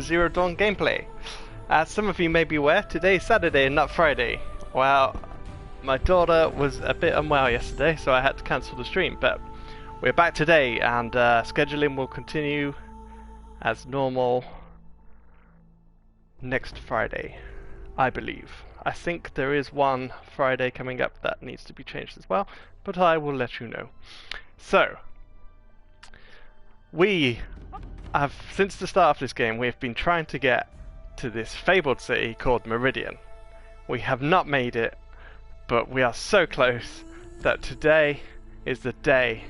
Zero Dawn gameplay. As some of you may be aware, today is Saturday and not Friday. Well, my daughter was a bit unwell yesterday, so I had to cancel the stream, but we're back today and scheduling will continue as normal next Friday, I believe. I think there is one Friday coming up that needs to be changed as well, but I will let you know. So, we have, since the start of this game, we have been trying to get to this fabled city called Meridian. We have not made it, but we are so close that today is the day.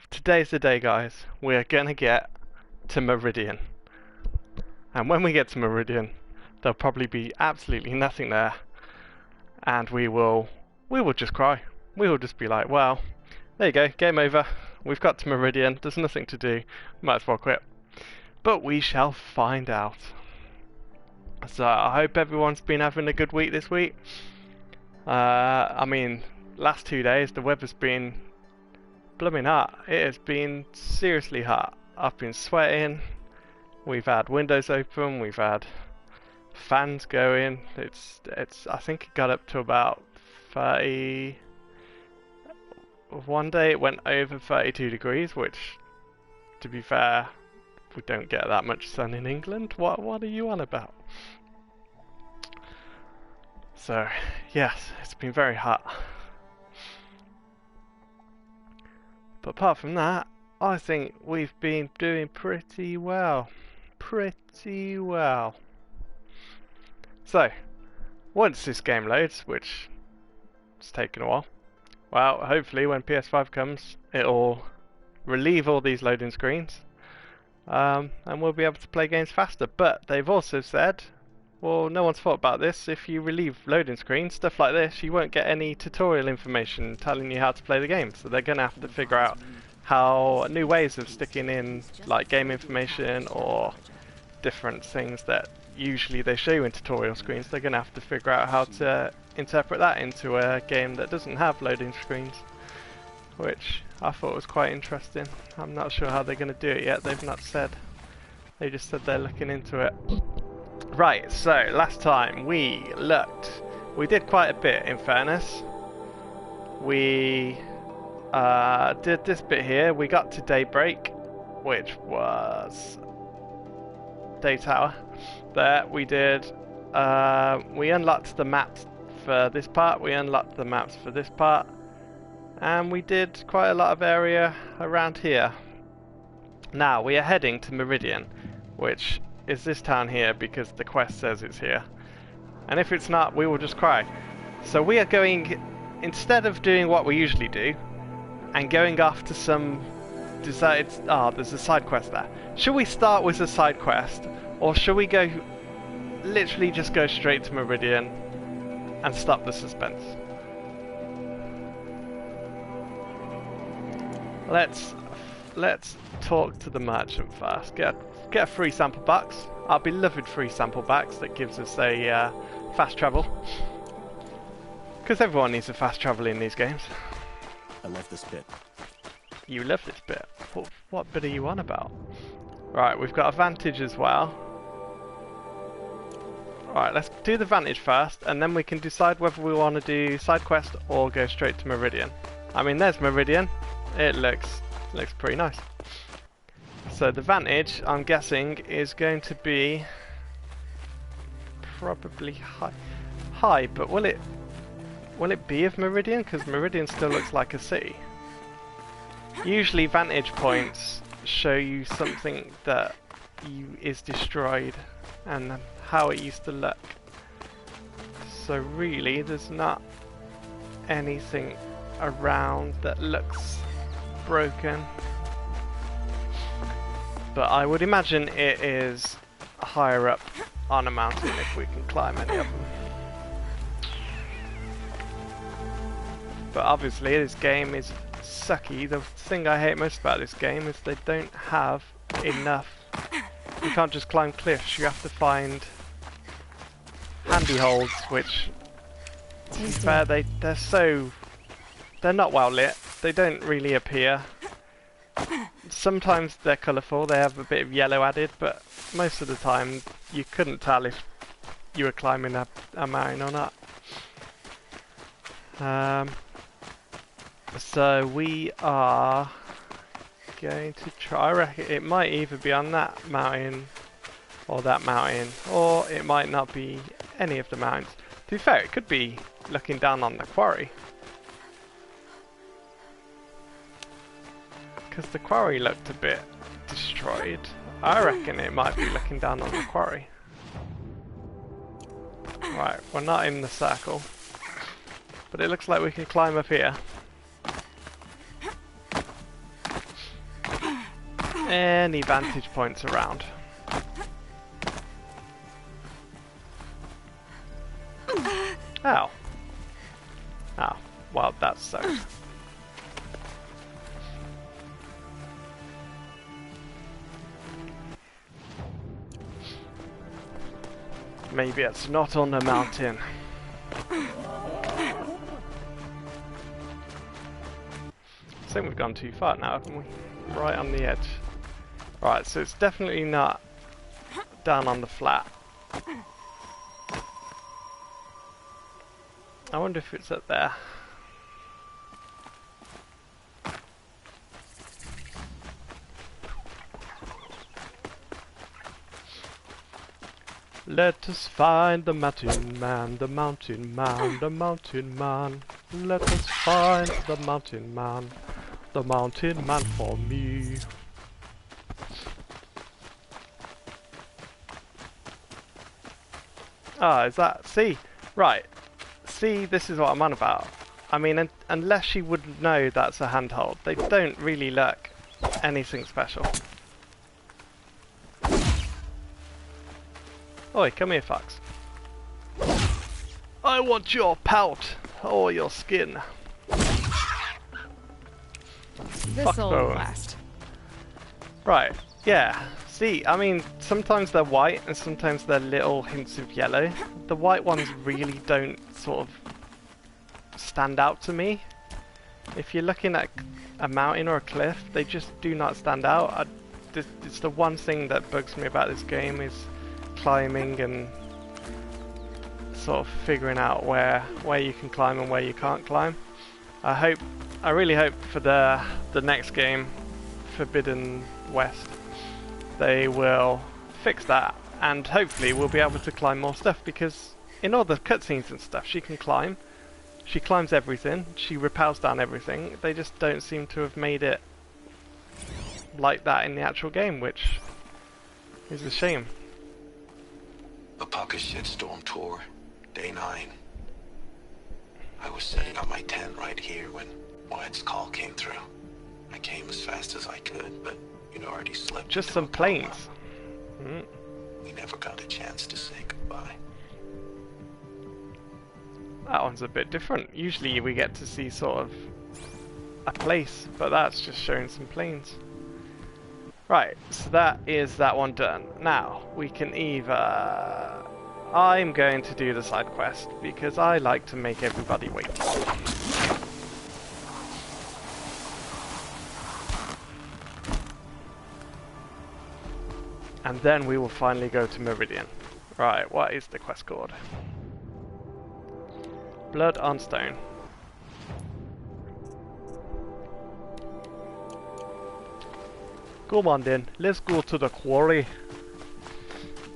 Today's the day, guys. We are gonna get to Meridian. And when we get to Meridian, there'll probably be absolutely nothing there. And we will just cry. We will just be like, well, there you go, game over. We've got to Meridian, there's nothing to do, might as well quit. But we shall find out. So I hope everyone's been having a good week this week. I mean, last 2 days the weather's been blooming hot. It has been seriously hot. I've been sweating. We've had windows open, we've had fans going. It's I think it got up to about 30. One day it went over 32 degrees, which, to be fair, we don't get that much sun in England. What are you on about? So, yes, it's been very hot. But apart from that, I think we've been doing pretty well. Pretty well. So, once this game loads, which it's taken a while, well, hopefully when PS5 comes, it'll relieve all these loading screens, and we'll be able to play games faster. But they've also said, well, no one's thought about this, if you relieve loading screens, stuff like this, you won't get any tutorial information telling you how to play the game. So they're going to have to figure out how new ways of sticking in like game information or different things that usually they show you in tutorial screens. They're going to have to figure out how to interpret that into a game that doesn't have loading screens, which I thought was quite interesting. I'm not sure how they're going to do it yet. They've not said. They just said they're looking into it. Right, so last time we looked, we did quite a bit in fairness. We did this bit here. We got to Daybreak, which was Day Tower. There we did, we unlocked the maps for this part, we unlocked the maps for this part, and we did quite a lot of area around here. Now we are heading to Meridian, which is this town here because the quest says it's here. And if it's not, we will just cry. So we are going, instead of doing what we usually do, and going off to some deserted, there's a side quest there. Should we start with a side quest, or should we go, literally just go straight to Meridian and stop the suspense? Let's talk to the merchant first. Get a free sample box. Our beloved free sample box that gives us a fast travel. Because everyone needs a fast travel in these games. I love this bit. You love this bit. What bit are you on about? Right, we've got a vantage as well. Right, let's do the vantage first, and then we can decide whether we want to do side quest or go straight to Meridian. I mean, there's Meridian. It looks pretty nice. So the vantage, I'm guessing, is going to be probably high, but will it be of Meridian? Because Meridian still looks like a city. Usually vantage points show you something that is destroyed and how it used to look. So really there's not anything around that looks broken. But I would imagine it is higher up on a mountain if we can climb any of them. But obviously this game is sucky. The thing I hate most about this game is they don't have enough. You can't just climb cliffs, you have to find handy holds, which, to be fair, they're not well lit. They don't really appear. Sometimes they're colourful, they have a bit of yellow added, but most of the time you couldn't tell if you were climbing a mountain or not. So we are going to try. I reckon it might either be on that mountain or that mountain, or it might not be any of the mountains. To be fair, it could be looking down on the quarry, because the quarry looked a bit destroyed. I reckon it might be looking down on the quarry. Right, we're not in the circle, but it looks like we can climb up here. Any vantage points around. Ow. Oh, well, that's so. Maybe it's not on the mountain. I think we've gone too far now, haven't we? Right on the edge. Right, so it's definitely not down on the flat. I wonder if it's up there. Let us find the mountain man, the mountain man, the mountain man. Let us find the mountain man for me. Ah, is that? See? Right. See, this is what I'm on about. I mean, unless you wouldn't know that's a handhold, they don't really look anything special. Oi, come here, fox. I want your pelt or your skin. This'll last. Right, yeah. See, I mean, sometimes they're white and sometimes they're little hints of yellow. The white ones really don't sort of stand out to me. If you're looking at a mountain or a cliff, they just do not stand out. It's the one thing that bugs me about this game is climbing and sort of figuring out where you can climb and where you can't climb. I really hope for the next game, Forbidden West, they will fix that, and hopefully we'll be able to climb more stuff, because in all the cutscenes and stuff she can climb. She climbs everything, she rappels down everything. They just don't seem to have made it like that in the actual game, which is a shame. The Pucka Shitstorm Tour, Day 9. I was setting up my tent right here when Wyatt's call came through. I came as fast as I could, but you'd already slipped. Just some planes. We never got a chance to say goodbye. That one's a bit different. Usually we get to see sort of a place, but that's just showing some planes. Right, so that is that one done. Now, we can either... I'm going to do the side quest, because I like to make everybody wait. And then we will finally go to Meridian. Right, what is the quest called? Blood on Stone. Come on then, let's go to the quarry.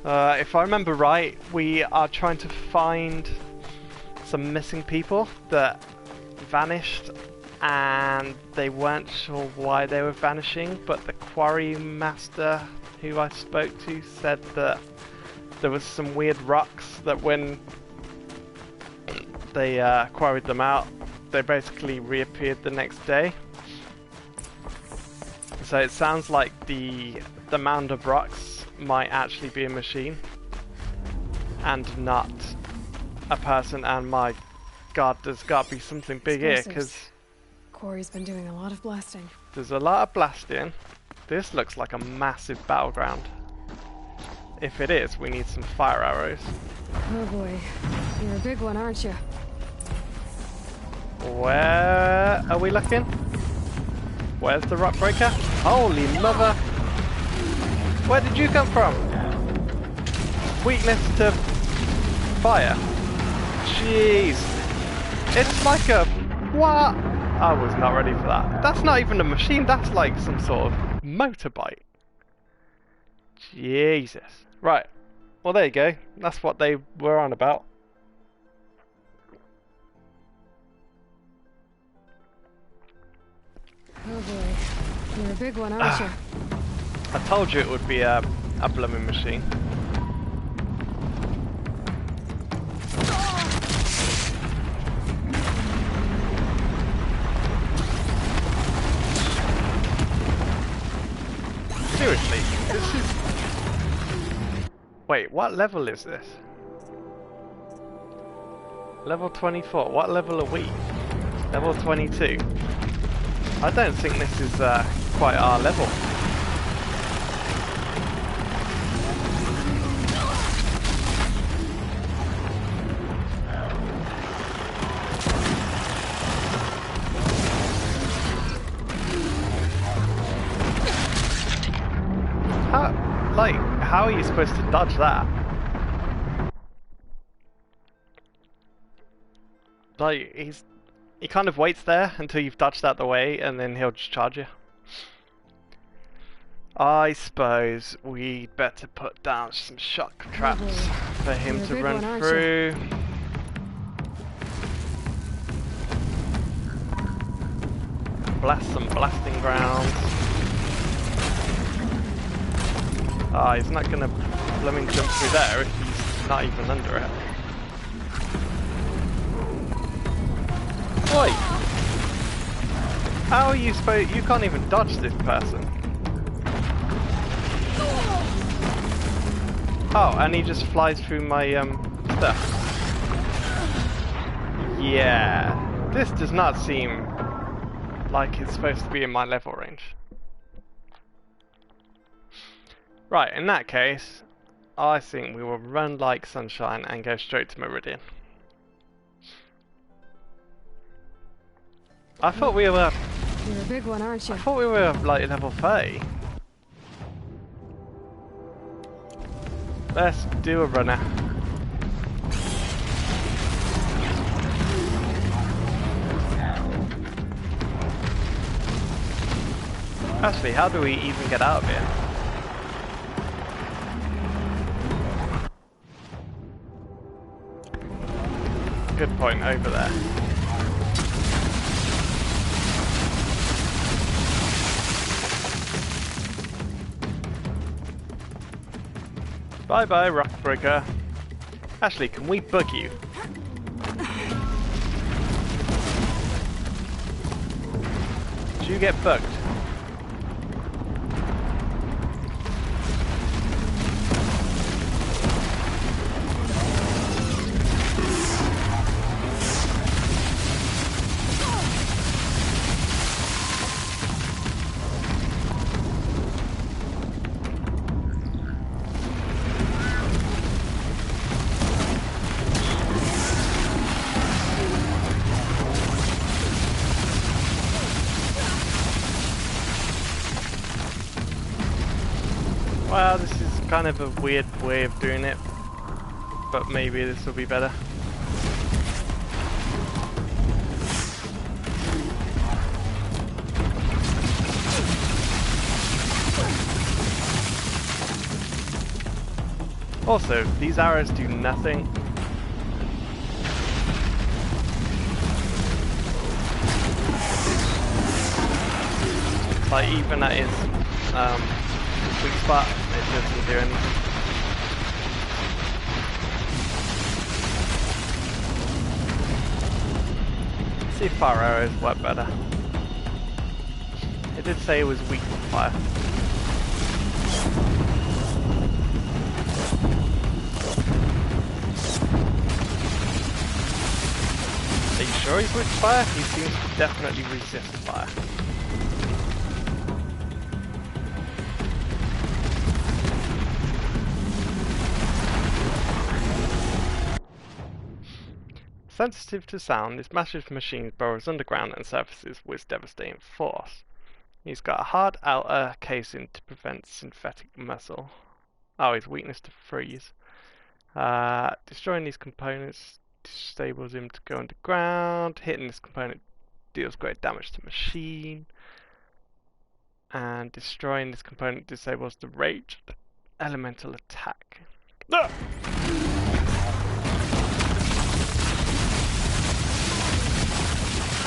If I remember right, we are trying to find some missing people that vanished, and they weren't sure why they were vanishing, but the quarry master who I spoke to said that there was some weird rocks that when they quarried them out, they basically reappeared the next day. So it sounds like the mound of rocks might actually be a machine and not a person, and my god, there's got to be something big here, because Quarry's been doing a lot of blasting. There's a lot of blasting. This looks like a massive battleground. If it is, we need some fire arrows. Oh boy, you're a big one, aren't you? Where are we looking? Where's the rock breaker? Holy mother! Where did you come from? weakness to fire. Jeez. It's like a... What? I was not ready for that. That's not even a machine, that's like some sort of motorbike. Jesus. Right. Well, there you go. That's what they were on about. Oh boy. You're a big one, aren't you? I told you it would be a blooming machine. Seriously, this is... Wait, what level is this? Level 24. What level are we? Level 22. I don't think this is quite our level. How are you supposed to dodge that? Like, he kind of waits there until you've dodged out the way, and then he'll just charge you. I suppose we'd better put down some shock traps for him to run through. Blast some blasting grounds. Ah, he's not gonna blooming jump through there if he's not even under it. Oi! How are you supposed... You can't even dodge this person. Oh, and he just flies through my stuff. Yeah, this does not seem like it's supposed to be in my level range. Right, in that case, I think we will run like sunshine and go straight to Meridian. I thought we were... You're a big one, aren't you? I thought we were like level 30. Let's do a runner. Actually, how do we even get out of here? Good point, over there. Bye bye, Rockbreaker. Ashley, can we bug you? Did you get bugged? Well, this is kind of a weird way of doing it, but maybe this will be better. Also, these arrows do nothing. Like, even at his weak spot, it doesn't do anything. Let's see if fire arrows work better. It did say it was weak to fire. Are you sure he's weak to fire? He seems to definitely resist fire. Sensitive to sound, this massive machine burrows underground and surfaces with devastating force. He's got a hard outer casing to prevent synthetic muscle. Oh, his weakness to freeze. Destroying these components disables him to go underground. Hitting this component deals great damage to machine. And destroying this component disables the ranged elemental attack. Ah!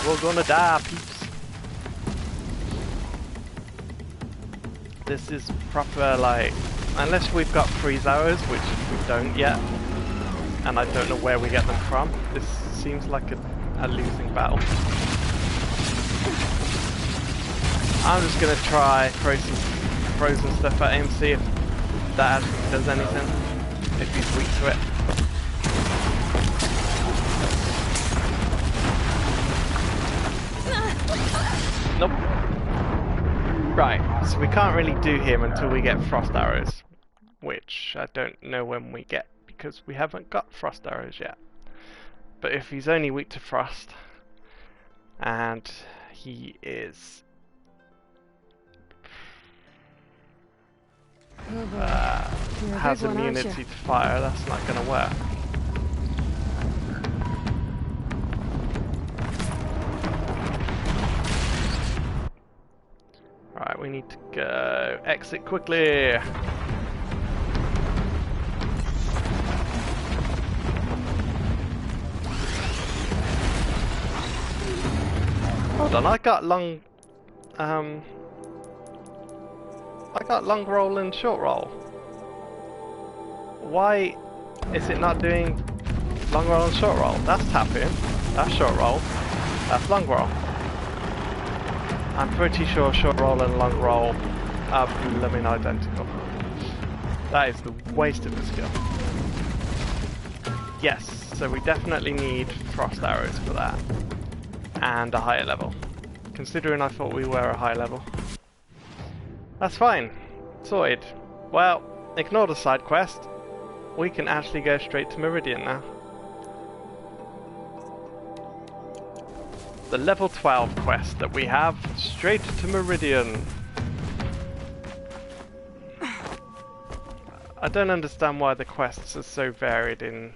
We're gonna die, peeps. This is proper, like, unless we've got freeze arrows, which we don't yet, and I don't know where we get them from. This seems like a losing battle. I'm just gonna try frozen stuff at him, see if that actually does anything, if he's weak to it. Nope. Right, so we can't really do him until we get frost arrows, which I don't know when we get because we haven't got frost arrows yet. But if he's only weak to frost, and he is has immunity to fire, that's not going to work. Alright, we need to go exit quickly. Hold on, I got long roll and short roll. Why is it not doing long roll and short roll? That's tapping, that's short roll, that's long roll. I'm pretty sure short roll and long roll are blooming identical. That is the waste of a skill. Yes, so we definitely need frost arrows for that. And a higher level. Considering I thought we were a high level. That's fine. Sorted. Well, ignore the side quest. We can actually go straight to Meridian now. The level 12 quest that we have, straight to Meridian. I don't understand why the quests are so varied in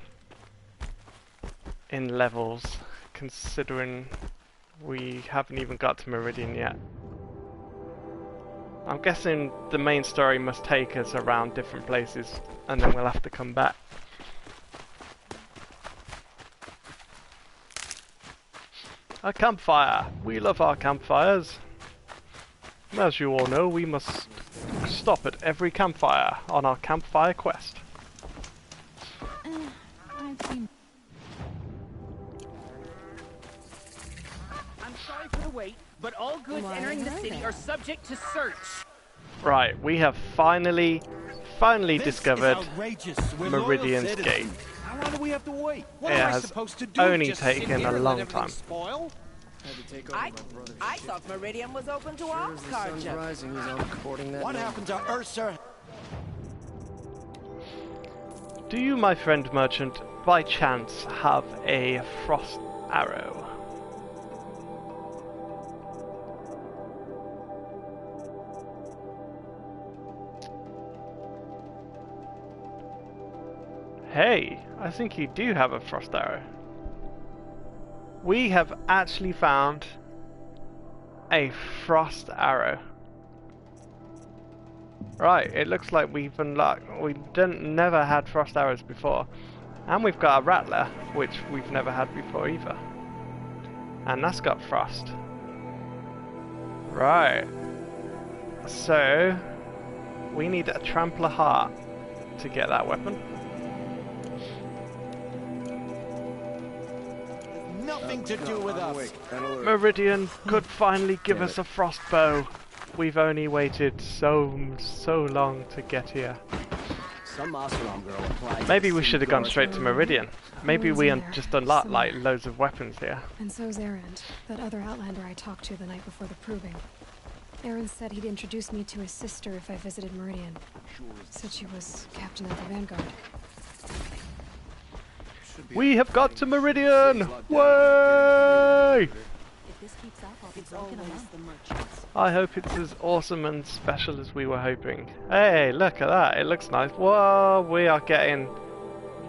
levels, considering we haven't even got to Meridian yet. I'm guessing the main story must take us around different places, and then we'll have to come back. A campfire! We love our campfires. As you all know, we must stop at every campfire on our campfire quest. I'm sorry for the wait, but all goods entering the city are subject to search. Right, we have finally discovered Meridian's gate. How long do we have to wait? It has only taken a long time. I thought Meridian was open to all cards. What happened to Ursa? Do you, my friend merchant, by chance have a frost arrow? Hey, I think you do have a frost arrow. We have actually found a frost arrow. Right, it looks like we've unlocked. We never had frost arrows before, and we've got a rattler, which we've never had before either, and that's got frost. Right, so we need a trampler heart to get that weapon. Nothing to do with us. Meridian could finally give us a frost bow. We've only waited so long to get here. Maybe we should have gone straight to Meridian. Maybe we just unlocked like loads of weapons here. And so's Erend, that other outlander I talked to the night before the proving. Erend said he'd introduce me to his sister if I visited Meridian. Said she was captain of the Vanguard. We have got to Meridian! Way! I hope it's as awesome and special as we were hoping. Hey, look at that, it looks nice. Whoa, we are getting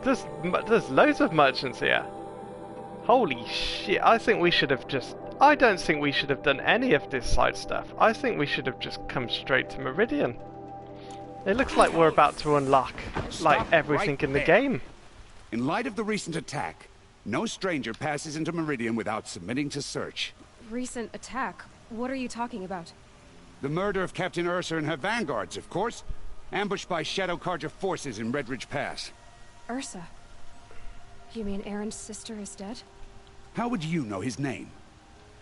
There's loads of merchants here. Holy shit! I think we should have just. I don't think we should have done any of this side stuff. I think we should have just come straight to Meridian. It looks like we're about to unlock like everything in the game. In light of the recent attack, no stranger passes into Meridian without submitting to search. Recent attack? What are you talking about? The murder of Captain Ursa and her vanguards, of course. Ambushed by Shadow Carja forces in Redridge Pass. Ursa? You mean Aaron's sister is dead? How would you know his name?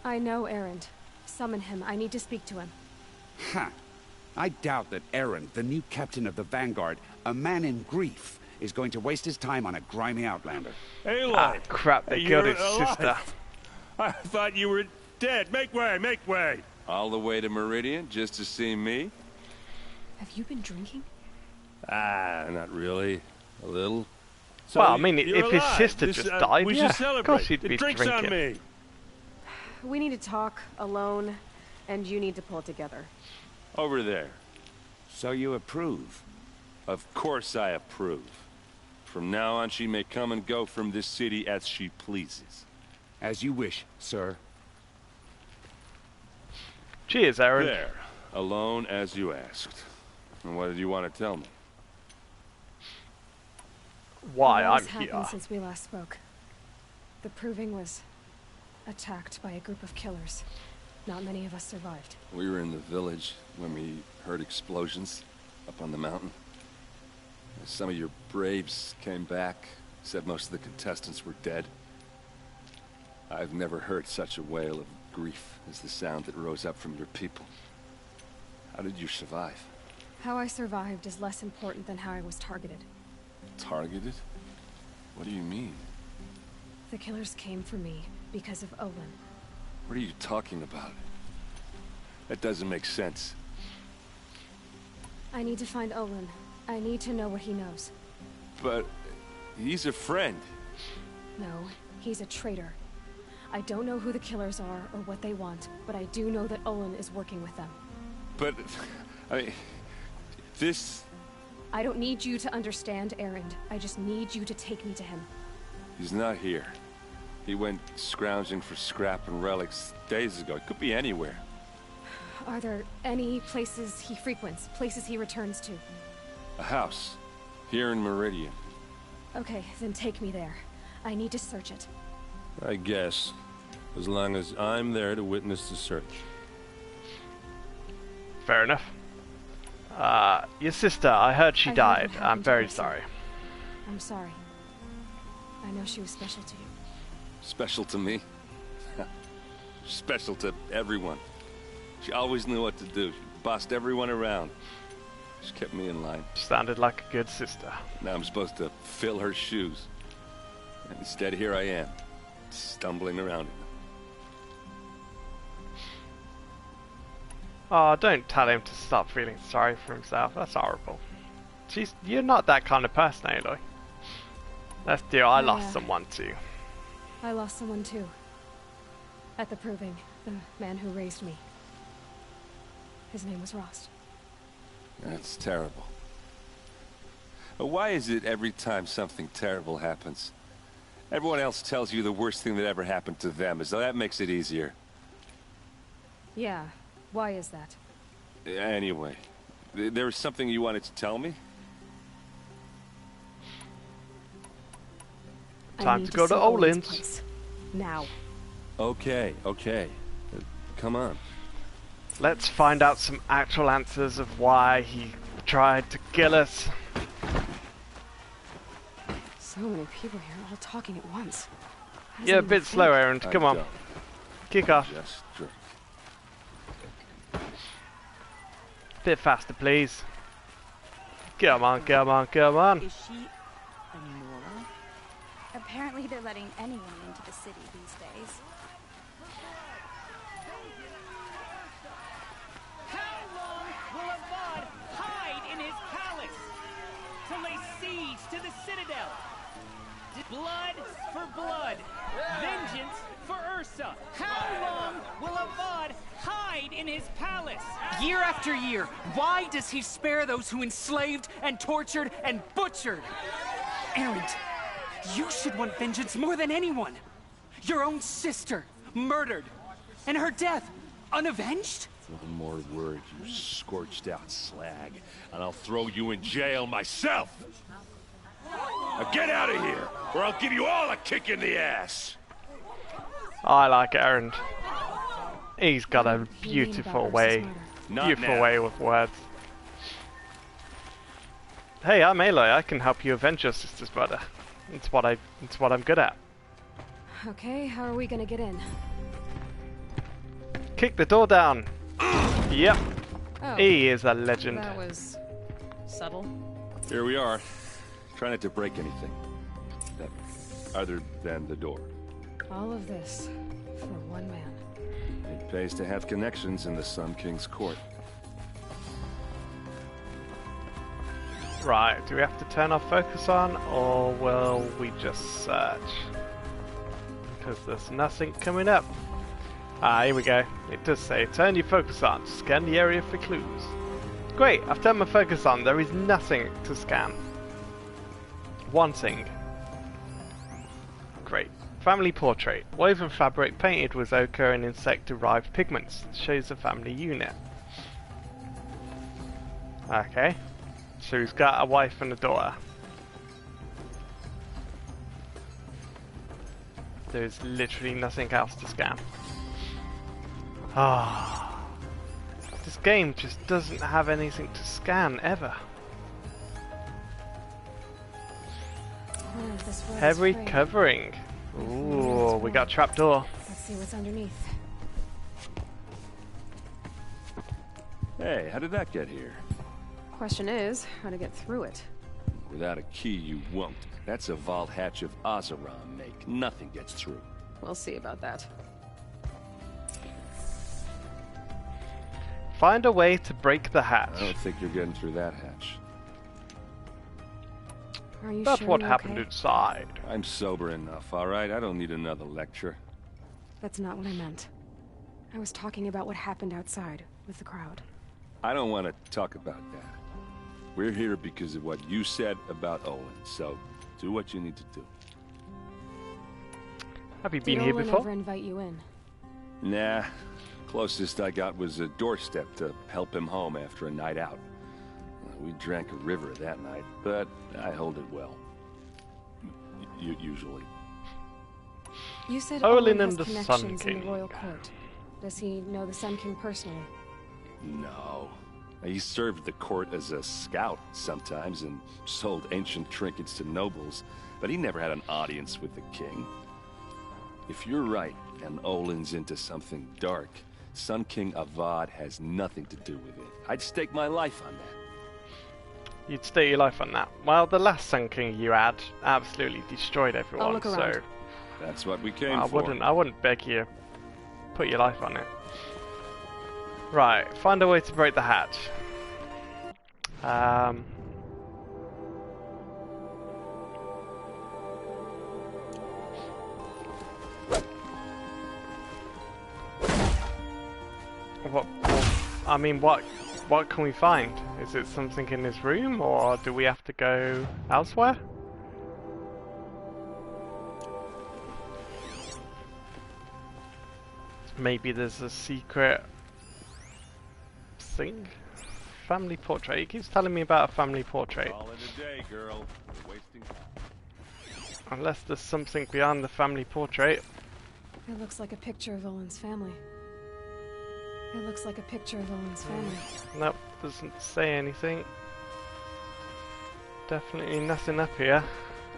I know Aaron. Summon him. I need to speak to him. Ha! I doubt that Aaron, the new captain of the Vanguard, a man in grief, is going to waste his time on a grimy outlander. Aloy! Ah, crap, they killed his sister. I thought you were dead. Make way, make way! All the way to Meridian just to see me? Have you been drinking? Ah, not really. A little. So Well, I mean, you're if his alive. sister This, just died, we yeah, should celebrate. of course he'd The be drink's drinking. on me. We need to talk alone, and you need to pull it together. Over there. So you approve? Of course I approve. From now on, she may come and go from this city as she pleases. As you wish, sir. Cheers, Aaron. There. Alone as you asked. And what did you want to tell me? Why A lot I'm has happened here. since we last spoke. The Proving was attacked by a group of killers. Not many of us survived. We were in the village when we heard explosions up on the mountain. Some of your braves came back, said most of the contestants were dead. I've never heard such a wail of grief as the sound that rose up from your people. How did you survive? How I survived is less important than how I was targeted. Targeted? What do you mean? The killers came for me because of Olin. What are you talking about? That doesn't make sense. I need to find Olin. I need to know what he knows. But he's a friend. No, he's a traitor. I don't know who the killers are or what they want, but I do know that Olin is working with them. But, I mean, this... I don't need you to understand, Aaron. I just need you to take me to him. He's not here. He went scrounging for scrap and relics days ago. It could be anywhere. Are there any places he frequents, places he returns to? A house. Here in Meridian. Okay, then take me there. I need to search it. I guess. As long as I'm there to witness the search. Fair enough. Your sister, I heard she I heard died. what I'm happened to very Ursa. sorry. I'm sorry. I know she was special to you. Special to me? Special to everyone. She always knew what to do. She bossed everyone around. She kept me in line. Sounded like a good sister. Now I'm supposed to fill her shoes. And instead, here I am, stumbling around in them. Oh, don't tell him to stop feeling sorry for himself. That's horrible. You're not that kind of person, Aloy. Let's do. I lost someone too. I lost someone too. At the Proving, the man who raised me. His name was Rost. That's terrible. But why is it every time something terrible happens, everyone else tells you the worst thing that ever happened to them, as though that makes it easier? Yeah, why is that? Anyway, there was something you wanted to tell me? Time to go to Olin's. Place. Now. Okay. Come on. Let's find out some actual answers of why he tried to kill us. So many people here, all talking at once. How does You're a anyone bit think? slow, Aaron. Come on. Kick off. Just drink. Bit faster, please. Come on. Is she immoral? Apparently they're letting anyone into the city these days. How long will Avad hide in his palace? To lay siege to the citadel? Blood for blood. Vengeance for Ursa. How long will Avad hide in his palace? Year after year, why does he spare those who enslaved and tortured and butchered? Erend, You should want vengeance more than anyone. Your own sister, murdered. And her death, unavenged? One more word, you scorched out slag, and I'll throw you in jail myself! Now get out of here, or I'll give you all a kick in the ass! I like Aaron. He's got a beautiful way with words. Hey, I'm Aloy. I can help you avenge your sister's brother. It's what I'm good at. Okay, how are we gonna get in? Kick the door down. Yep. Oh, He is a legend. that was subtle. Here we are. Try not to break anything. Other than the door. All of this for one man. It pays to have connections in the Sun King's court. Right, do we have to turn our focus on, or will we just search? Because there's nothing coming up. Ah, here we go. It does say, turn your focus on to scan the area for clues. Great, I've turned my focus on. There is nothing to scan. One thing. Great. Family portrait. Woven fabric painted with ochre and insect-derived pigments. Shows the family unit. Okay. So he's got a wife and a daughter. There's literally nothing else to scan. Ah, this game just doesn't have anything to scan ever. Heavy covering. Ooh, we got a trapdoor. Let's see what's underneath. Hey, how did that get here? Question is, how to get through it. Without a key, you won't. That's a vault hatch of Oseram make. Nothing gets through. We'll see about that. Find a way to break the hatch. I don't think you're getting through that hatch. Are you That's sure what you're happened okay? inside. I'm sober enough, alright? I don't need another lecture. That's not what I meant. I was talking about what happened outside with the crowd. I don't want to talk about that. We're here because of what you said about Olin, so do what you need to do. Have you Did been here Olin before? ever invite you in? Nah. Closest I got was a doorstep to help him home after a night out. We drank a river that night, but I hold it well. Usually. You said Olin Olin and has the Sun connections in King. the royal court. Does he know the Sun King personally? No. He served the court as a scout sometimes and sold ancient trinkets to nobles, but he never had an audience with the king. If you're right, and Olin's into something dark, Sun King Avad has nothing to do with it. I'd stake my life on that. You'd stake your life on that. Well, the last Sun King you had absolutely destroyed everyone, I'll look around. so That's what we came I for. wouldn't beg you put your life on it. Right, find a way to break the hatch. What can we find? Is it something in this room, or do we have to go elsewhere? Maybe there's a secret thing? Family portrait. He keeps telling me about a family portrait. Call it a day, girl. We're wasting time. Unless there's something beyond the family portrait. It looks like a picture of Olin's family. It looks like a picture of Olin's family. Nope, doesn't say anything. Definitely nothing up here.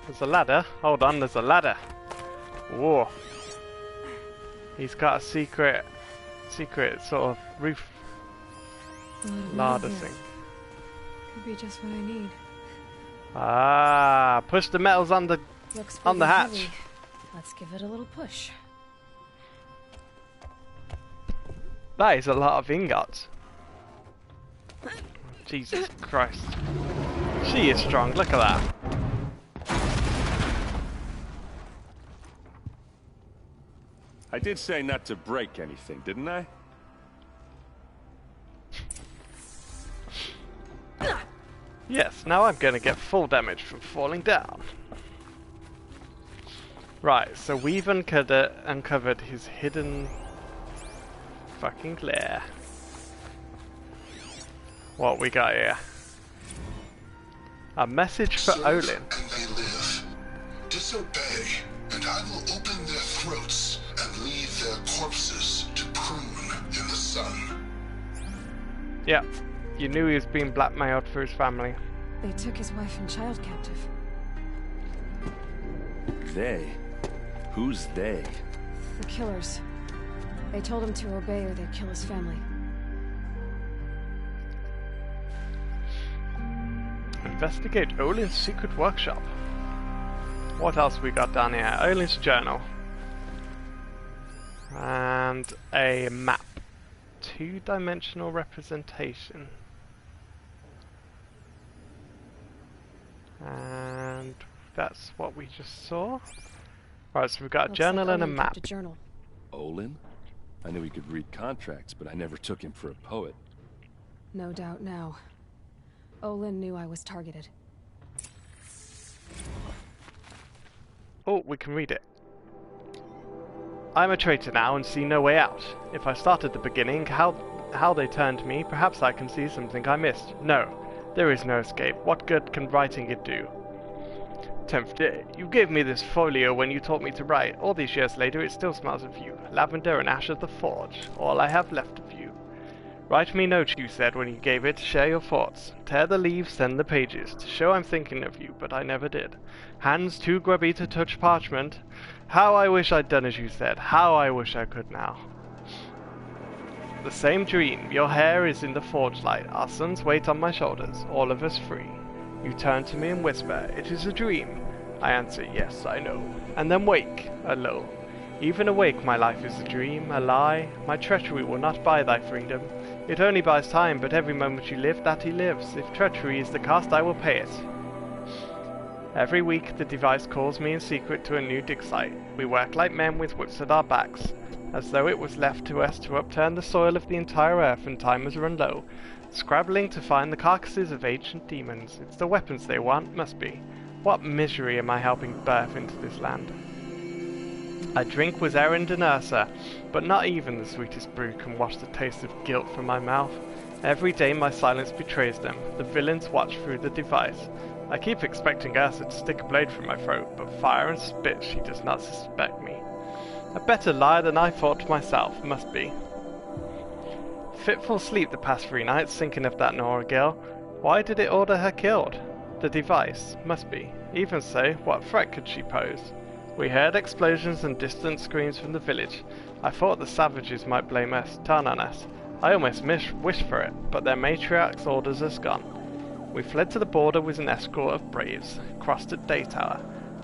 There's a ladder. Hold on, there's a ladder. Whoa. He's got a secret sort of roof ladder thing. Could be just what I need. Ah, push the metals on the Looks on the pretty hatch. heavy. Let's give it a little push. That is a lot of ingots. Jesus Christ. She is strong, look at that. I did say not to break anything, didn't I? Yes, now I'm gonna get full damage from falling down. Right, so we've uncovered his hidden fucking lair. What we got here? A message for Serve Olin. and they live. Disobey, and I will open their throats and leave their corpses to prune in the sun. Yep, you knew he was being blackmailed for his family. They took his wife and child captive. They? Who's they? The killers. They told him to obey or they'd kill his family. Investigate Olin's secret workshop. What else we got down here? Olin's journal. And a map. Two-dimensional representation. And that's what we just saw. Right, so we've got a Looks journal like and a Olin map. kept a journal. Olin? I knew he could read contracts, but I never took him for a poet. No doubt now. Olin knew I was targeted. Oh, we can read it. I'm a traitor now and see no way out. If I start at the beginning, how they turned me, perhaps I can see something I missed. No, there is no escape. What good can writing it do? 10th day. You gave me this folio when you taught me to write. All these years later, it still smells of you. Lavender and ash of the forge. All I have left of you. Write me notes, you said when you gave it. Share your thoughts. Tear the leaves, send the pages. To show I'm thinking of you, but I never did. Hands too grubby to touch parchment. How I wish I'd done as you said. How I wish I could now. The same dream. Your hair is in the forge light. Our sons wait on my shoulders. All of us free. You turn to me and whisper, it is a dream. I answer, yes, I know. And then wake, alone. Even awake, my life is a dream, a lie. My treachery will not buy thy freedom. It only buys time, but every moment you live, that he lives. If treachery is the cost, I will pay it. Every week, the device calls me in secret to a new dig site. We work like men with whips at our backs, as though it was left to us to upturn the soil of the entire earth and time has run low. Scrabbling to find the carcasses of ancient demons. It's the weapons they want, must be. What misery am I helping birth into this land? I drink with Erend and Ursa, but not even the sweetest brew can wash the taste of guilt from my mouth. Every day my silence betrays them. The villains watch through the device. I keep expecting Ursa to stick a blade through my throat, but fire and spit she does not suspect me. A better liar than I thought myself, must be. Fitful sleep the past 3 nights, thinking of that Nora girl. Why did it order her killed? The device, must be. Even so, what threat could she pose? We heard explosions and distant screams from the village. I thought the savages might blame us, turn on us. I almost wished for it, but their matriarch's orders us gone. We fled to the border with an escort of braves, crossed at Daytower.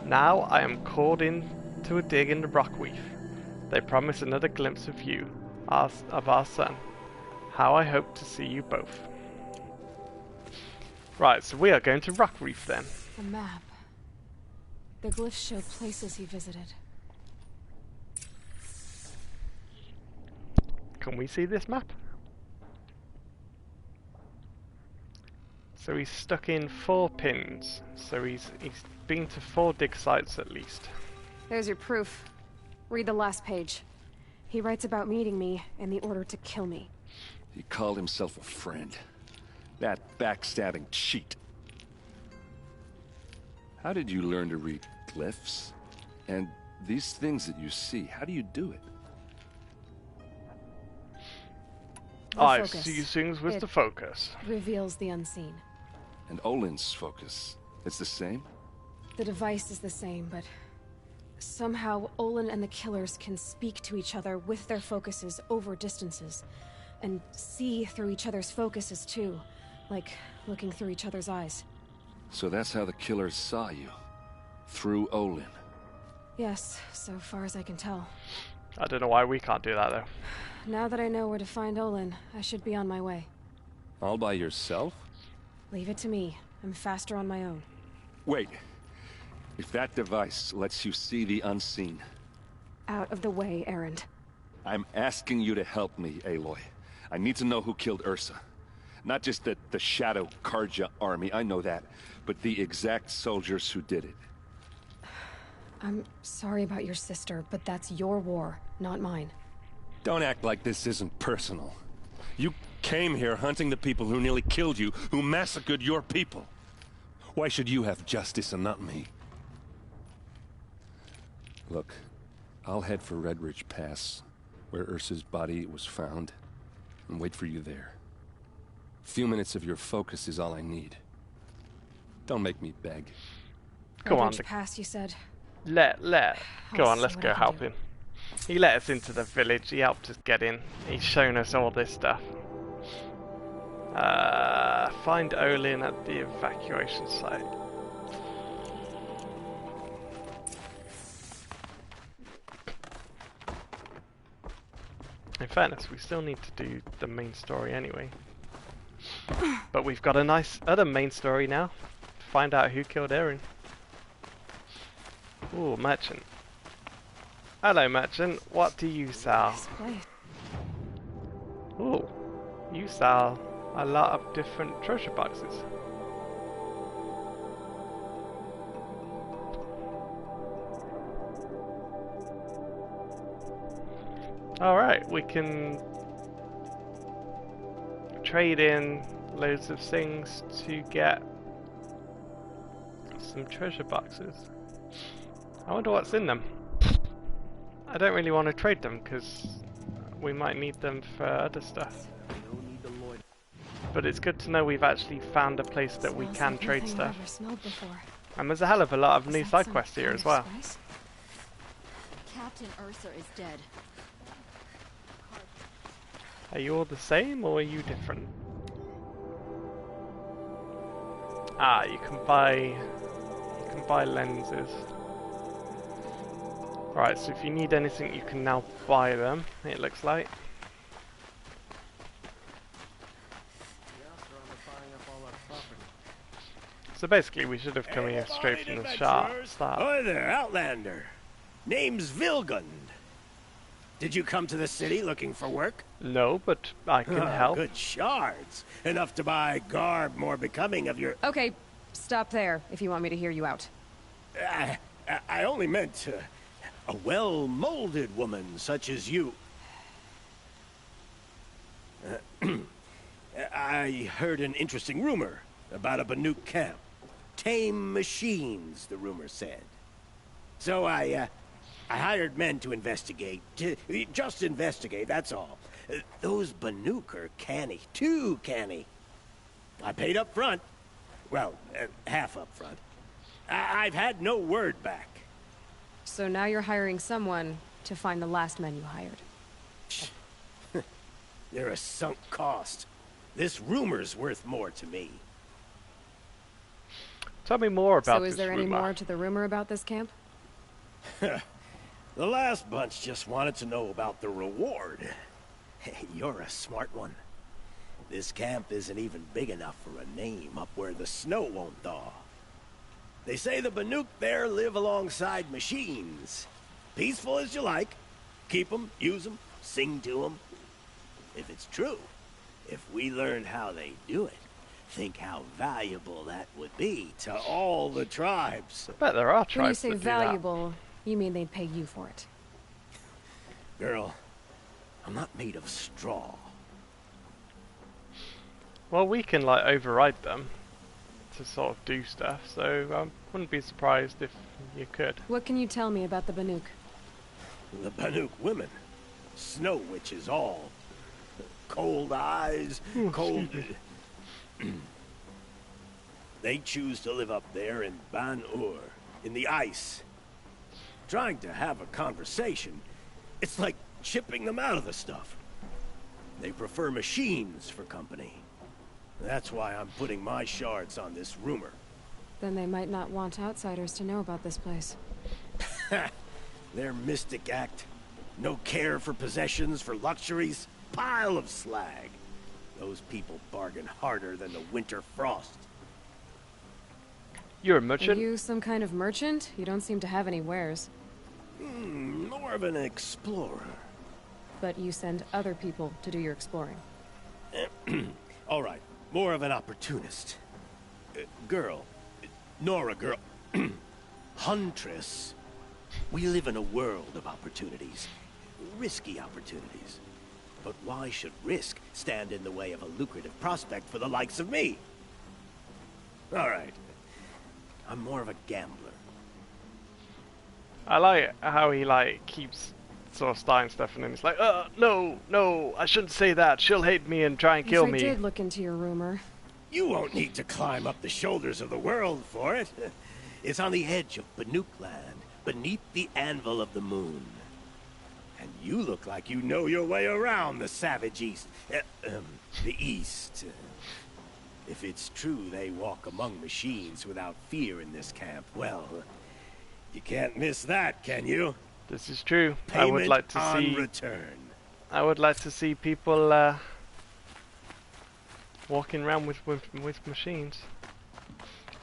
Now I am called in to a dig in the Rockreef. They promise another glimpse of you, of our son. How I hope to see you both. Right, so we are going to Rockreef then. A map. The glyphs show places he visited. Can we see this map? So he's stuck in 4 pins. So he's been to 4 dig sites at least. There's your proof. Read the last page. He writes about meeting me and the order to kill me. He called himself a friend. That backstabbing cheat. How did you learn to read glyphs? And these things that you see, how do you do it? I see things with the focus. Reveals the unseen. And Olin's focus, it's the same? The device is the same, but somehow Olin and the killers can speak to each other with their focuses over distances. And see through each other's focuses too, like looking through each other's eyes. So that's how the killers saw you? Through Olin? Yes, so far as I can tell. I don't know why we can't do that though. Now that I know where to find Olin, I should be on my way. All by yourself? Leave it to me. I'm faster on my own. Wait. If that device lets you see the unseen... Out of the way, Erend. I'm asking you to help me, Aloy. I need to know who killed Ursa. Not just the Shadow Karja army, I know that, but the exact soldiers who did it. I'm sorry about your sister, but that's your war, not mine. Don't act like this isn't personal. You came here hunting the people who nearly killed you, who massacred your people. Why should you have justice and not me? Look, I'll head for Red Ridge Pass, where Ursa's body was found, and wait for you there. A few minutes of your focus is all I need. Don't make me beg. Go on. Ridge Pass, you said? Go I'll on, see let's what go I can help do. him. He let us into the village, he helped us get in. He's shown us all this stuff. Find Olin at the evacuation site. In fairness, we still need to do the main story anyway. But we've got a nice other main story now. Find out who killed Erin. Ooh, merchant. Hello, merchant. What do you sell? Ooh, you sell a lot of different treasure boxes. Alright, we can trade in loads of things to get some treasure boxes. I wonder what's in them. I don't really want to trade them because we might need them for other stuff. But it's good to know we've actually found a place that we can trade stuff. And there's a hell of a lot of new side quests here as well. Captain Ursa is dead. Are you all the same or are you different? Ah, you can buy lenses. Right, so if you need anything you can now buy them, it looks like. So basically we should have come here straight from the start. Hi there, Outlander. Name's Vilgund. Did you come to the city looking for work? No, but I can help. Good shards. Enough to buy garb more becoming of your... Okay, stop there if you want me to hear you out. I only meant a well-molded woman such as you. I heard an interesting rumor about a Banuk camp. Tame machines, the rumor said. So I hired men to investigate. Just investigate, that's all. Those Banuk are canny. Too canny. I paid up front. Well, half up front. I've had no word back. So now you're hiring someone to find the last men you hired. They're a sunk cost. This rumor's worth more to me. Tell me more about this So is there any more to the rumor about this camp? The last bunch just wanted to know about the reward. Hey, you're a smart one. This camp isn't even big enough for a name up where the snow won't thaw. They say the Banuk there live alongside machines. Peaceful as you like. Keep them, use them, sing to them. If it's true, if we learned how they do it, think how valuable that would be to all the tribes. I bet there are tribes When you say that do valuable, you mean they'd pay you for it. Girl, I'm not made of straw. Well, we can like override them to sort of do stuff, so I wouldn't be surprised if you could. What can you tell me about the Banuk? The Banuk women. Snow witches all. Cold eyes, cold... They choose to live up there in Ban-Ur, in the ice. Trying to have a conversation, it's like chipping them out of the stuff. They prefer machines for company. That's why I'm putting my shards on this rumor. Then they might not want outsiders to know about this place. Their mystic act. No care for possessions, for luxuries. Pile of slag. Those people bargain harder than the winter frost. You're a merchant? Are you some kind of merchant? You don't seem to have any wares. More of an explorer. But you send other people to do your exploring. All right, more of an opportunist. Girl. Nora girl. Huntress. We live in a world of opportunities. Risky opportunities. But why should risk stand in the way of a lucrative prospect for the likes of me? Alright. I'm more of a gambler. I like how he like keeps sort of starting stuff and then it's like, no, I shouldn't say that. She'll hate me and try and kill me. I did look into your rumor. You won't need to climb up the shoulders of the world for it. It's on the edge of Banuk land, beneath the anvil of the moon. And you look like you know your way around the savage east. The east. If it's true they walk among machines without fear in this camp, well, you can't miss that, can you? This is true. Payment I would like to on see. return. I would like to see people walking around with machines,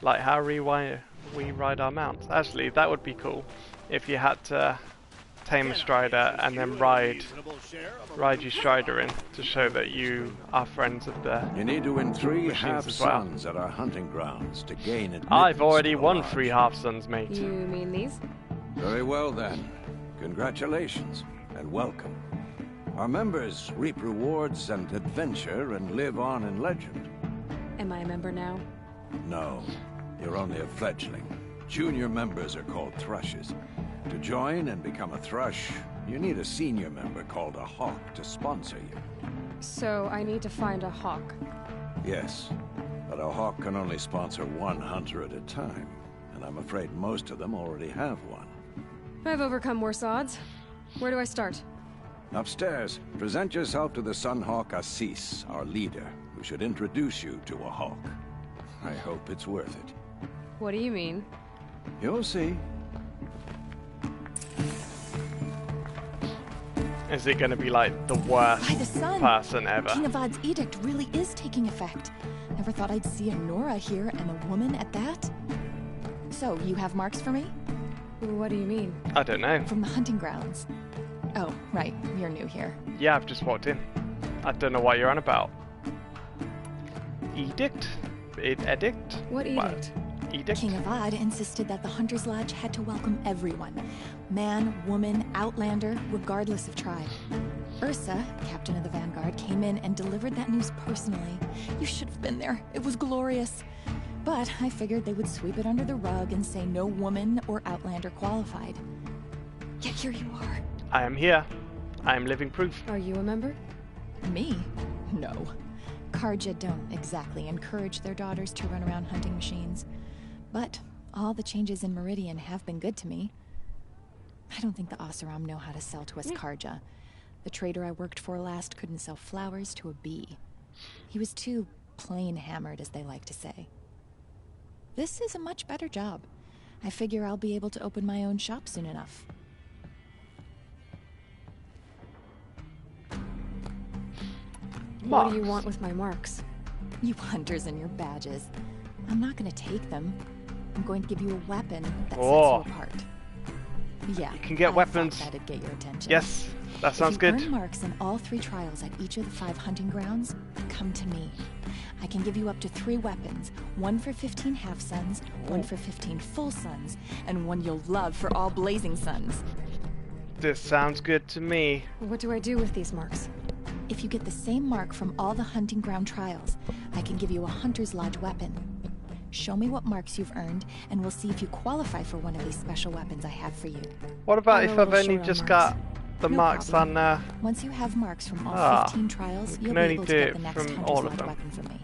like how we ride our mounts. Actually, that would be cool if you had to tame a strider and then ride your strider in to show that you are friends of the You need to win 3 machines as well. half-suns at our hunting grounds to gain admittance. I've already to the won lodge. 3 half-suns, mate. You mean these? Very well then. Congratulations and welcome. Our members reap rewards and adventure and live on in legend. Am I a member now? No, you're only a fledgling. Junior members are called thrushes. To join and become a thrush, you need a senior member called a hawk to sponsor you. So I need to find a hawk. Yes, but a hawk can only sponsor 1 hunter at a time, and I'm afraid most of them already have one. I've overcome worse odds. Where do I start? Upstairs, present yourself to the Sunhawk Assis, our leader, who should introduce you to a hawk. I hope it's worth it. What do you mean? You'll see. Is it going to be like the worst By the sun! person ever? King Avad's edict really is taking effect. Never thought I'd see a Nora here, and a woman at that. So, you have marks for me? What do you mean? I don't know. From the hunting grounds. Oh, right. You're new here. Yeah, I've just walked in. I don't know what you're on about. Edict? Edict? What edict? Edict? King Avad insisted that the Hunter's Lodge had to welcome everyone. Man, woman, outlander, regardless of tribe. Ursa, captain of the Vanguard, came in and delivered that news personally. You should have been there. It was glorious. But I figured they would sweep it under the rug and say no woman or outlander qualified. Yet here you are. I am here. I am living proof. Are you a member? Me? No. Karja don't exactly encourage their daughters to run around hunting machines. But all the changes in Meridian have been good to me. I don't think the Oseram know how to sell to us Karja. The trader I worked for last couldn't sell flowers to a bee. He was too plain hammered, as they like to say. This is a much better job. I figure I'll be able to open my own shop soon enough. What do you want with my marks? You hunters and your badges. I'm not going to take them. I'm going to give you a weapon that sets you apart. Yeah, you can get weapons. That'd get your attention. Yes, that sounds good. If you earn marks in all 3 trials at each of the 5 hunting grounds, come to me. I can give you up to 3 weapons. 1 for 15 half-suns, 1 for 15 full suns, and 1 you'll love for all blazing suns. This sounds good to me. What do I do with these marks? If you get the same mark from all the hunting ground trials, I can give you a Hunter's Lodge weapon. Show me what marks you've earned, and we'll see if you qualify for one of these special weapons I have for you. What about if I've only just got the marks on... Once you have marks from all 15 trials, you'll be able to get the next Hunter's Lodge weapon from me.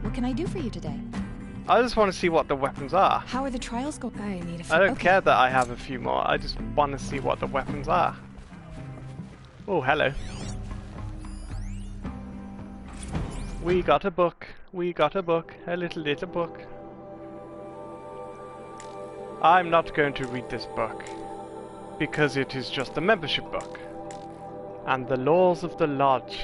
What can I do for you today? I just want to see what the weapons are. How are the trials going? I need a few. I don't care that I have a few more. I just want to see what the weapons are. Oh, hello. We got a book. We got a book. A little book. I'm not going to read this book, because it is just a membership book. And the laws of the lodge.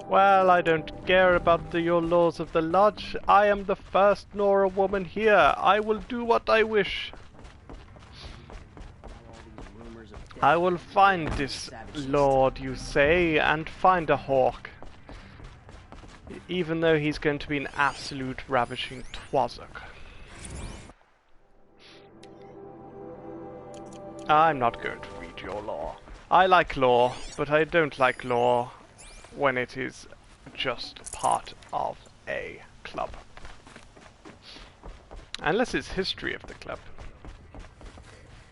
Well, I don't care about your laws of the lodge. I am the first Nora woman here. I will do what I wish. I will find this lord, you say, and find a hawk. Even though he's going to be an absolute ravishing twazzock. I'm not going to read your lore. I like lore, but I don't like lore when it is just part of a club. Unless it's history of the club.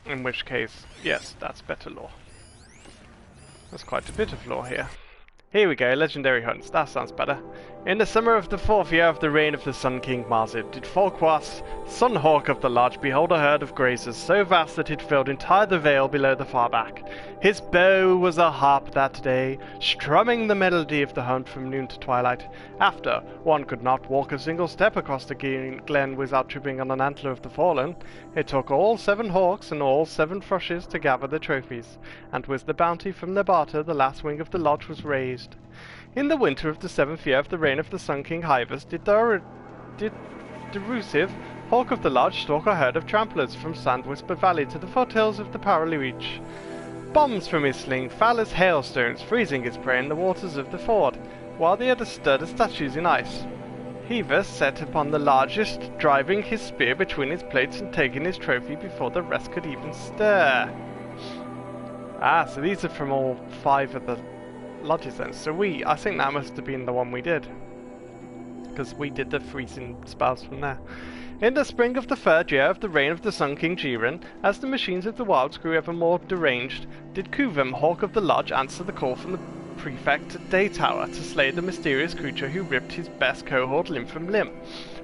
In which case, yes, that's better lore. There's quite a bit of lore here. Here we go, legendary hunts, that sounds better. In the summer of the 4th year of the reign of the Sun King Marzid, did Folkwas, Sun Hawk of the Lodge, behold a herd of grazers so vast that it filled entire the vale below the far back. His bow was a harp that day, strumming the melody of the hunt from noon to twilight. After, one could not walk a single step across the glen without tripping on an antler of the fallen. It took all 7 hawks and all 7 thrushes to gather the trophies, and with the bounty from the barter the last wing of the lodge was raised. In the winter of the 7th year of the reign of the Sun King Hivers did Derusive, Hawk of the Lodge, stalk a herd of tramplers from Sandwhisper Valley to the foothills of the Parallel Reach. Bombs from his sling fell as hailstones, freezing his prey in the waters of the ford, while the others stood as statues in ice. Hever set upon the largest, driving his spear between his plates and taking his trophy before the rest could even stir. Ah, so these are from all 5 of the lodges then. So I think that must have been the one we did. Because we did the freezing spells from there. In the spring of the 3rd year of the reign of the Sun King Jiren, as the machines of the wilds grew ever more deranged, did Kuvum, Hawk of the Lodge, answer the call from the prefect at Day Tower to slay the mysterious creature who ripped his best cohort limb from limb.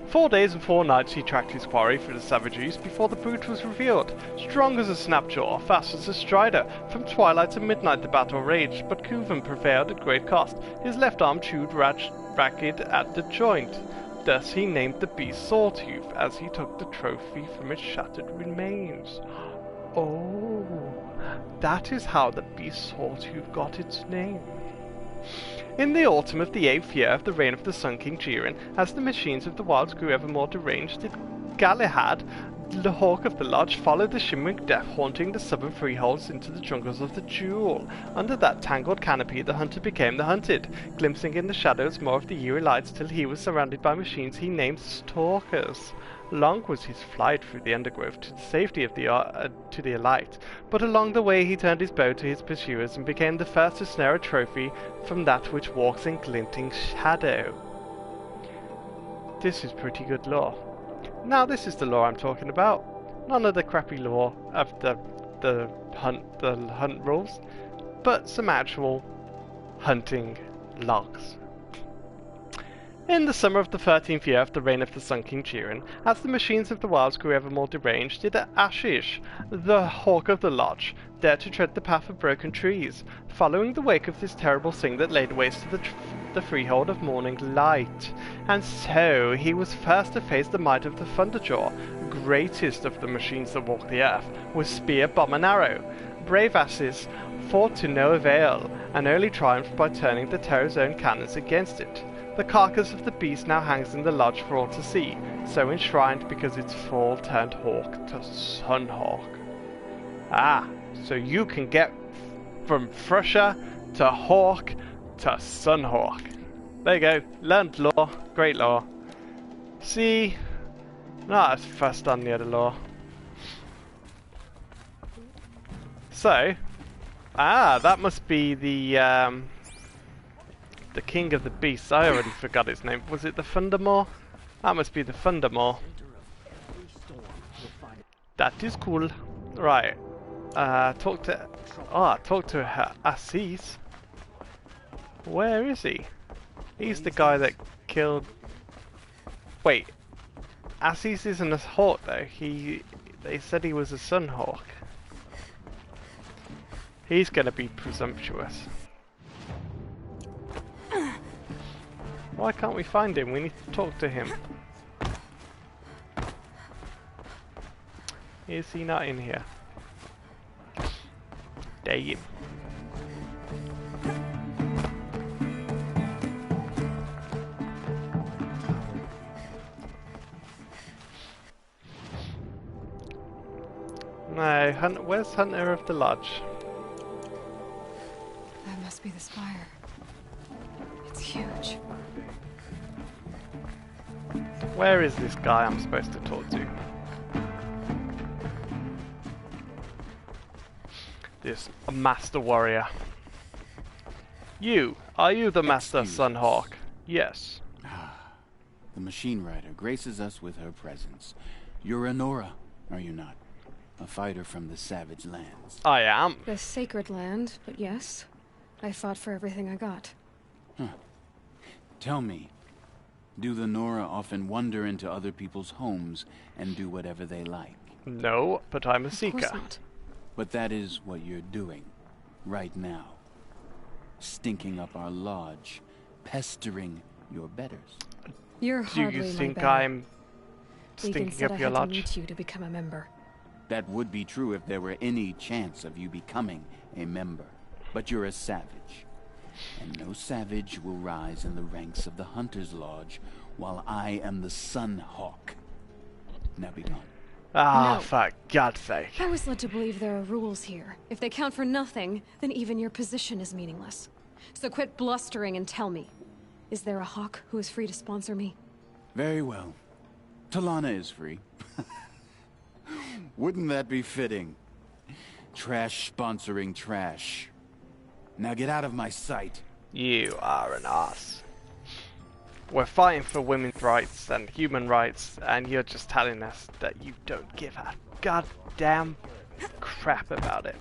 4 days and 4 nights he tracked his quarry through the savageries before the brute was revealed. Strong as a snapjaw, fast as a strider, from twilight to midnight the battle raged, but Kuvum prevailed at great cost, his left arm chewed ragged at the joint. Thus he named the beast Sawtooth, as he took the trophy from its shattered remains. Oh, that is how the beast Sawtooth got its name. In the autumn of the 8th year of the reign of the Sun King Jiren, as the machines of the wilds grew ever more deranged, did Galahad, the Hawk of the Lodge, follow the shimmering death haunting the southern freeholds into the jungles of the Jewel. Under that tangled canopy the hunter became the hunted, glimpsing in the shadows more of the eerie lights till he was surrounded by machines he named Stalkers. Long was his flight through the undergrowth to the safety of to the alight, but along the way he turned his bow to his pursuers and became the first to snare a trophy from that which walks in glinting shadow. This is pretty good lore. Now this is the lore I'm talking about. None of the crappy lore of the hunt rules, but some actual hunting logs. In the summer of the 13th year of the reign of the Sun King Jiren, as the machines of the wilds grew ever more deranged, did Ashish, the Hawk of the Lodge, dare to tread the path of broken trees, following the wake of this terrible thing that laid waste to the freehold of Morning Light. And so he was first to face the might of the Thunderjaw, greatest of the machines that walk the earth, with spear, bomb and arrow. Brave Ashish fought to no avail, and only triumphed by turning the Terror's own cannons against it. The carcass of the beast now hangs in the lodge for all to see, so enshrined because its fall turned hawk to Sunhawk. Ah, so you can get from Thrusher to Hawk to Sunhawk. There you go, learned lore, great lore. See, not as fast on the other lore. So, that must be the king of the beasts. I already forgot his name. Was it the Thundermaw? That must be the Thundermaw. That is cool. Right. Talk to Ashish. Where is he? He's the guy that killed... Wait. Ashish isn't a hawk though. They said he was a Sunhawk. He's gonna be presumptuous. Why can't we find him? We need to talk to him. Is he not in here? Damn. No, where's Hunter of the Lodge? That must be the spire. It's huge. Where is this guy I'm supposed to talk to? this master warrior. Are you the master Sunhawk? Yes. The machine rider graces us with her presence. You're a Nora, are you not? A fighter from the savage lands. I am. The sacred land, but yes. I fought for everything I got. Huh. Tell me, do the Nora often wander into other people's homes and do whatever they like? No, but I'm a seeker. Of course not. But that is what you're doing, right now. Stinking up our lodge, pestering your betters. You're Do hardly you think my better. I'm Legan stinking said up I your had to lodge? meet you to become a member. That would be true if there were any chance of you becoming a member. But you're a savage. And no savage will rise in the ranks of the Hunter's Lodge while I am the Sunhawk. Now be gone. Ah, No. for God's sake. I was led to believe there are rules here. If they count for nothing, then even your position is meaningless. So quit blustering and tell me. Is there a hawk who is free to sponsor me? Very well. Talana is free. Wouldn't that be fitting? Trash sponsoring trash. Now get out of my sight. You are an ass. We're fighting for women's rights and human rights, and you're just telling us that you don't give a goddamn crap about it.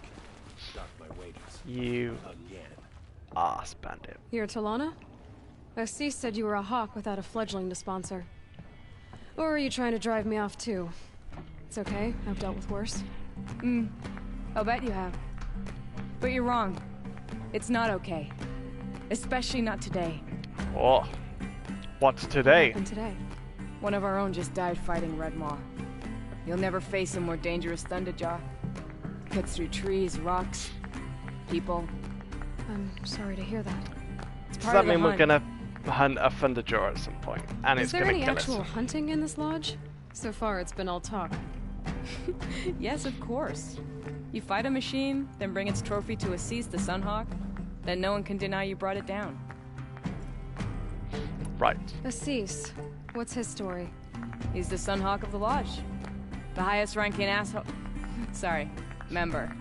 You ass bandit. You're Talana? Assis said you were a hawk without a fledgling to sponsor. Or are you trying to drive me off too? It's okay, I've dealt with worse. I'll bet you have. But you're wrong. It's not okay. Especially not today. Oh. What's today? And today? One of our own just died fighting Red Maw. You'll never face a more dangerous Thunderjaw. Cuts through trees, rocks, people. I'm sorry to hear that. It's Does part that of the mean we're hunt. gonna hunt a Thunderjaw at some point? And Is it's there gonna any kill actual us? hunting in this lodge? So far, it's been all talk. Yes, of course. You fight a machine, then bring its trophy to Assis the Sunhawk, then no one can deny you brought it down. Right. Assis, what's his story? He's the Sunhawk of the Lodge. The highest ranking asshole... Sorry, member.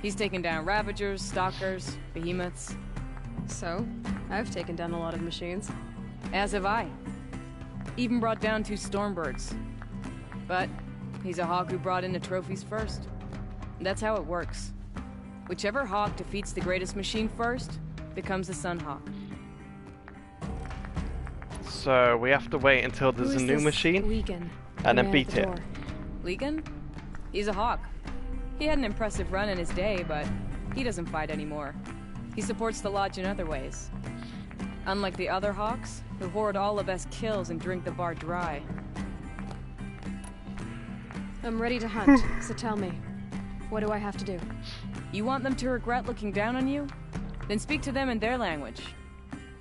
He's taken down Ravagers, Stalkers, Behemoths. So, I've taken down a lot of machines. As have I. Even brought down 2 Stormbirds. But he's a hawk who brought in the trophies first. That's how it works. Whichever hawk defeats the greatest machine first becomes a Sunhawk. So we have to wait until there's Who a is new this machine Legan, and the then man beat at the it. door? Legan? He's a hawk. He had an impressive run in his day, but he doesn't fight anymore. He supports the Lodge in other ways. Unlike the other hawks, who hoard all the best kills and drink the bar dry. I'm ready to hunt, so tell me. What do I have to do? You want them to regret looking down on you? Then speak to them in their language.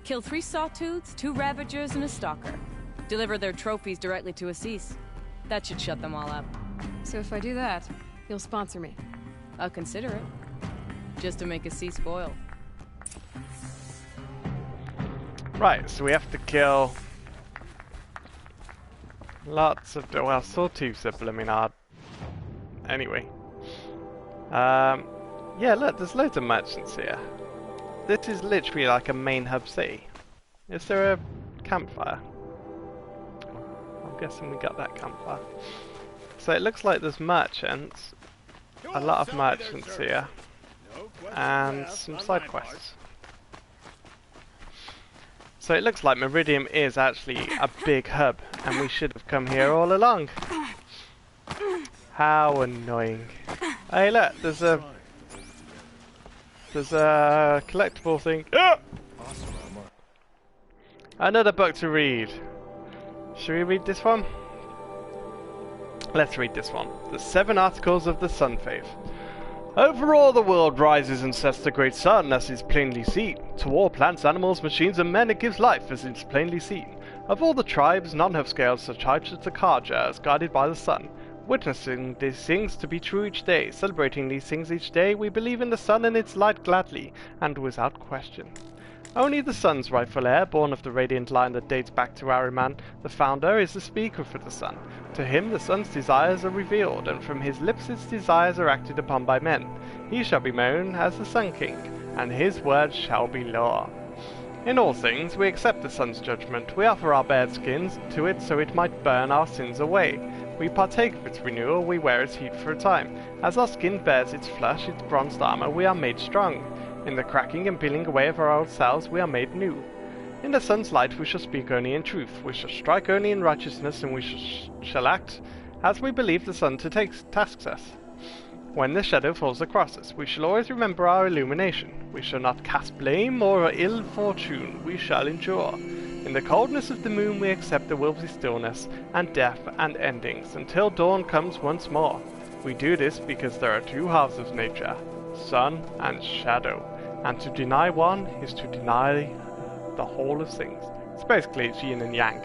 Kill 3 Sawtooths, 2 Ravagers, and a Stalker. Deliver their trophies directly to Assis. That should shut them all up. So if I do that, you'll sponsor me. I'll consider it. Just to make Assis spoil. Right, so we have to kill lots of, well, Sawtooths are blooming hard. Anyway. Yeah, look, there's loads of merchants here. This is literally like a main hub city. Is there a campfire? I'm guessing we got that campfire. So it looks like there's merchants. A lot of merchants here. And some side quests. So it looks like Meridian is actually a big hub, and we should have come here all along. How annoying. Hey look, there's a collectible thing. Ah! Another book to read. Should we read this one? Let's read this one. The 7 Articles of the Sun Faith. Over all the world rises and sets the great sun, as is plainly seen. To all plants, animals, machines, and men it gives life, as is plainly seen. Of all the tribes, none have scaled such heights as the Karja, as guided by the sun. Witnessing these things to be true each day, celebrating these things each day, we believe in the sun and its light gladly, and without question. Only the sun's rightful heir, born of the radiant line that dates back to Ahriman, the founder, is the speaker for the sun. To him the sun's desires are revealed, and from his lips its desires are acted upon by men. He shall be known as the Sun King, and his word shall be law. In all things we accept the sun's judgment. We offer our bared skins to it so it might burn our sins away. We partake of its renewal, we wear its heat for a time. As our skin bears its flesh, its bronzed armor, we are made strong. In the cracking and peeling away of our old selves, we are made new. In the sun's light we shall speak only in truth, we shall strike only in righteousness, and we shall act as we believe the sun to tasks us. When the shadow falls across us, we shall always remember our illumination. We shall not cast blame or ill fortune, we shall endure. In the coldness of the moon we accept the wilsy stillness, and death and endings, until dawn comes once more. We do this because there are two halves of nature, sun and shadow, and to deny one is to deny the whole of things. It's basically yin and yang.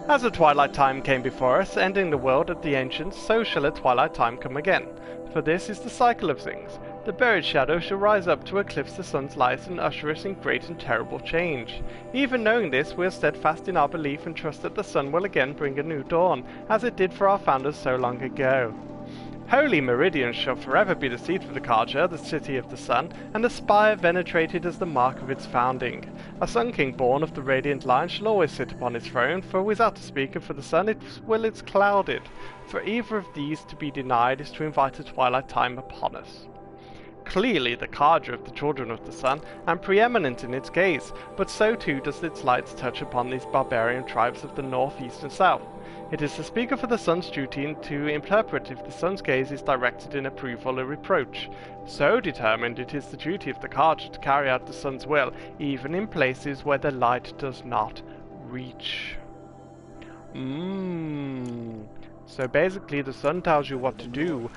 As a twilight time came before us, ending the world at the ancients, so shall a twilight time come again. For this is the cycle of things. The buried shadow shall rise up to eclipse the sun's light and usher us in great and terrible change. Even knowing this, we are steadfast in our belief and trust that the sun will again bring a new dawn, as it did for our founders so long ago. Holy Meridian shall forever be the seat of the Carja, the city of the sun, and the spire venerated as the mark of its founding. A Sun King born of the radiant line shall always sit upon his throne, for without a speaker for the sun it's clouded. For either of these to be denied is to invite a twilight time upon us. Clearly the Carja of the children of the sun, and preeminent in its gaze, but so too does its lights touch upon these barbarian tribes of the north, east and south. It is the speaker for the sun's duty to interpret if the sun's gaze is directed in approval or reproach. So determined it is the duty of the Carja to carry out the sun's will, even in places where the light does not reach. So basically the sun tells you what to do,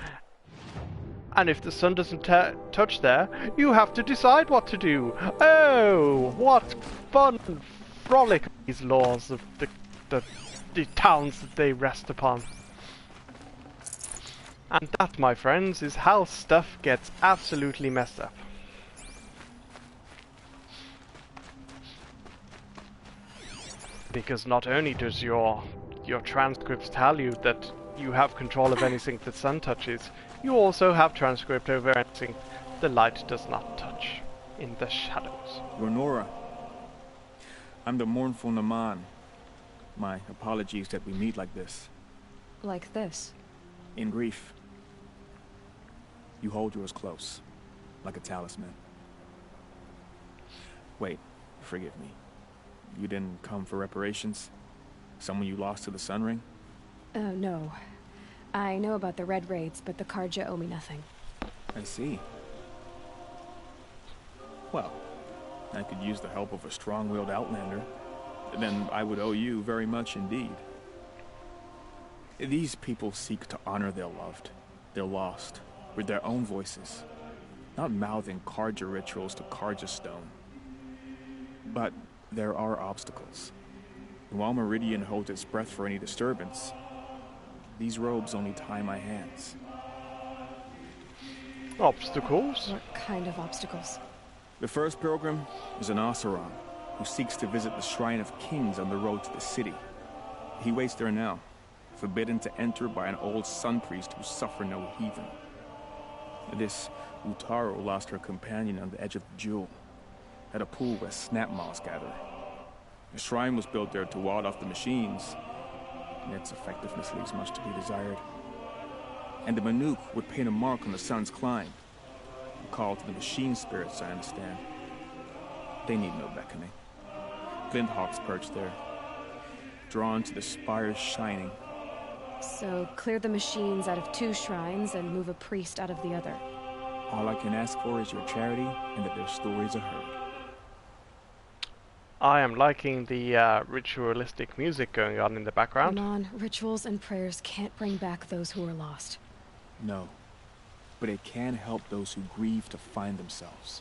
and if the sun doesn't touch there, you have to decide what to do. Oh, what fun frolic these laws of the towns that they rest upon. And that, my friends, is how stuff gets absolutely messed up. Because not only does your transcripts tell you that you have control of anything the sun touches, you also have transcript over anything the light does not touch in the shadows. Lenora, I'm the mournful Naman. My apologies that we meet like this. Like this? In grief. You hold yours close, like a talisman. Wait, forgive me. You didn't come for reparations? Someone you lost to the Sun Ring? No. I know about the Red Raids, but the Carja owe me nothing. I see. Well, I could use the help of a strong-willed outlander. Then I would owe you very much indeed. These people seek to honor their loved, their lost, with their own voices, not mouthing Carja rituals to Carja stone. But there are obstacles. And while Meridian holds its breath for any disturbance, these robes only tie my hands. Obstacles? What kind of obstacles? The first pilgrim is an Oseram, who seeks to visit the Shrine of Kings on the road to the city. He waits there now, forbidden to enter by an old sun priest who suffer no heathen. This Utaro lost her companion on the edge of the Jewel, at a pool where snap moths gather. The shrine was built there to ward off the machines, and its effectiveness leaves much to be desired. And the Manuk would paint a mark on the sun's climb, a call to the machine spirits, I understand. They need no beckoning. Glinthawks perch there, drawn to the spires shining. So clear the machines out of 2 shrines and move a priest out of the other. All I can ask for is your charity and that their stories are heard. I am liking the ritualistic music going on in the background. Come on, rituals and prayers can't bring back those who are lost. No, but it can help those who grieve to find themselves.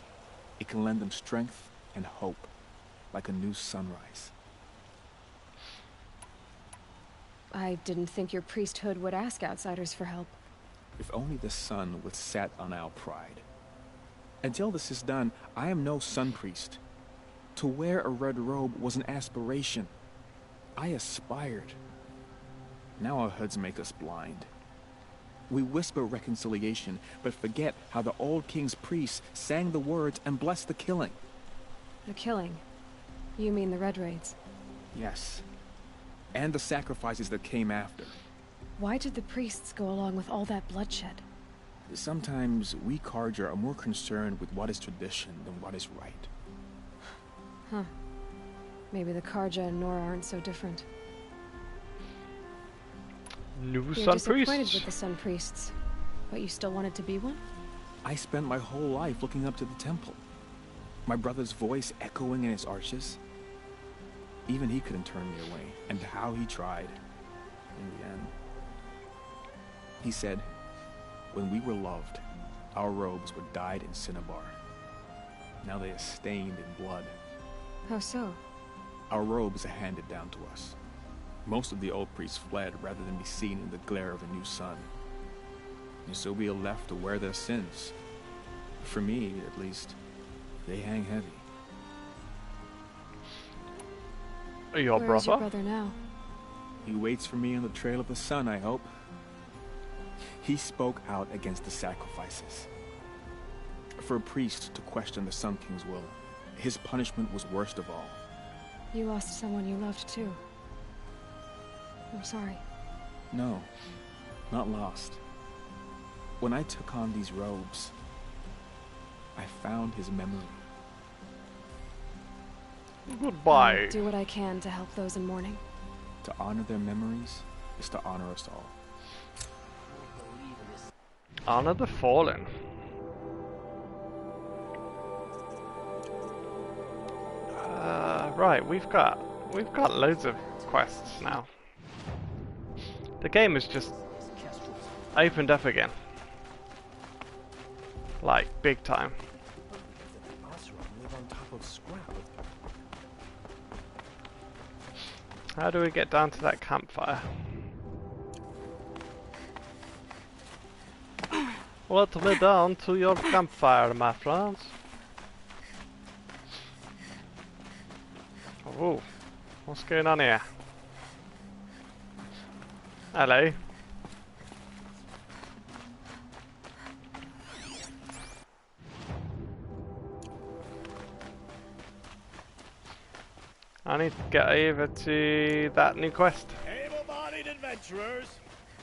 It can lend them strength and hope, like a new sunrise. I didn't think your priesthood would ask outsiders for help. If only the sun would set on our pride. Until this is done, I am no sun priest. To wear a red robe was an aspiration. I aspired. Now our hoods make us blind. We whisper reconciliation, but forget how the old king's priests sang the words and blessed the killing. The killing? You mean the Red Raids? Yes. And the sacrifices that came after. Why did the priests go along with all that bloodshed? Sometimes we Carja are more concerned with what is tradition than what is right. Huh. Maybe the Carja and Nora aren't so different. New You're Sun disappointed Priests. with the Sun Priests, but you still wanted to be one? I spent my whole life looking up to the temple. My brother's voice echoing in its arches. Even he couldn't turn me away, and how he tried. In the end. He said, when we were loved, our robes were dyed in cinnabar. Now they are stained in blood. How so? Our robes are handed down to us. Most of the old priests fled rather than be seen in the glare of a new sun. And so we are left to wear their sins. For me, at least, they hang heavy. Your Where brother? is your brother now? He waits for me on the trail of the sun, I hope. He spoke out against the sacrifices. For a priest to question the Sun King's will, his punishment was worst of all. You lost someone you loved too. I'm sorry. No, not lost. When I took on these robes, I found his memory. Goodbye. I'll do what I can to help those in mourning. To honor their memories is to honor us all. Honor the Fallen. Right, we've got loads of quests now. The game has just opened up again. Like, big time. How do we get down to that campfire? Let me down to your campfire, my friends. Oh, what's going on here? Hello. I need to get over to that new quest. Able-bodied adventurers,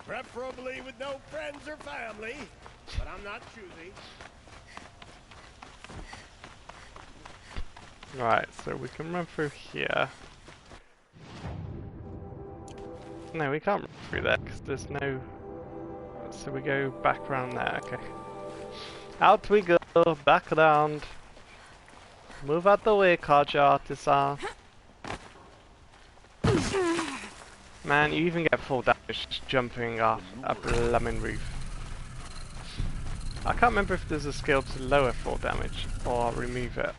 preferably with no friends or family, but I'm not choosy. Right, so we can run through here. No, we can't run through there because there's no... So we go back around there, okay. Out we go, back around. Move out the way, Carja artisan. Man, you even get full damage just jumping off a blooming roof. I can't remember if there's a skill to lower full damage or remove it.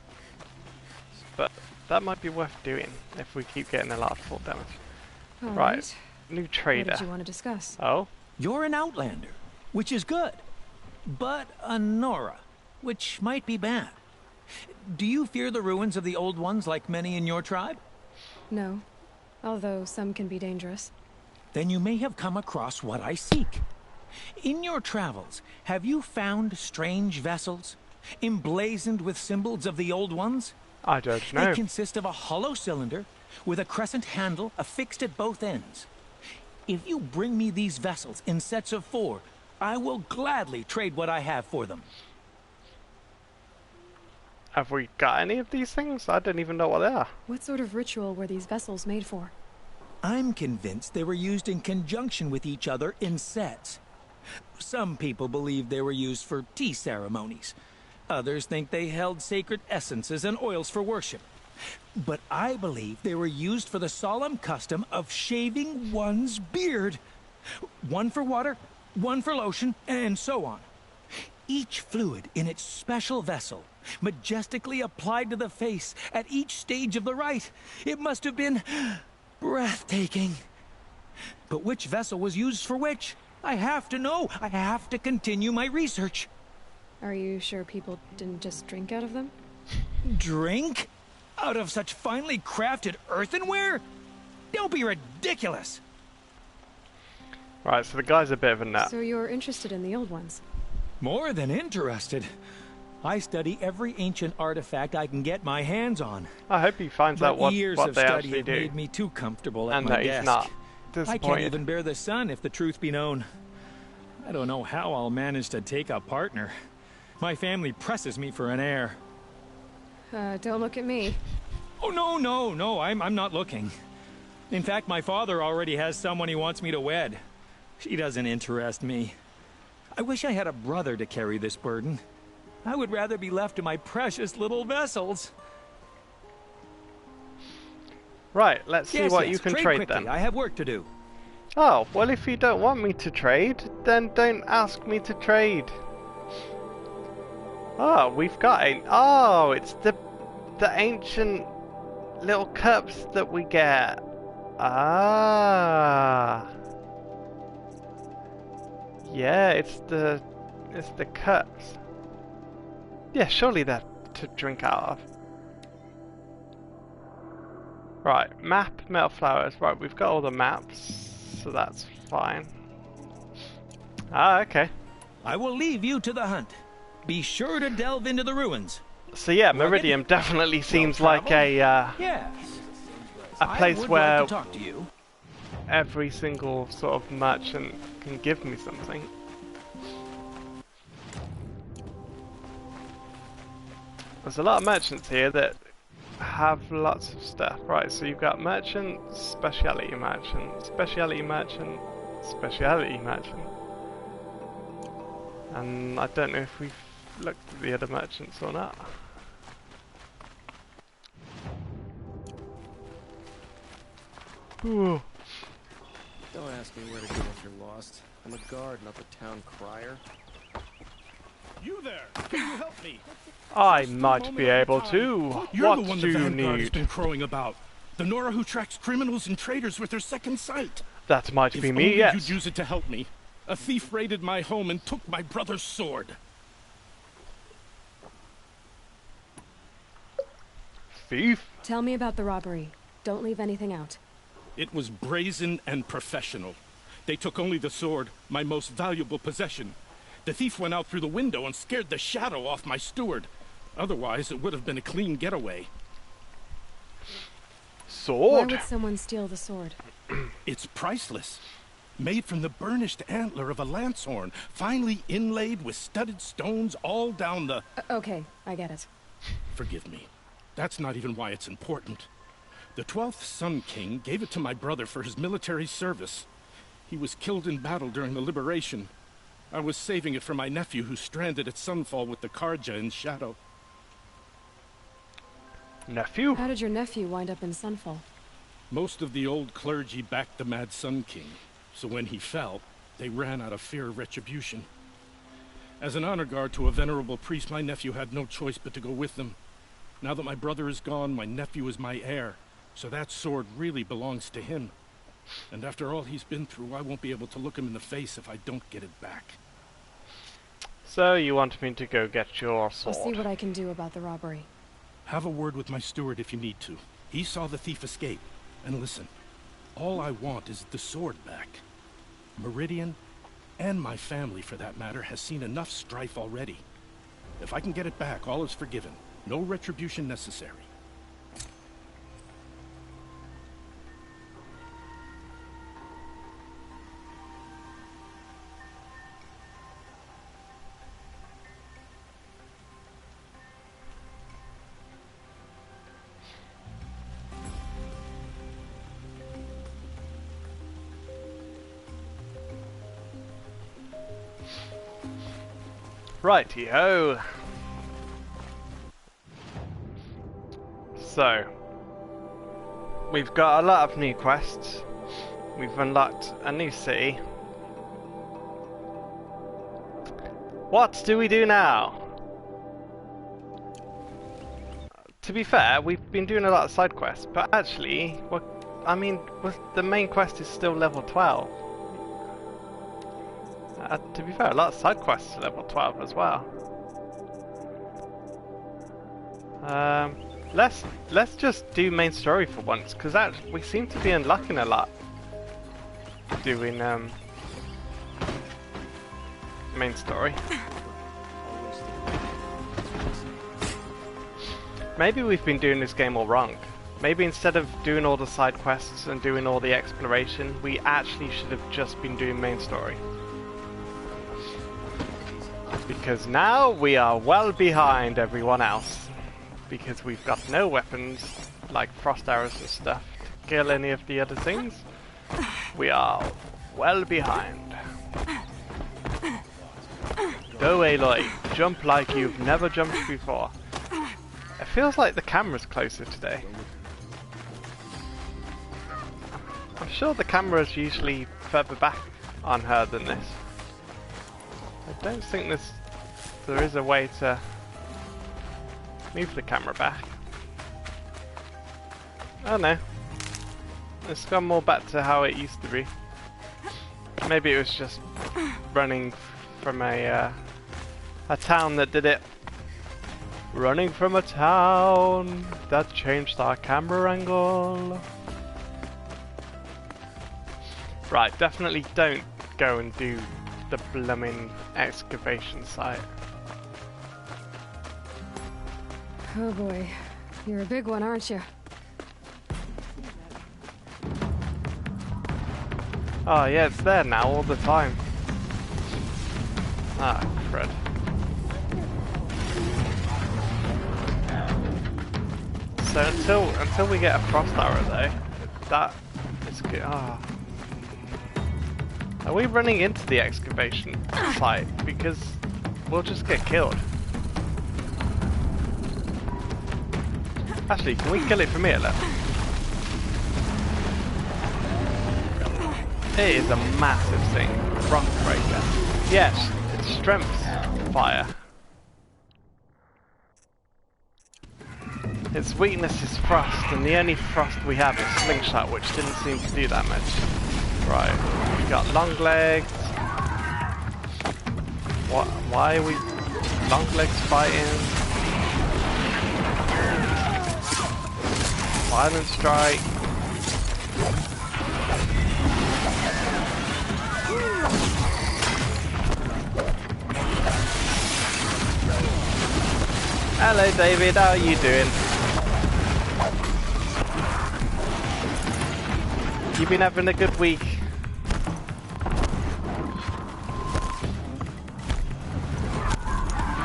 But that might be worth doing if we keep getting a lot of full damage. All Right, new trader. What did you want to discuss? Oh? You're an outlander, which is good. But a Nora, which might be bad. Do you fear the ruins of the old ones like many in your tribe? No, although some can be dangerous. Then you may have come across what I seek. In your travels, have you found strange vessels, emblazoned with symbols of the old ones? I don't know. They consist of a hollow cylinder with a crescent handle affixed at both ends. If you bring me these vessels in sets of 4, I will gladly trade what I have for them. Have we got any of these things? I don't even know what they are. What sort of ritual were these vessels made for? I'm convinced they were used in conjunction with each other in sets. Some people believe they were used for tea ceremonies. Others think they held sacred essences and oils for worship. But I believe they were used for the solemn custom of shaving one's beard. One for water, one for lotion, and so on. Each fluid in its special vessel, majestically applied to the face at each stage of the rite. It must have been breathtaking. But which vessel was used for which? I have to know. I have to continue my research. Are you sure people didn't just drink out of them? Drink? Out of such finely crafted earthenware? Don't be ridiculous! Right, so the guy's a bit of a nut. So you're interested in the old ones? More than interested. I study every ancient artifact I can get my hands on. I hope he finds out what years what of they study actually have do. made me too comfortable at And my that he's desk. not I disappointed. can't even bear the sun, if the truth be known. I don't know how I'll manage to take a partner. My family presses me for an heir. Don't look at me. Oh, no, I'm not looking. In fact, my father already has someone he wants me to wed. She doesn't interest me. I wish I had a brother to carry this burden. I would rather be left to my precious little vessels. Right, let's see what you can trade quickly. then. I have work to do. Oh, well if you don't want me to trade, then don't ask me to trade. Oh, we've got a... Oh, it's the ancient little cups that we get. Ah. Yeah, it's the cups. Yeah, surely they're to drink out of. Right, map, metal flowers. Right, we've got all the maps, so that's fine. Ah, okay. I will leave you to the hunt. Be sure to delve into the ruins. So yeah, Meridian definitely seems like a Yes. a place where like to talk to you. every single sort of merchant can give me something. There's a lot of merchants here that have lots of stuff. Right, so you've got merchant, speciality merchant, speciality merchant, speciality merchant. And I don't know if we've looked at the other merchants or not. Ooh. Don't ask me where to go if you're lost. I'm a guard, not the town crier. You there! Can you help me? I might be able to. You're What the one do the you Vanguard has need? been crowing about. The Nora who tracks criminals and traitors with her second sight. That might If be only me, yes. you'd use it to help me. A thief raided my home and took my brother's sword. Thief? Tell me about the robbery. Don't leave anything out. It was brazen and professional. They took only the sword, my most valuable possession. The thief went out through the window and scared the shadow off my steward. Otherwise, it would have been a clean getaway. Sword? Why would someone steal the sword? It's priceless. Made from the burnished antler of a lancehorn, finely inlaid with studded stones all down the... Okay, I get it. Forgive me. That's not even why it's important. The 12th Sun King gave it to my brother for his military service. He was killed in battle during the liberation. I was saving it for my nephew who's stranded at Sunfall with the Karja in Shadow. Nephew? How did your nephew wind up in Sunfall? Most of the old clergy backed the Mad Sun King, so when he fell, they ran out of fear of retribution. As an honor guard to a venerable priest, my nephew had no choice but to go with them. Now that my brother is gone, my nephew is my heir, so that sword really belongs to him. And after all he's been through, I won't be able to look him in the face if I don't get it back. So you want me to go get your sword? I'll see what I can do about the robbery. Have a word with my steward if you need to. He saw the thief escape. And listen, all I want is the sword back. Meridian, and my family for that matter, has seen enough strife already. If I can get it back, all is forgiven. No retribution necessary. Righty-ho. So, we've got a lot of new quests. We've unlocked a new city. What do we do now? To be fair, we've been doing a lot of side quests, but actually, the main quest is still level 12. To be fair, a lot of side quests are level 12 as well. let's just do main story for once, because we seem to be unlocking a lot doing main story. Maybe we've been doing this game all wrong. Maybe instead of doing all the side quests and doing all the exploration, we actually should have just been doing main story. Because now we are well behind everyone else. Because we've got no weapons, like frost arrows and stuff, to kill any of the other things. We are well behind. Go Aloy, jump like you've never jumped before. It feels like the camera's closer today. I'm sure the camera's usually further back on her than this. I don't think there is a way to move the camera back. Oh no. It's gone more back to how it used to be. Maybe it was just running from a town that did it. Running from a town that changed our camera angle. Right, definitely don't go and do the blooming excavation site. Oh boy, you're a big one, aren't you? Oh yeah, it's there now all the time. Ah, crud. So until we get a frost arrow though, that is good. Ah. Are we running into the excavation site? Because we'll just get killed. Actually, can we kill it from here, look? It is a massive thing. Rock breaker. Yes, it's strength fire. Its weakness is frost, and the only frost we have is slingshot, which didn't seem to do that much. Right, we got long legs. What? Why are we long legs fighting? Violent strike. Hello David, how are you doing? You been having a good week?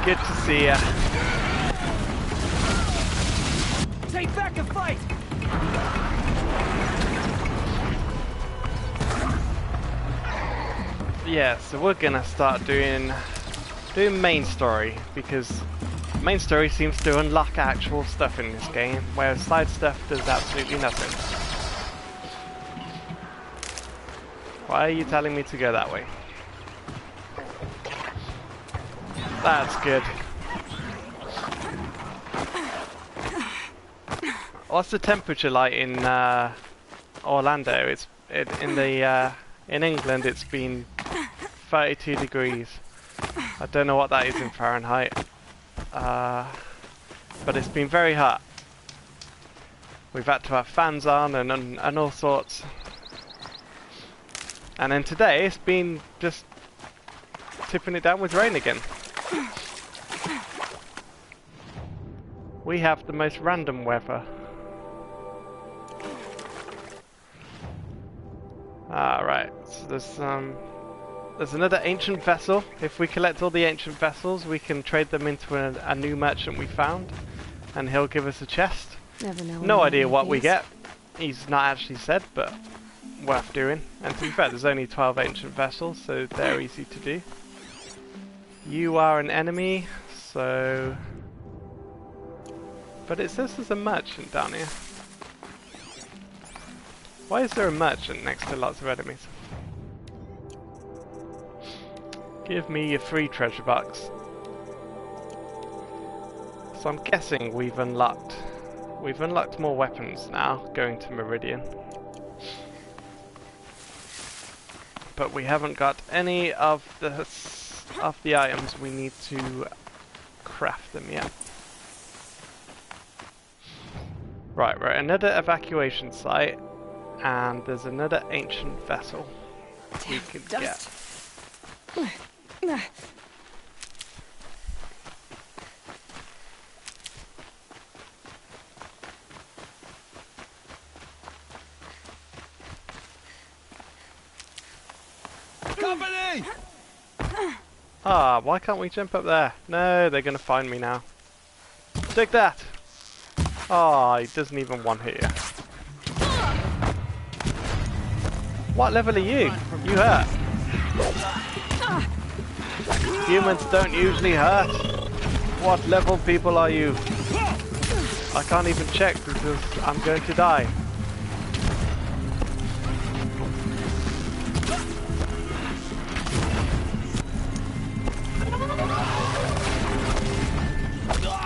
Good to see ya. Take back and fight! Yeah, so we're gonna start doing main story, because main story seems to unlock actual stuff in this game, whereas side stuff does absolutely nothing. Why are you telling me to go that way? That's good. What's the temperature like in Orlando? In England it's been 32 degrees. I don't know what that is in Fahrenheit. But it's been very hot. We've had to have fans on and all sorts. And then today it's been just tipping it down with rain again. We have the most random weather. Alright, so there's another ancient vessel. If we collect all the ancient vessels, we can trade them into a new merchant we found, and he'll give us a chest. Never know. No idea what we get. He's not actually said, but worth doing. And to be fair, there's only 12 ancient vessels, so they're easy to do. You are an enemy, so... But it says there's a merchant down here. Why is there a merchant next to lots of enemies? Give me your free treasure box. So I'm guessing we've unlocked more weapons now, going to Meridian. But we haven't got any of the items we need to craft them yet. Right, we're at another evacuation site, and there's another ancient vessel we could get. Company! Ah, why can't we jump up there? No, they're gonna find me now. Take that! Ah, he doesn't even one-hit you. What level are you? You hurt. Humans don't usually hurt. What level people are you? I can't even check because I'm going to die.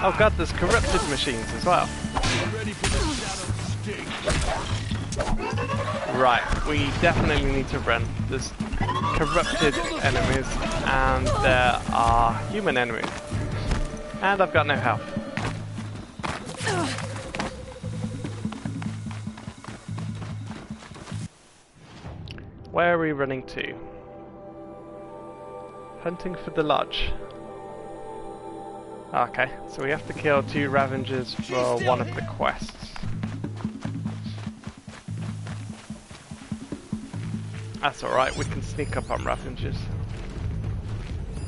Oh god, there's corrupted machines as well. Right, we definitely need to run. There's corrupted enemies and there are human enemies. And I've got no health. Where are we running to? Hunting for the lodge. Okay, so we have to kill 2 Ravengers for one of the quests. That's alright, we can sneak up on Ravengers.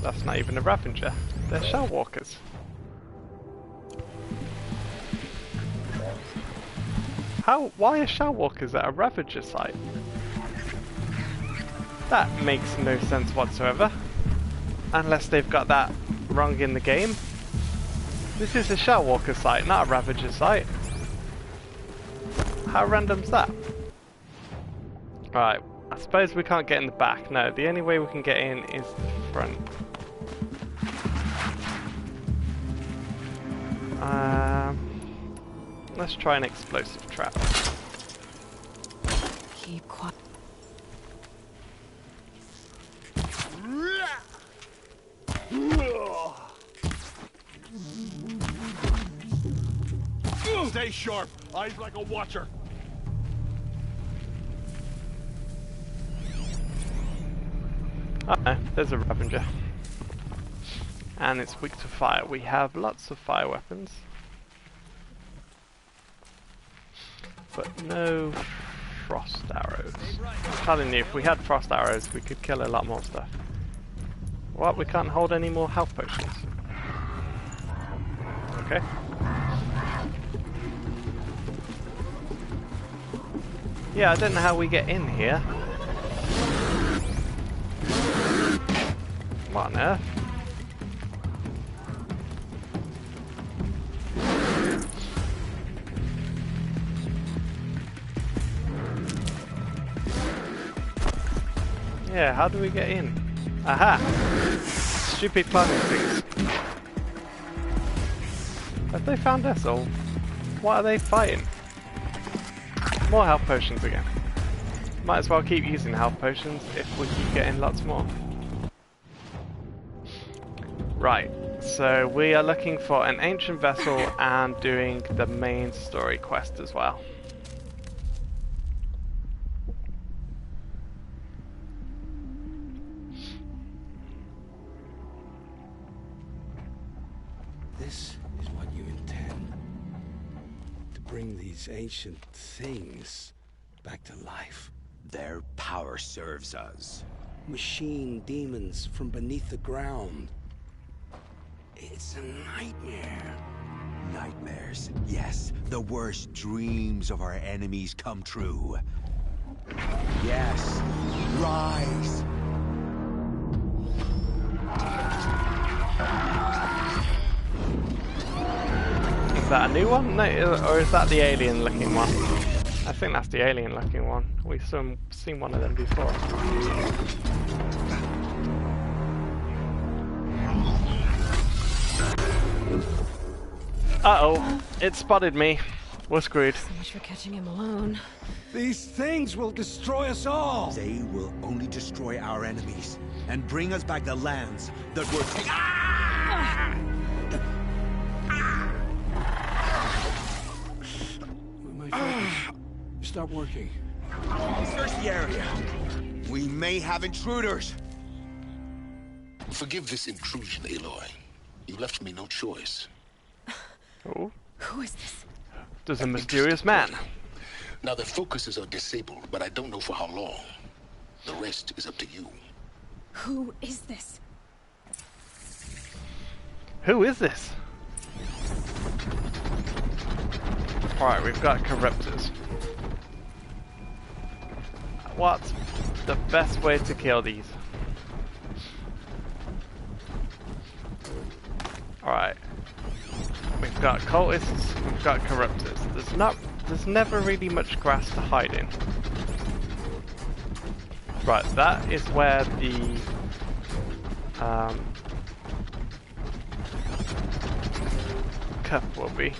That's not even a Ravenger, they're Shell Walkers. Why are Shell Walkers at a Ravager site? That makes no sense whatsoever. Unless they've got that wrong in the game. This is a Shell Walker site, not a Ravager site. How random's that? Right, I suppose we can't get in the back. No, the only way we can get in is the front. Let's try an explosive trap. Keep quiet. Stay sharp. Eyes like a watcher. Oh no, there's a Ravenger. And it's weak to fire. We have lots of fire weapons. But no frost arrows. I'm telling you, if we had frost arrows, we could kill a lot more stuff. What? We can't hold any more health potions. Okay. Yeah, I don't know how we get in here. What on earth? Yeah, how do we get in? Aha! Stupid climbing things. Have they found us or what are they fighting? More health potions again. Might as well keep using health potions if we keep getting lots more. Right, so we are looking for an ancient vessel and doing the main story quest as well. This is what you intend. To bring these ancient things back to life. Their power serves us. Machine demons from beneath the ground. It's a nightmare. Nightmares, yes. The worst dreams of our enemies come true. Yes, rise! Is that a new one? No, or is that the alien looking one? I think that's the alien looking one. We've seen one of them before. Uh-oh, it spotted me. We're screwed. So much for catching him alone. These things will destroy us all! They will only destroy our enemies and bring us back the lands that were Start working. Search the area. We may have intruders. Forgive this intrusion, Aloy. You left me no choice. Oh. Who is this? There's a mysterious man. Now their focuses are disabled, but I don't know for how long. The rest is up to you. Who is this? Who is this? Alright, we've got corruptors. What's the best way to kill these? Alright. We've got cultists, we've got corruptors. There's never really much grass to hide in. Right, that is where the cup will be.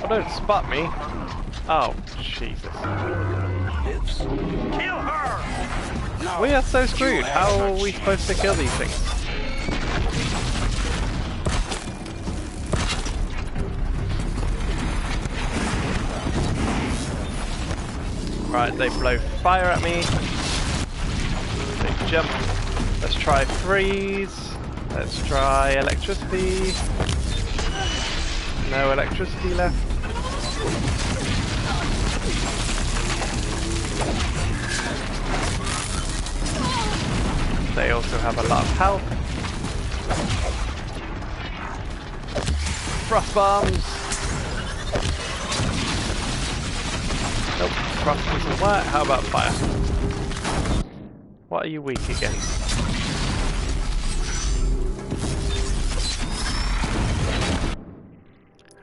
Oh, don't spot me. Oh, Jesus. Kill her! No. We are so screwed. How are we supposed to kill these things? Right, they blow fire at me. They jump. Let's try freeze. Let's try electricity. No electricity left. They also have a lot of health. Frost bombs. Nope, frost doesn't work. How about fire? What are you weak against?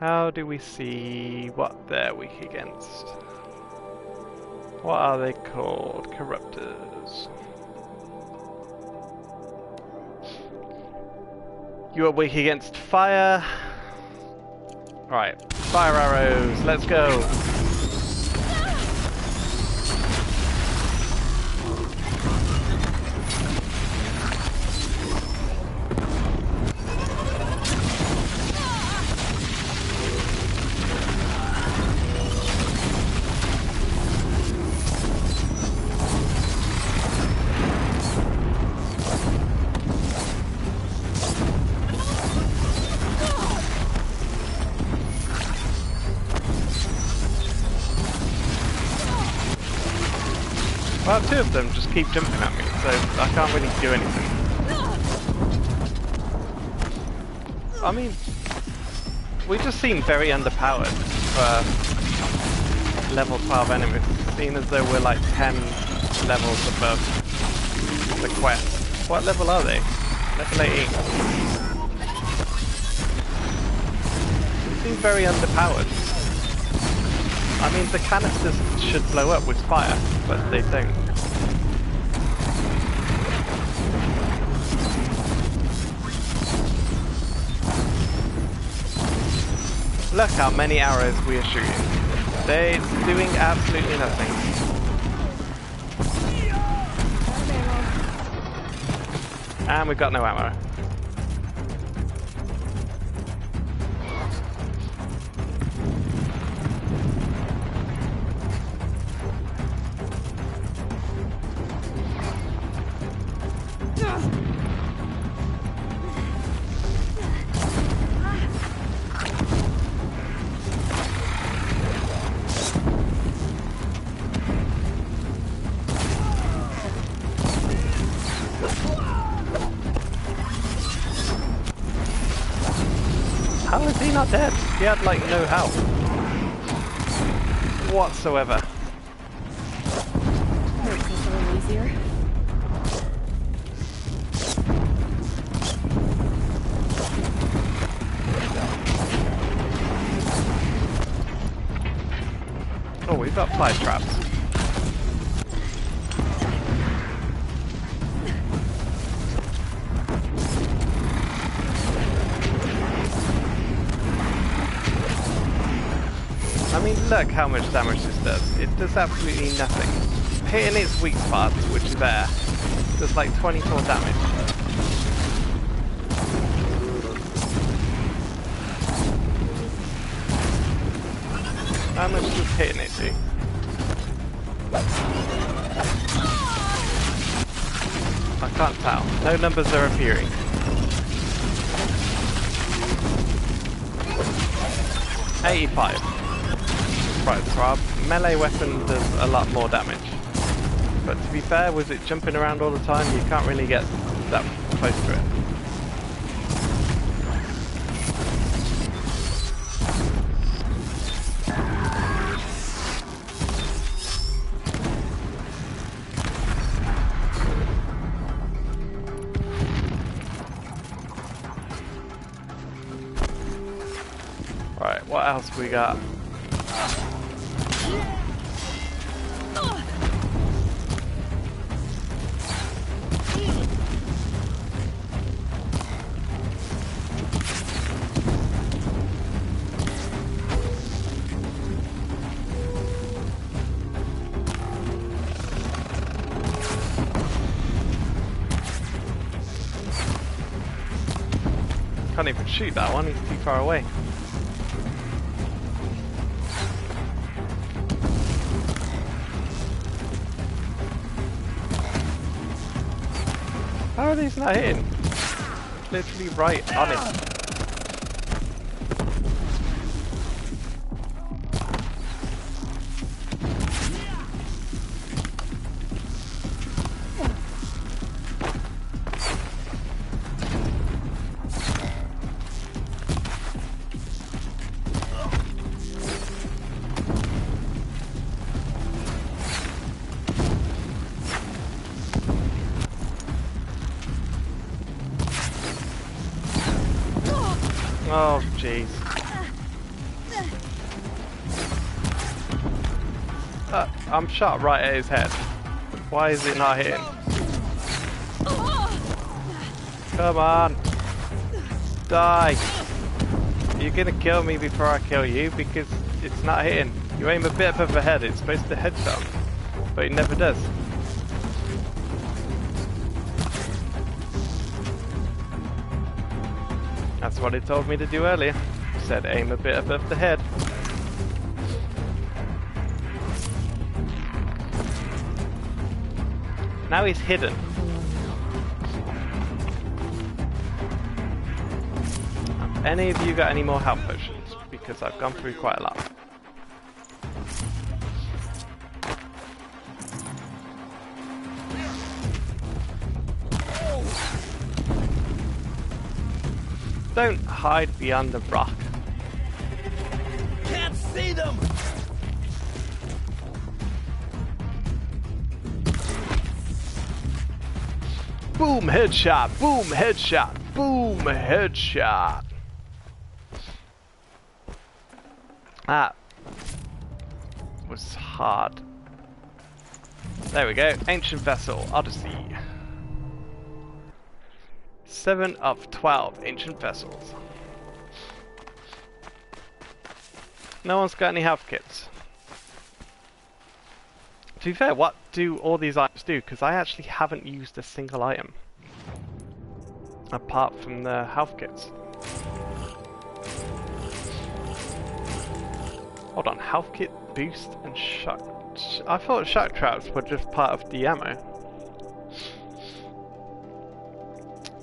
How do we see what they're weak against? What are they called? Corruptors. You are weak against fire. Right, fire arrows, let's go. Well, two of them just keep jumping at me, so I can't really do anything. I mean, we just seem very underpowered for level 12 enemies, seeing as though we're like 10 levels above the quest. What level are they? Level 18. They seem very underpowered. I mean, the canisters should blow up with fire, but they don't. Look how many arrows we are shooting. They're doing absolutely nothing. And we've got no ammo. How is he not dead? He had like no health whatsoever. Makes this a little easier. Oh, we've got fly traps. I mean, look how much damage this does. It does absolutely nothing. Hitting its weak spots, which is there, does like 24 damage. How much does hitting it do? I can't tell. No numbers are appearing. $85. Right, so our melee weapon does a lot more damage. But to be fair, with it jumping around all the time, you can't really get that close to it. Right, what else we got? Can't even shoot that one, he's too far away. How are these not hitting? Literally right on it. Oh, jeez. I'm shot right at his head. Why is it not hitting? Come on. Die. You're gonna kill me before I kill you because it's not hitting. You aim a bit above the head, it's supposed to headshot, but it never does. That's what it told me to do earlier. It said aim a bit above the head. Now he's hidden. Have any of you got any more health potions? Because I've gone through quite a lot. Don't hide beyond the rock. Can't see them! Boom, headshot! Boom, headshot! Boom, headshot! That was hard. There we go. Ancient Vessel, Odyssey. 7 of 12 ancient vessels. No one's got any health kits. To be fair, what do all these items do? Because I actually haven't used a single item. Apart from the health kits. Hold on, health kit, boost, and shock. I thought shock traps were just part of the ammo.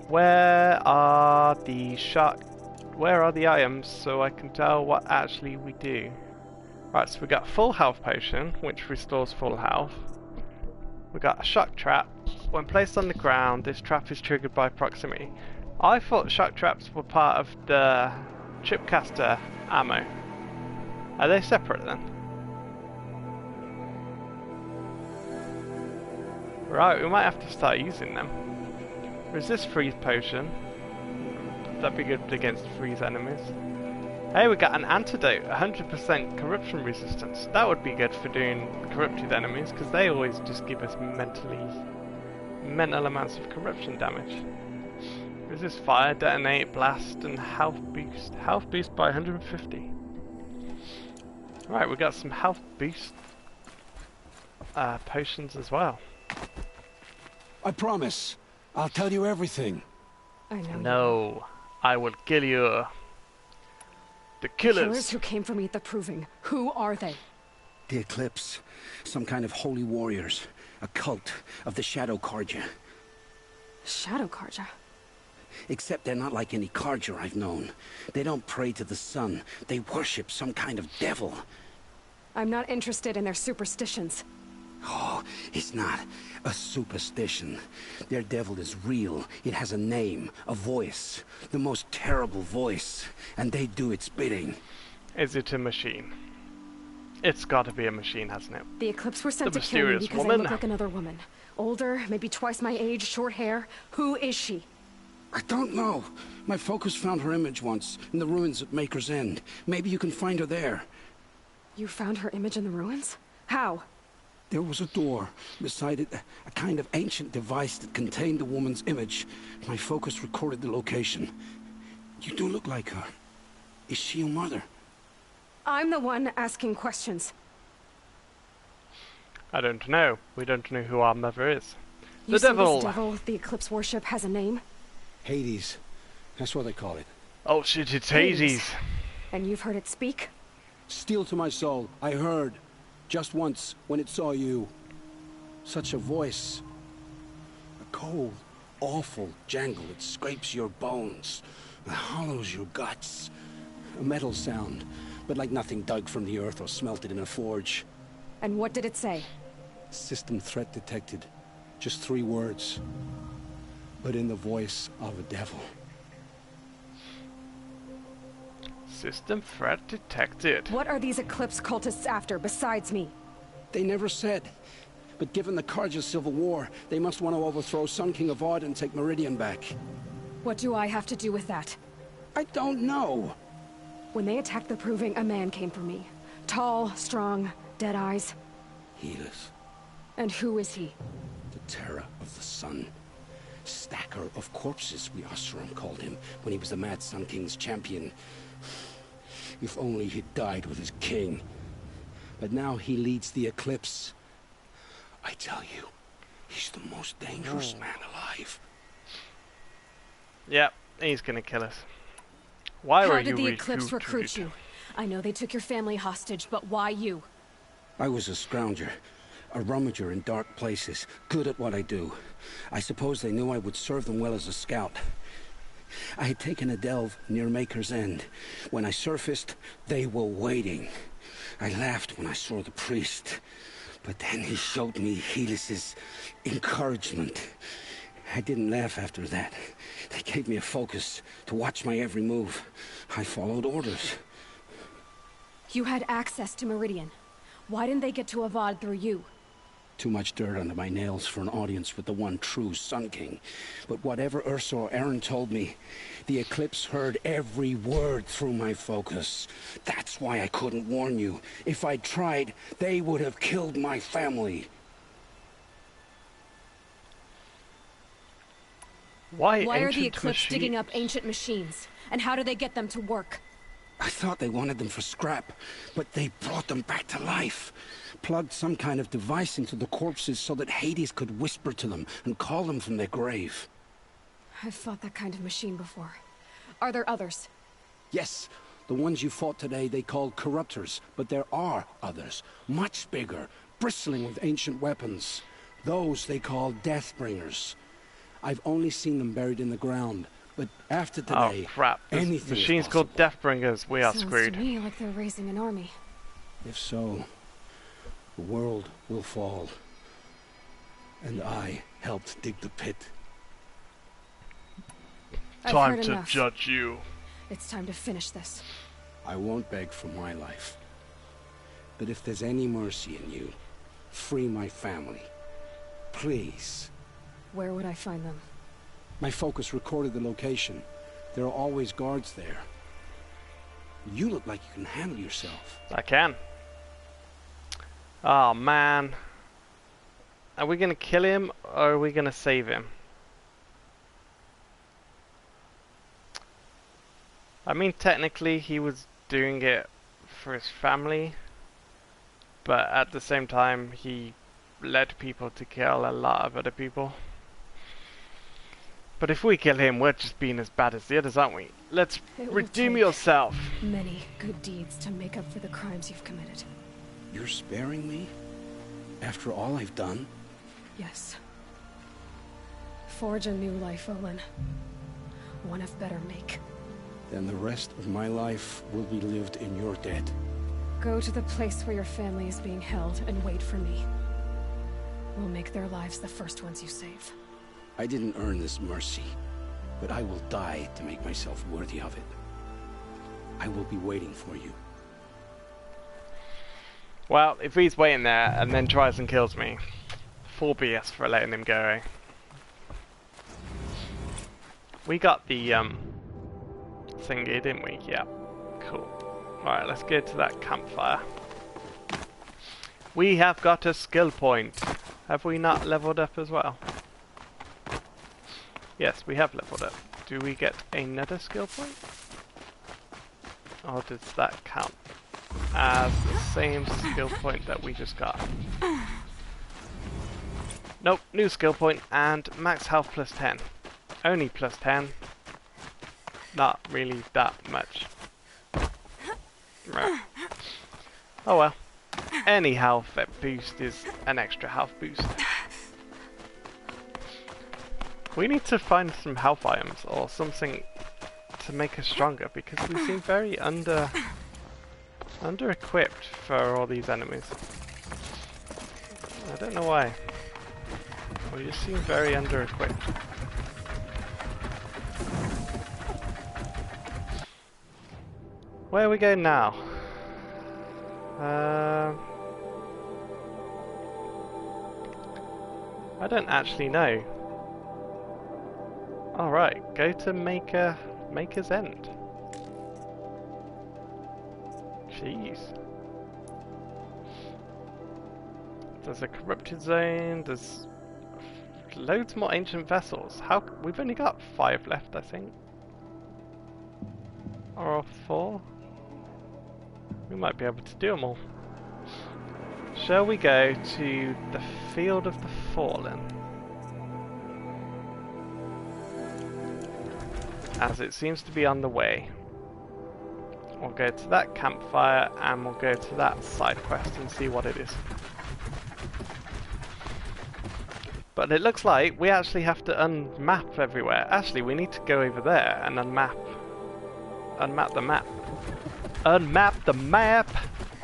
Where are the items so I can tell what actually we do? Right, so we got full health potion, which restores full health. We got a shock trap. When placed on the ground, this trap is triggered by proximity. I thought shock traps were part of the chipcaster ammo. Are they separate then? Right, we might have to start using them. Resist freeze potion. That'd be good against freeze enemies. Hey, we got an antidote, 100% corruption resistance. That would be good for doing corrupted enemies, because they always just give us mental amounts of corruption damage. Resist fire, detonate, blast, and health boost. Health boost by 150. Right, we got some health boost potions as well. I promise. I'll tell you everything. I know. No, I will kill you. The killers. Killers who came for me at the Proving. Who are they? The Eclipse. Some kind of holy warriors. A cult of the Shadow Carja. Shadow Carja? Except they're not like any Carja I've known. They don't pray to the sun. They worship some kind of devil. I'm not interested in their superstitions. Oh, it's not a superstition. Their devil is real. It has a name, a voice. The most terrible voice. And they do its bidding. Is it a machine? It's gotta be a machine, hasn't it? The Eclipse were sent The to kill me mysterious because I woman. look like another woman. Older, maybe twice my age, short hair. Who is she? I don't know. My focus found her image once, in the ruins at Maker's End. Maybe you can find her there. You found her image in the ruins? How? There was a door. Beside it, a kind of ancient device that contained the woman's image. My focus recorded the location. You do look like her. Is she your mother? I'm the one asking questions. I don't know. We don't know who our mother is. You The say devil. this devil the Eclipse worship has a name? Hades. That's what they call it. Oh shit, it's Hades. And you've heard it speak? Steel to my soul. I heard. Just once, when it saw you. Such a voice. A cold, awful jangle that scrapes your bones. That hollows your guts. A metal sound, but like nothing dug from the earth or smelted in a forge. And what did it say? System threat detected. Just 3 words. But in the voice of a devil. System threat detected. What are these Eclipse cultists after besides me? They never said. But given the Carja civil war, they must want to overthrow Sun King Avad and take Meridian back. What do I have to do with that? I don't know. When they attacked the Proving, a man came for me. Tall, strong, dead eyes. Helis. And who is he? The terror of the sun. Stacker of corpses, we Oseram called him, when he was the Mad Sun King's champion. If only he'd died with his king. But now he leads the Eclipse. I tell you, he's the most dangerous man alive. Yep, he's gonna kill us. Why How were did you the Eclipse recruit recruited? you? I know they took your family hostage, but why you? I was a scrounger. A rummager in dark places, good at what I do. I suppose they knew I would serve them well as a scout. I had taken a delve near Maker's End. When I surfaced, they were waiting. I laughed when I saw the priest. But then he showed me Helis's encouragement. I didn't laugh after that. They gave me a focus to watch my every move. I followed orders. You had access to Meridian. Why didn't they get to Avad through you? Too much dirt under my nails for an audience with the one true Sun King. But whatever Ursa or Aaron told me, the Eclipse heard every word through my focus. That's why I couldn't warn you. If I'd tried, they would have killed my family. Why are the ancient Eclipse digging up ancient machines? And how do they get them to work? I thought they wanted them for scrap, but they brought them back to life. Plugged some kind of device into the corpses so that Hades could whisper to them and call them from their grave. I've fought that kind of machine before. Are there others? Yes, the ones you fought today they called corruptors, but there are others, much bigger, bristling with ancient weapons. Those they call Deathbringers. I've only seen them buried in the ground, but after today, oh crap! Anything This machine's called Deathbringers. We are Sounds screwed. to me like they're raising an army. If so, the world will fall. And I helped dig the pit. Time to judge you. It's time to finish this. I won't beg for my life. But if there's any mercy in you, free my family. Please. Where would I find them? My focus recorded the location. There are always guards there. You look like you can handle yourself. I can. Oh man. Are we gonna kill him or are we gonna save him? I mean, technically he was doing it for his family, but at the same time he led people to kill a lot of other people. But if we kill him, we're just being as bad as the others, aren't we? Let's It will redeem take yourself. Many good deeds to make up for the crimes you've committed. You're sparing me? After all I've done? Yes. Forge a new life, Olin. One of better make. Then the rest of my life will be lived in your debt. Go to the place where your family is being held and wait for me. We'll make their lives the first ones you save. I didn't earn this mercy, but I will die to make myself worthy of it. I will be waiting for you. Well, if he's waiting there and then tries and kills me, 4 BS for letting him go, eh? We got the thingy, didn't we? Yeah. Cool. Alright, let's get to that campfire. We have got a skill point. Have we not leveled up as well? Yes, we have leveled up. Do we get another skill point? Or does that count as the same skill point that we just got? Nope, new skill point and max health plus 10. Only plus 10. Not really that much. Right. Oh well. Any health boost is an extra health boost. We need to find some health items or something to make us stronger because we seem very under-equipped for all these enemies. I don't know why. We just seem very under-equipped. Where are we going now? I don't actually know. Alright, go to Maker's End. Jeez. There's a corrupted zone, there's loads more ancient vessels. We've only got 5 left, I think. Or 4? We might be able to do them all. Shall we go to the Field of the Fallen? As it seems to be on the way. We'll go to that campfire and we'll go to that side quest and see what it is. But it looks like we actually have to unmap everywhere. Actually, we need to go over there and unmap the map. Unmap the map!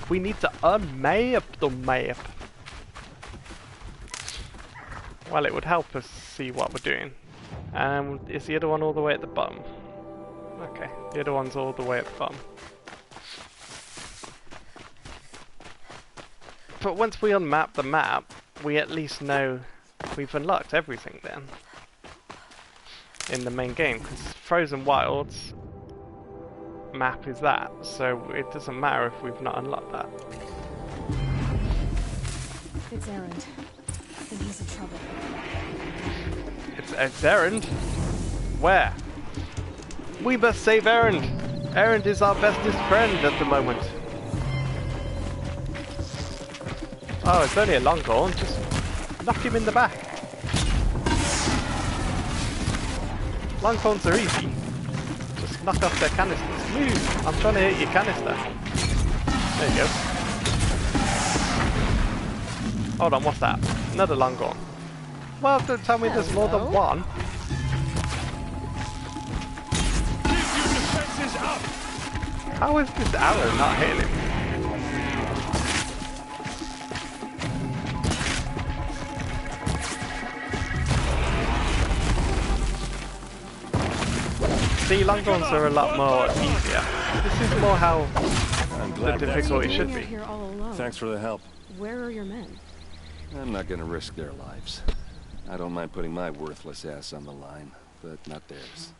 We need to unmap the map. Well, it would help us see what we're doing. Is the other one all the way at the bottom? Okay, the other one's all the way at the bottom. But once we unmap the map, we at least know we've unlocked everything then. In the main game, because Frozen Wilds map is that, so it doesn't matter if we've not unlocked that. It's Erend, and he's in trouble. It's Erend? Where? We must save Erend! Erend is our bestest friend at the moment. Oh, it's only a long goal, just knock him in the back. Long phones are easy. Just knock off their canisters. Move! I'm trying to hit your canister. There you go. Hold on, what's that? Another long gun. Well, don't tell me there's more than one. Keep your defenses up! How is this arrow not hitting him? See, long guns are a lot more easier. This is more how the difficulty should be. Thanks for the help. Where are your men? I'm not gonna risk their lives. I don't mind putting my worthless ass on the line, but not theirs.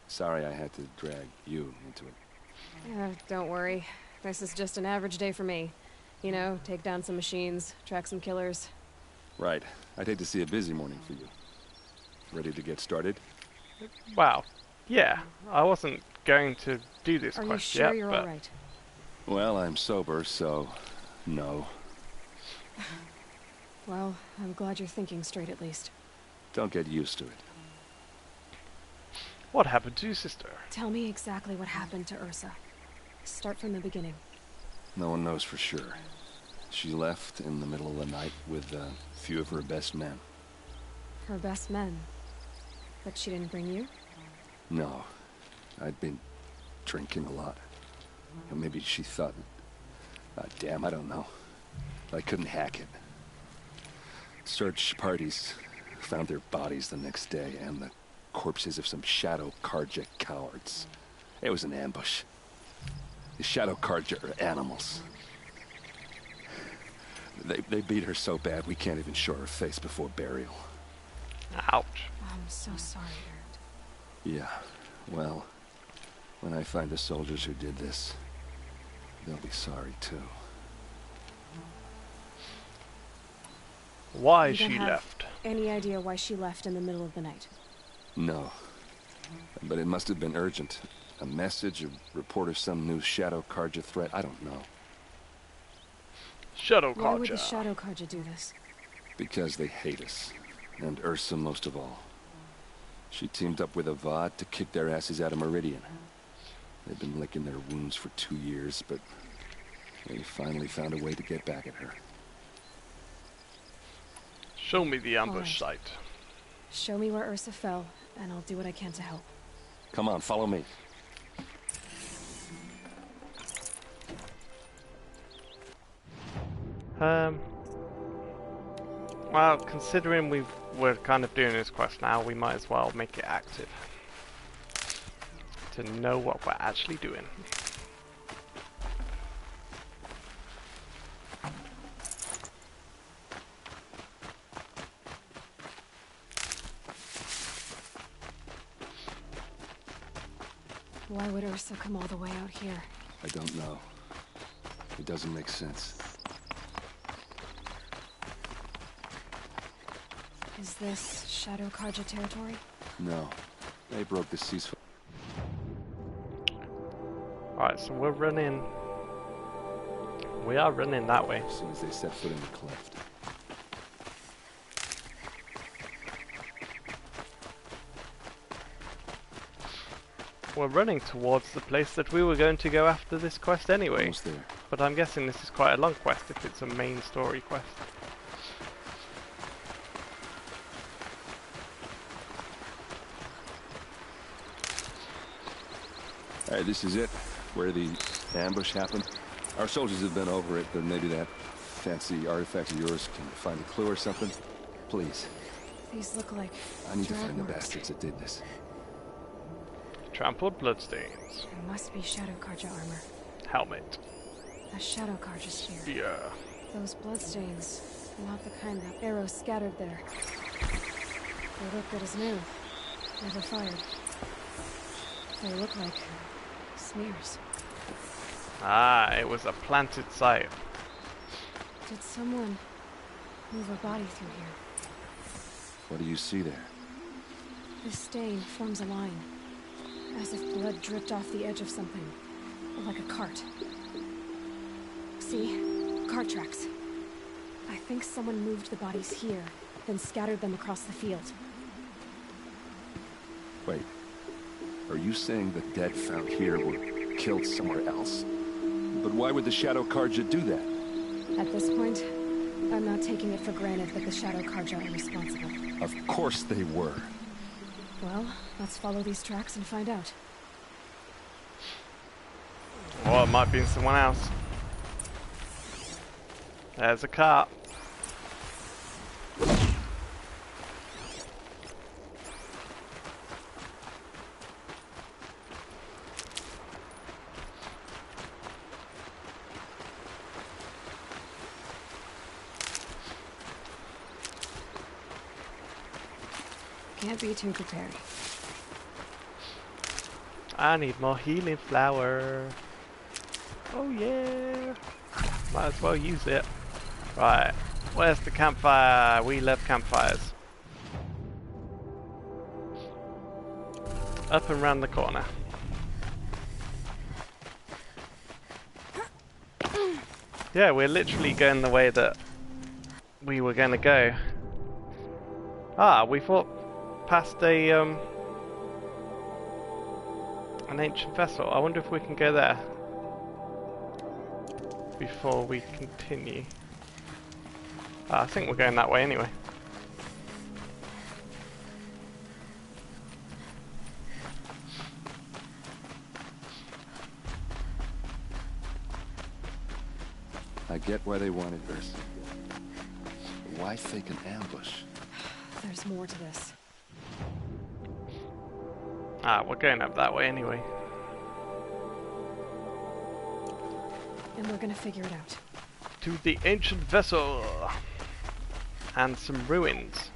Sorry I had to drag you into it. Don't worry. This is just an average day for me. You know, take down some machines, track some killers. Right. I'd hate to see a busy morning for you. Ready to get started? Wow. Yeah, I wasn't going to do this Are quest you sure yet, you're but... all right? Well, I'm sober, so... no. Well, I'm glad you're thinking straight at least. Don't get used to it. What happened to your sister? Tell me exactly what happened to Ursa. Start from the beginning. No one knows for sure. She left in the middle of the night with a few of her best men. Her best men? But she didn't bring you? No. I'd been drinking a lot. Or maybe she thought... damn, I don't know. I couldn't hack it. Search parties found their bodies the next day, and the corpses of some Shadow Karja cowards. It was an ambush. The Shadow Karja are animals. They beat her so bad we can't even show her face before burial. Ouch. I'm so sorry, Erend. Yeah, well, when I find the soldiers who did this, they'll be sorry too. Why You don't she have left? Any idea why she left in the middle of the night? No. But it must have been urgent. A message, a report of some new Shadow Karja threat, I don't know. Shadow Karja. Why would the Shadow Karja do this? Because they hate us. And Ursa most of all. She teamed up with Avad to kick their asses out of Meridian. They've been licking their wounds for 2 years, but they finally found a way to get back at her. Show me the ambush site. Show me where Ursa fell, and I'll do what I can to help. Come on, follow me. Well, considering we're kind of doing this quest now, we might as well make it active. To know what we're actually doing. Why would Ursa come all the way out here? I don't know. It doesn't make sense. Is this Shadow Karja territory? No. They broke the ceasefire. Alright, so we're running... We are running that way. As soon as they set foot in the cleft. We're running towards the place that we were going to go after this quest anyway. Almost there. But I'm guessing this is quite a long quest if it's a main story quest. Alright, this is it. Where the ambush happened. Our soldiers have been over it, but maybe that fancy artifact of yours can find a clue or something. Please. These look like I need to drag find the marks. bastards that did this. Trampled bloodstains. It must be Shadow Karja armor. Helmet. A Shadow Karja spear. Yeah. Those bloodstains, not the kind that arrows scattered there. They look good as new. Never fired. They look like smears. Ah, it was a planted site. Did someone move a body through here? What do you see there? This stain forms a line, as if blood dripped off the edge of something, like a cart. See? Cart tracks. I think someone moved the bodies here, then scattered them across the field. Wait. Are you saying the dead found here were killed somewhere else? But why would the Shadow Karja do that? At this point, I'm not taking it for granted that the Shadow Karja are responsible. Of course they were. Well, let's follow these tracks and find out. Or it might be someone else. There's a cart. Can't be too prepared. I need more healing flower. Oh yeah. Might as well use it. Right. Where's the campfire? We love campfires. Up and round the corner. Yeah, we're literally going the way that we were going to go. Ah, we thought past a An ancient vessel. I wonder if we can go there before we continue. I think we're going that way anyway. I get why they wanted Ursa. But why fake an ambush? There's more to this. We're going up that way anyway. And we're gonna figure it out. To the ancient vessel! And some ruins.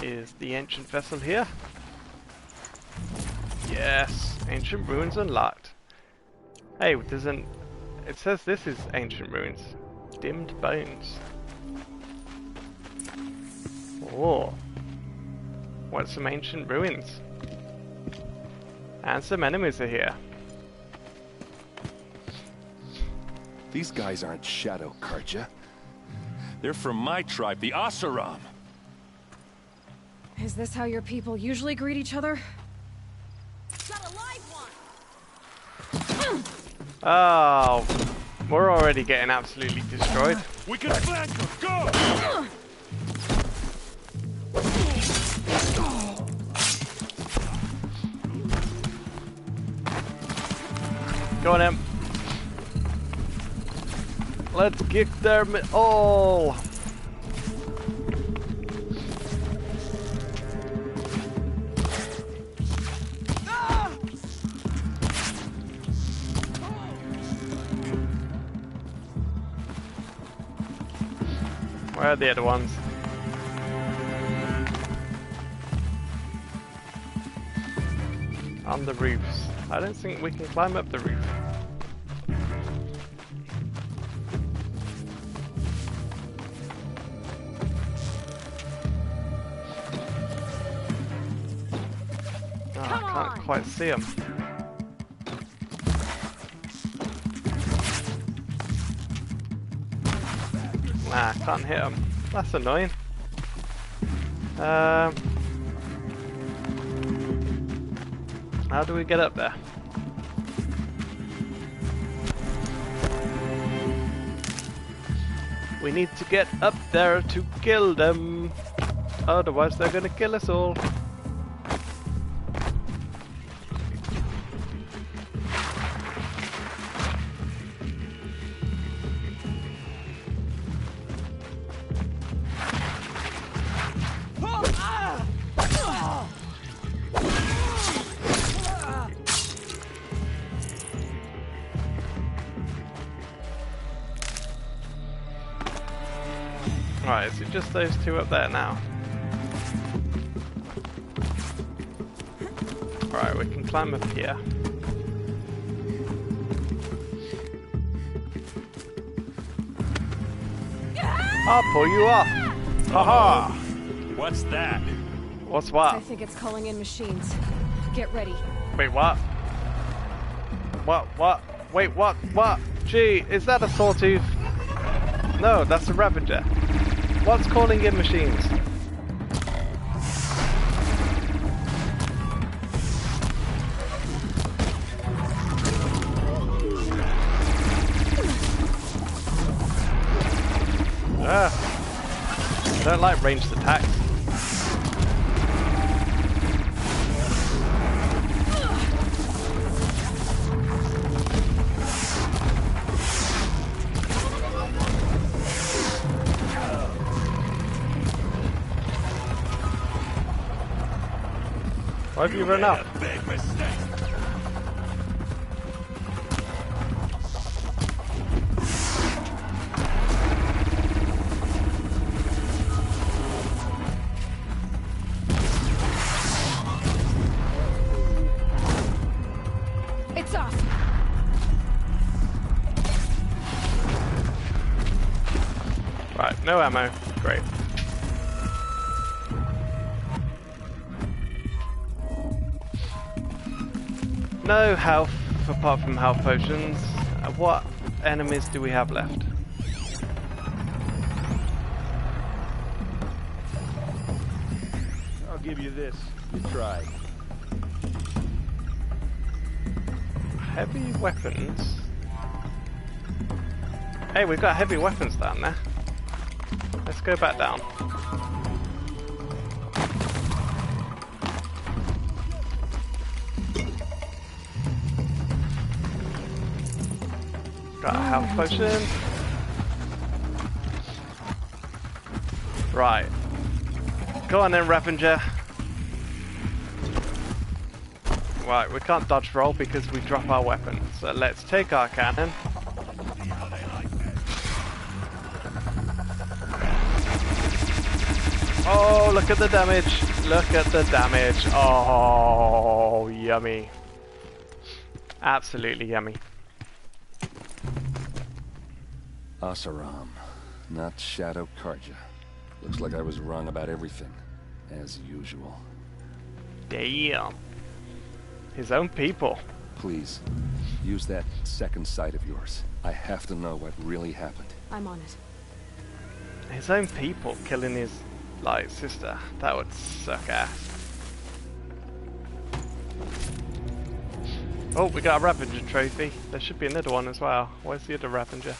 Is the ancient vessel here? Yes! Ancient ruins unlocked. Hey, it says this is ancient ruins. Dimmed bones. Oh. What's some ancient ruins? And some enemies are here. These guys aren't Shadow Karja. They're from my tribe, the Oseram. Is this how your people usually greet each other? Oh, we're already getting absolutely destroyed. We can flank them. Go! Go on, Em. Let's kick them all. Where are the other ones? On the roofs. I don't think we can climb up the roof. Oh, I can't quite see them. Nah, I can't hit them. That's annoying. How do we get up there? We need to get up there to kill them. Otherwise they're gonna kill us all. Right, is it just those two up there now? Right, we can climb up here. I'll pull you off! Haha! What's that? What's what? I think it's calling in machines. Get ready. Wait, what? What? Wait, what? Gee, is that a sawtooth? No, that's a Ravager. What's calling in machines? I don't like ranged attacks. Why have you run up? Big mistake. It's off. Right, no ammo. Great. No health, apart from health potions. What enemies do we have left? give you this. You tried. Heavy weapons. Hey, we've got heavy weapons down there. Let's go back down. Got a health potion. Right. Go on then, Ravager. Right, we can't dodge roll because we drop our weapon. So let's take our cannon. Oh, look at the damage. Look at the damage. Oh, yummy. Absolutely yummy. Asaram, not Shadow Karja. Looks like I was wrong about everything, as usual. Damn. His own people. Please, use that second sight of yours. I have to know what really happened. I'm on it. His own people killing his, like, sister. That would suck ass. Oh, we got a Ravager trophy. There should be another one as well. Where's the other Ravager?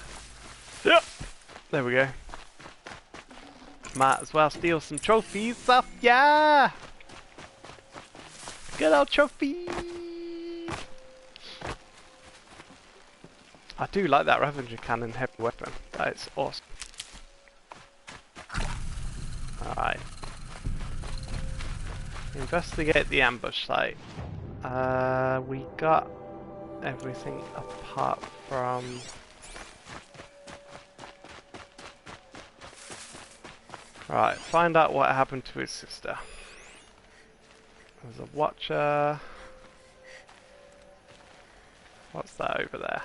Yep. There we go. Might as well steal some trophies off ya! Good old trophy! I do like that Ravager cannon heavy weapon. That is awesome. Alright. Investigate the ambush site. We got everything apart from... Right, find out what happened to his sister. There's a watcher. What's that over there?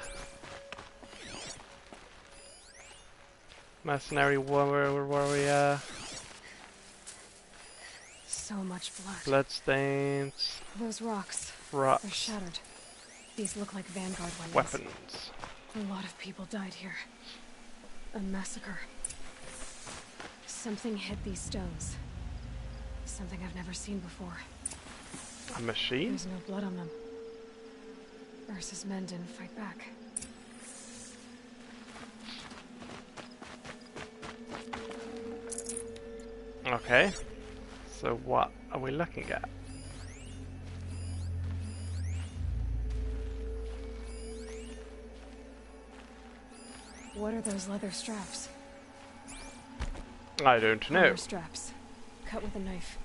Mercenary warrior. So much blood. Bloodstains. Those rocks. Rocks. They're shattered. These look like Vanguard weapons. Weapons. A lot of people died here. A massacre. Something hit these stones. Something I've never seen before. A machine? There's no blood on them. Ursa's men didn't fight back. Okay. So what are we looking at? What are those leather straps? I don't know. Armor straps, cut with a knife,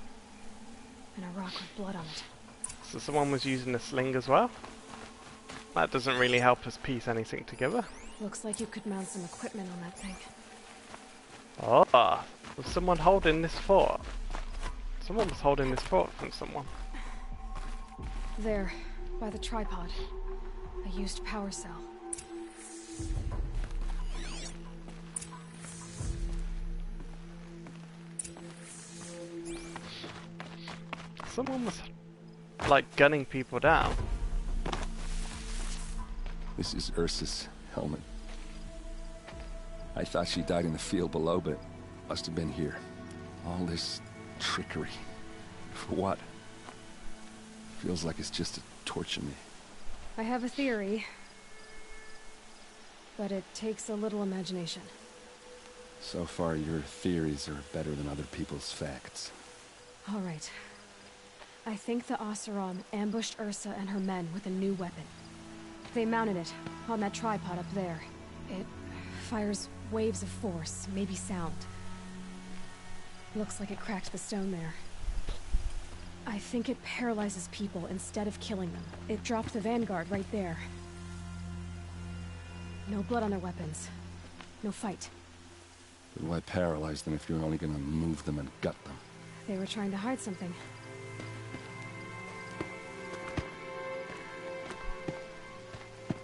and a rock with blood on it. So someone was using a sling as well? That doesn't really help us piece anything together. Looks like you could mount some equipment on that thing. Oh, was someone holding this fort? Someone was holding this fort from someone. There, by the tripod. A used power cell. Someone was, like, gunning people down. This is Ursa's helmet. I thought she died in the field below, but must have been here. All this trickery. For what? Feels like it's just to torture me. I have a theory, but it takes a little imagination. So far, your theories are better than other people's facts. All right. I think the Oseram ambushed Ursa and her men with a new weapon. They mounted it on that tripod up there. It fires waves of force, maybe sound. Looks like it cracked the stone there. I think it paralyzes people instead of killing them. It dropped the Vanguard right there. No blood on their weapons. No fight. But why paralyze them if you're only gonna move them and gut them? They were trying to hide something.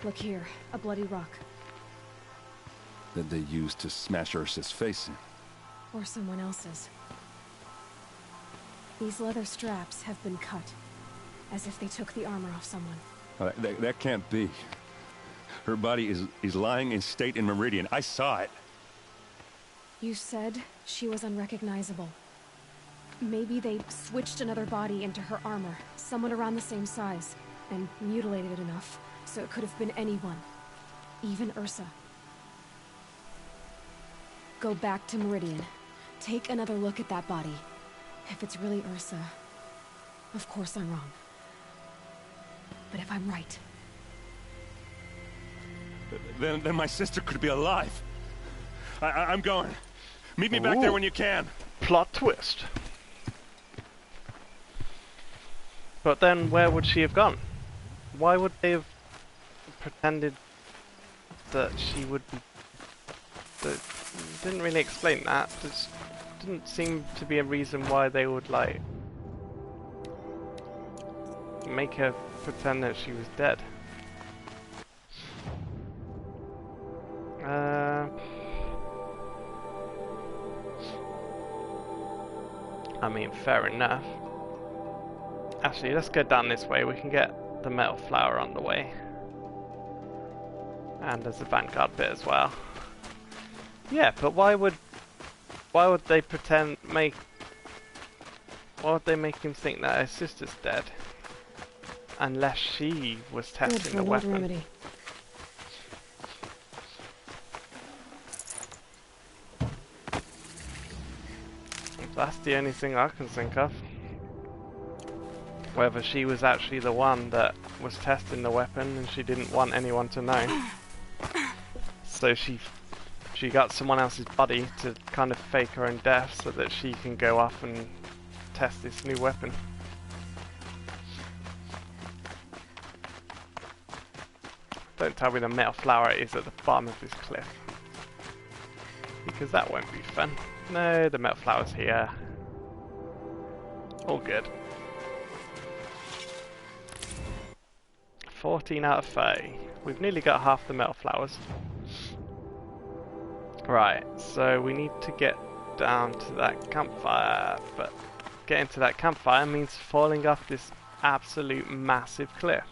Look here, a bloody rock. That they used to smash Ursa's face in. Or someone else's. These leather straps have been cut, as if they took the armor off someone. That can't be. Her body is lying in state in Meridian. I saw it. You said she was unrecognizable. Maybe they switched another body into her armor, someone around the same size, and mutilated it enough, so it could have been anyone. Even Ursa. Go back to Meridian. Take another look at that body. If it's really Ursa, of course I'm wrong. But if I'm right... Then my sister could be alive. I'm going. Meet me back there when you can. Plot twist. But then where would she have gone? Why would they have pretended that she would be... That didn't really explain that. There didn't seem to be a reason why they would, like, make her pretend that she was dead. I mean, fair enough. Actually, let's go down this way. We can get the metal flower on the way. And there's a vanguard bit as well. Yeah, but why would they make him think that his sister's dead? Unless she was testing the weapon. Remedy. That's the only thing I can think of. Whether she was actually the one that was testing the weapon and she didn't want anyone to know. So she got someone else's body to kind of fake her own death so that she can go off and test this new weapon. Don't tell me the metal flower is at the bottom of this cliff. Because that won't be fun. No, the metal flower's here. All good. 14 out of 30. We've nearly got half the metal flowers. Right, so we need to get down to that campfire, but getting to that campfire means falling off this absolute massive cliff.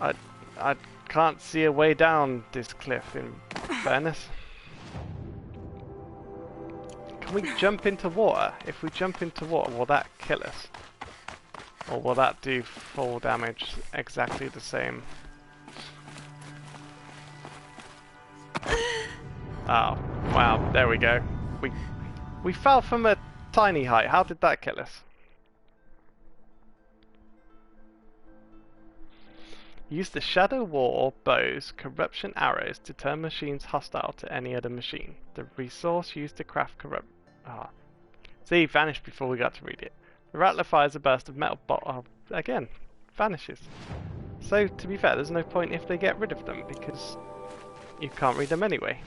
I can't see a way down this cliff, in fairness. Can we jump into water? If we jump into water, will that kill us? Or will that do full damage exactly the same? Oh, wow, there we go. We fell from a tiny height. How did that kill us? Use the Shadow War Bow's Corruption Arrows to turn machines hostile to any other machine. The resource used to craft See, vanished before we got to read it. The Rattler fires a burst of metal again, vanishes. So, to be fair, there's no point if they get rid of them, because you can't read them anyway.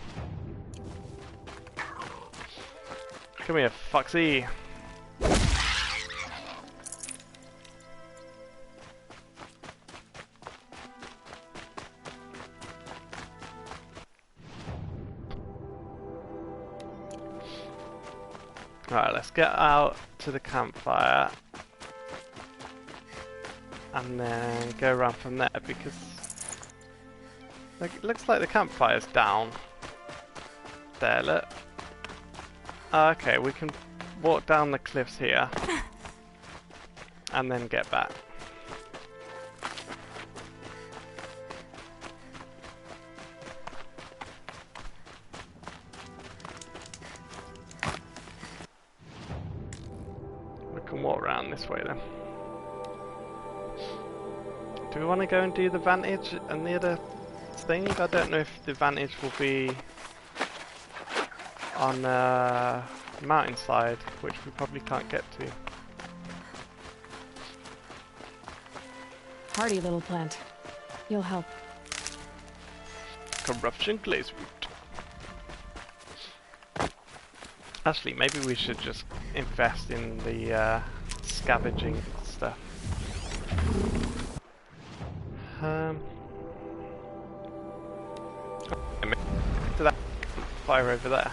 Come here, Foxy. Alright, let's get out to the campfire and then go around from there, because it looks like the campfire's down there, look. Okay, we can walk down the cliffs here and then get back. Walk around this way then. Do we want to go and do the vantage and the other thing? I don't know if the vantage will be on the mountainside, which we probably can't get to. Hardy little plant. You'll help. Corruption glaze root. Actually, maybe we should just invest in the scavenging stuff. To that fire over there.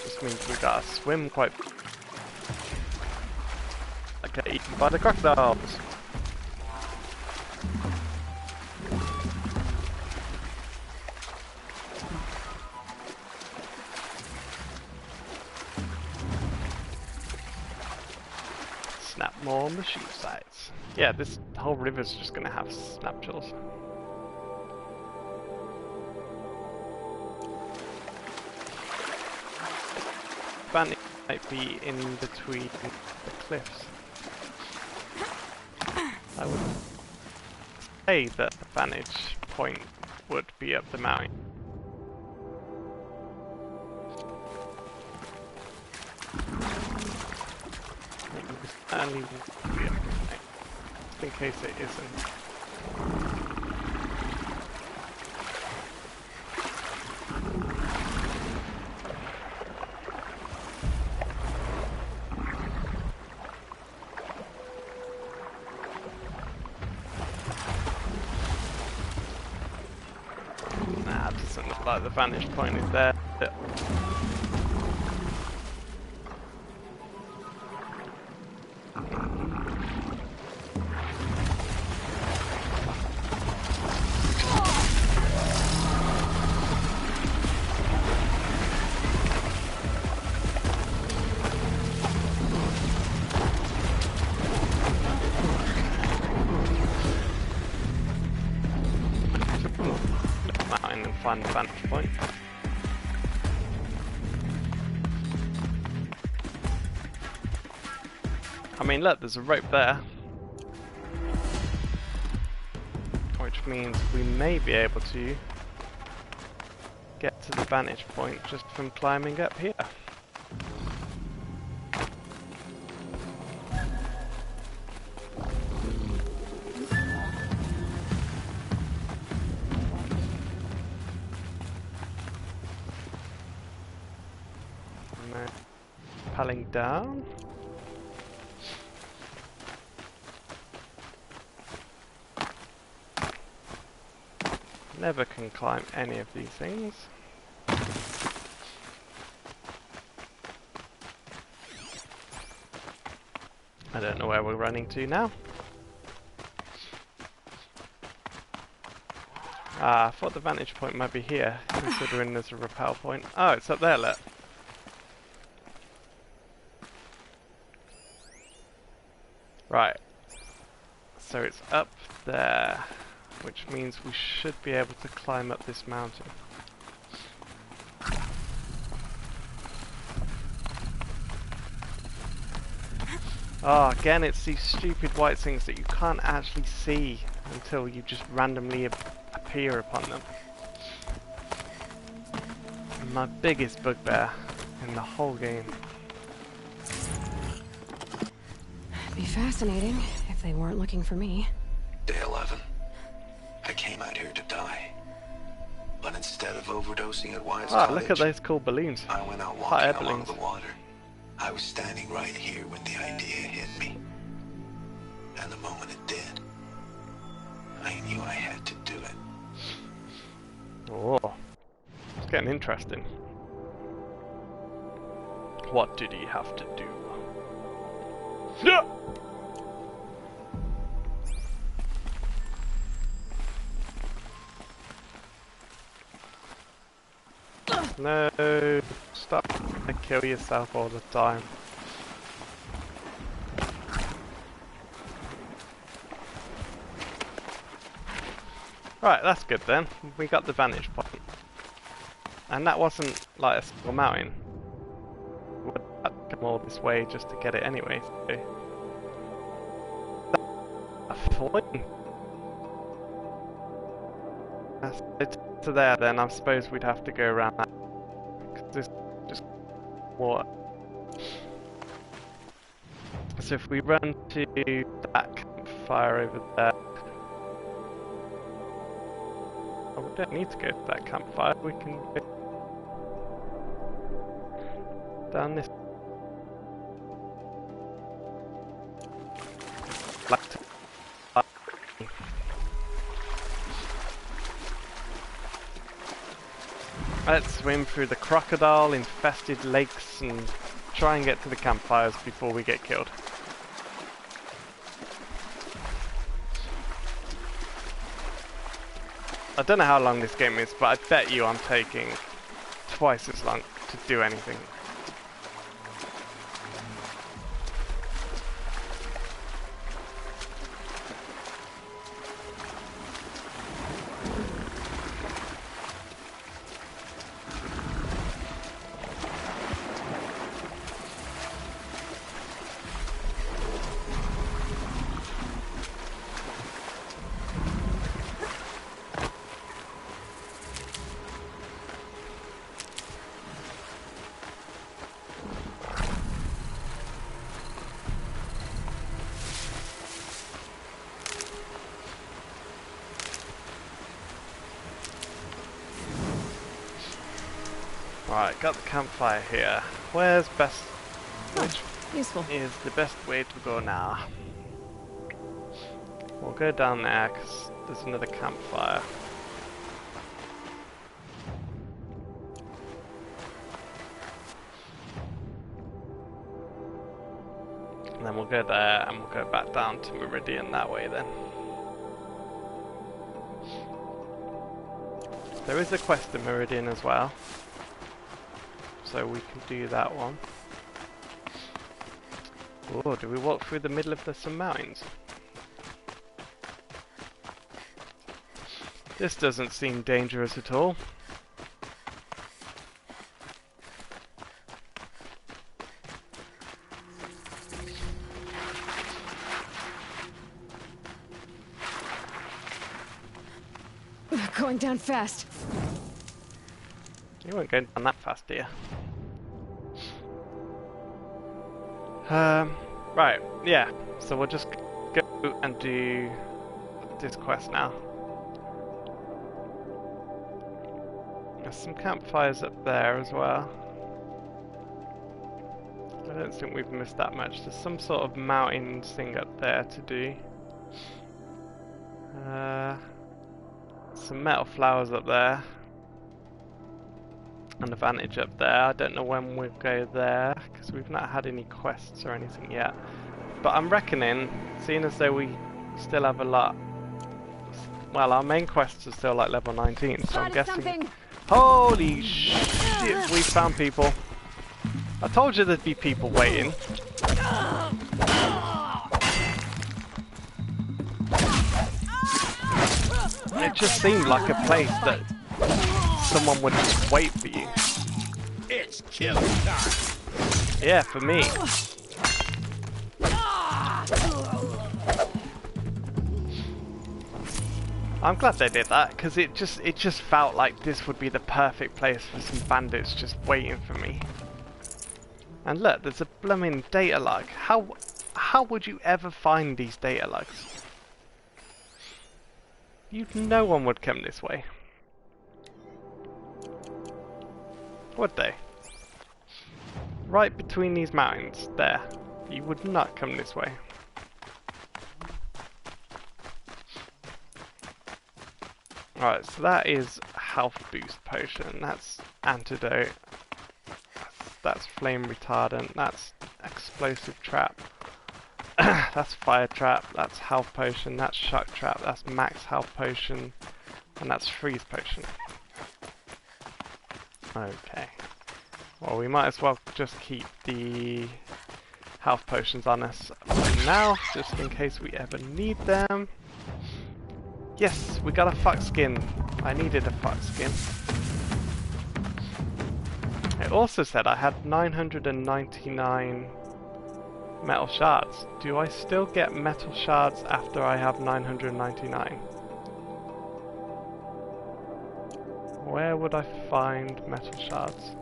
Just means we gotta swim quite. Okay, eaten by the crocodiles. more machine sites. Yeah, this whole river's just gonna have snapshots. Vantage might be in between the cliffs. I would say that the vantage point would be up the mountain. Only be up, just in case it isn't. Nah, it doesn't look like the vantage point is there. Find the vantage point. I mean, look, there's a rope there, which means we may be able to get to the vantage point just from climbing up here. Rappelling down. Never can climb any of these things. I don't know where we're running to now. Ah, I thought the vantage point might be here, considering there's a rappel point. Oh, it's up there, look. Right, so it's up there, which means we should be able to climb up this mountain. Oh, again, it's these stupid white things that you can't actually see until you just randomly appear upon them. My biggest bugbear in the whole game. Be fascinating if they weren't looking for me. Day 11. I came out here to die. But instead of overdosing at Wyatt's cottage, look at those cool balloons. I went out Hot air walking along balloons. the water. I was standing right here when the idea hit me. And the moment it did, I knew I had to do it. Oh, it's getting interesting. What did he have to do? Yeah! No, stop and kill yourself all the time. Right, that's good then. We got the vantage point. And that wasn't like a single mountain. We would have to come all this way just to get it anyway. So. A point. That's to there then, I suppose we'd have to go around that. Because this is just water. So if we run to that campfire over there. Oh, we don't need to go to that campfire, we can go down this. Let's swim through the crocodile-infested lakes and try and get to the campfires before we get killed. I don't know how long this game is, but I bet you I'm taking twice as long to do anything. Right, got the campfire here. Where's best? Which useful is the best way to go now? We'll go down there because there's another campfire. And then we'll go there and we'll go back down to Meridian that way then. There is a quest in Meridian as well, so we can do that one. Oh, do we walk through the middle of some mountains? This doesn't seem dangerous at all. Going down fast. You weren't going down that fast, dear. Right, yeah. So we'll just go and do this quest now. There's some campfires up there as well. I don't think we've missed that much. There's some sort of mountain thing up there to do. Some metal flowers up there. An advantage up there. I don't know when we'll go there because we've not had any quests or anything yet. But I'm reckoning, seeing as though we still have a lot. Well, our main quests are still like level 19, so I'm guessing. Something. Holy shit! We found people. I told you there'd be people waiting. It just seemed like a place that someone would just wait for you. It's killing time. Yeah, for me. I'm glad they did that because it just felt like this would be the perfect place for some bandits just waiting for me. And look, there's a blooming data log. How would you ever find these data logs? No one would come this way. Would they? Right between these mountains, there. You would not come this way. Alright, so that is health boost potion. That's antidote. That's flame retardant. That's explosive trap. That's fire trap. That's health potion. That's shock trap. That's max health potion. And that's freeze potion. Okay. Well, we might as well just keep the health potions on us for now, just in case we ever need them. Yes, we got a fox skin. I needed a fox skin. It also said I had 999 metal shards. Do I still get metal shards after I have 999? Where would I find metal shards?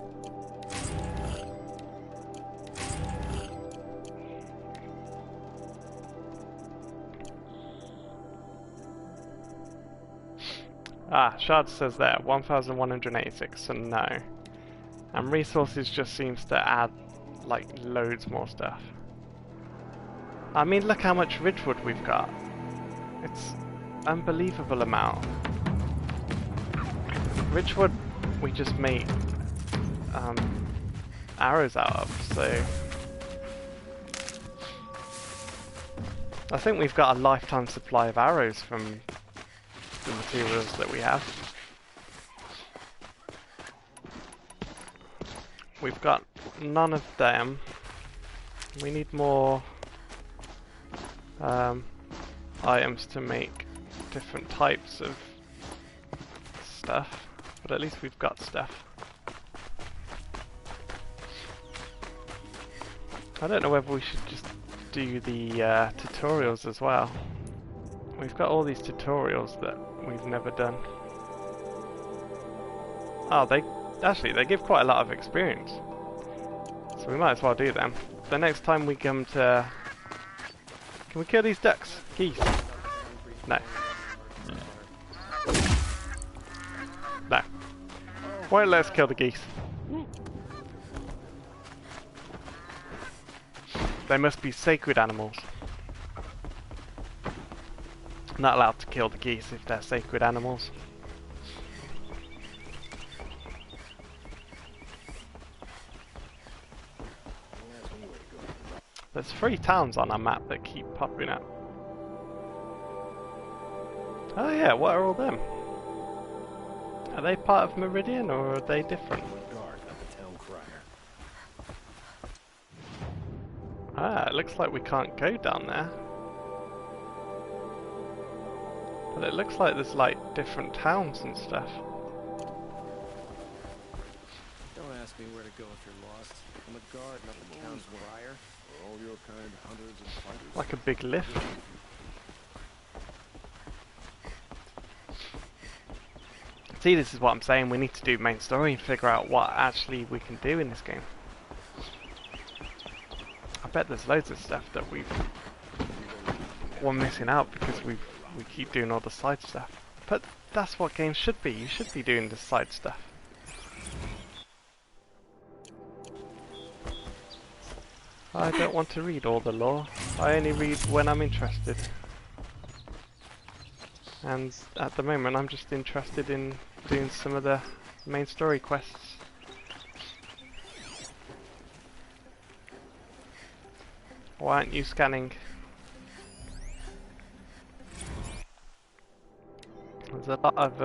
Ah, shards says there, 1186, so no. And resources just seems to add, like, loads more stuff. I mean, look how much Ridgewood we've got. It's unbelievable amount. Ridgewood we just make arrows out of, so I think we've got a lifetime supply of arrows from the materials that we have. We've got none of them. We need more items to make different types of stuff, but at least we've got stuff. I don't know whether we should just do the tutorials as well. We've got all these tutorials that we've never done. Oh, they give quite a lot of experience, so we might as well do them. The next time we come to... Can we kill these ducks? Geese? No. No. Why don't let's kill the geese? They must be sacred animals. Not allowed to kill the geese if they're sacred animals. There's 3 towns on our map that keep popping up. Oh yeah, what are all them? Are they part of Meridian or are they different? Ah, it looks like we can't go down there. But it looks like there's like different towns and stuff. Don't ask me where to go if you're lost. I'm a guard, not the town's crier. All your kind hunters and fighters. Like a big lift. See, this is what I'm saying, we need to do main story and figure out what actually we can do in this game. I bet there's loads of stuff that we're missing out because we keep doing all the side stuff. But that's what games should be, you should be doing the side stuff. I don't want to read all the lore, I only read when I'm interested. And at the moment I'm just interested in doing some of the main story quests. Why aren't you scanning? There's a lot of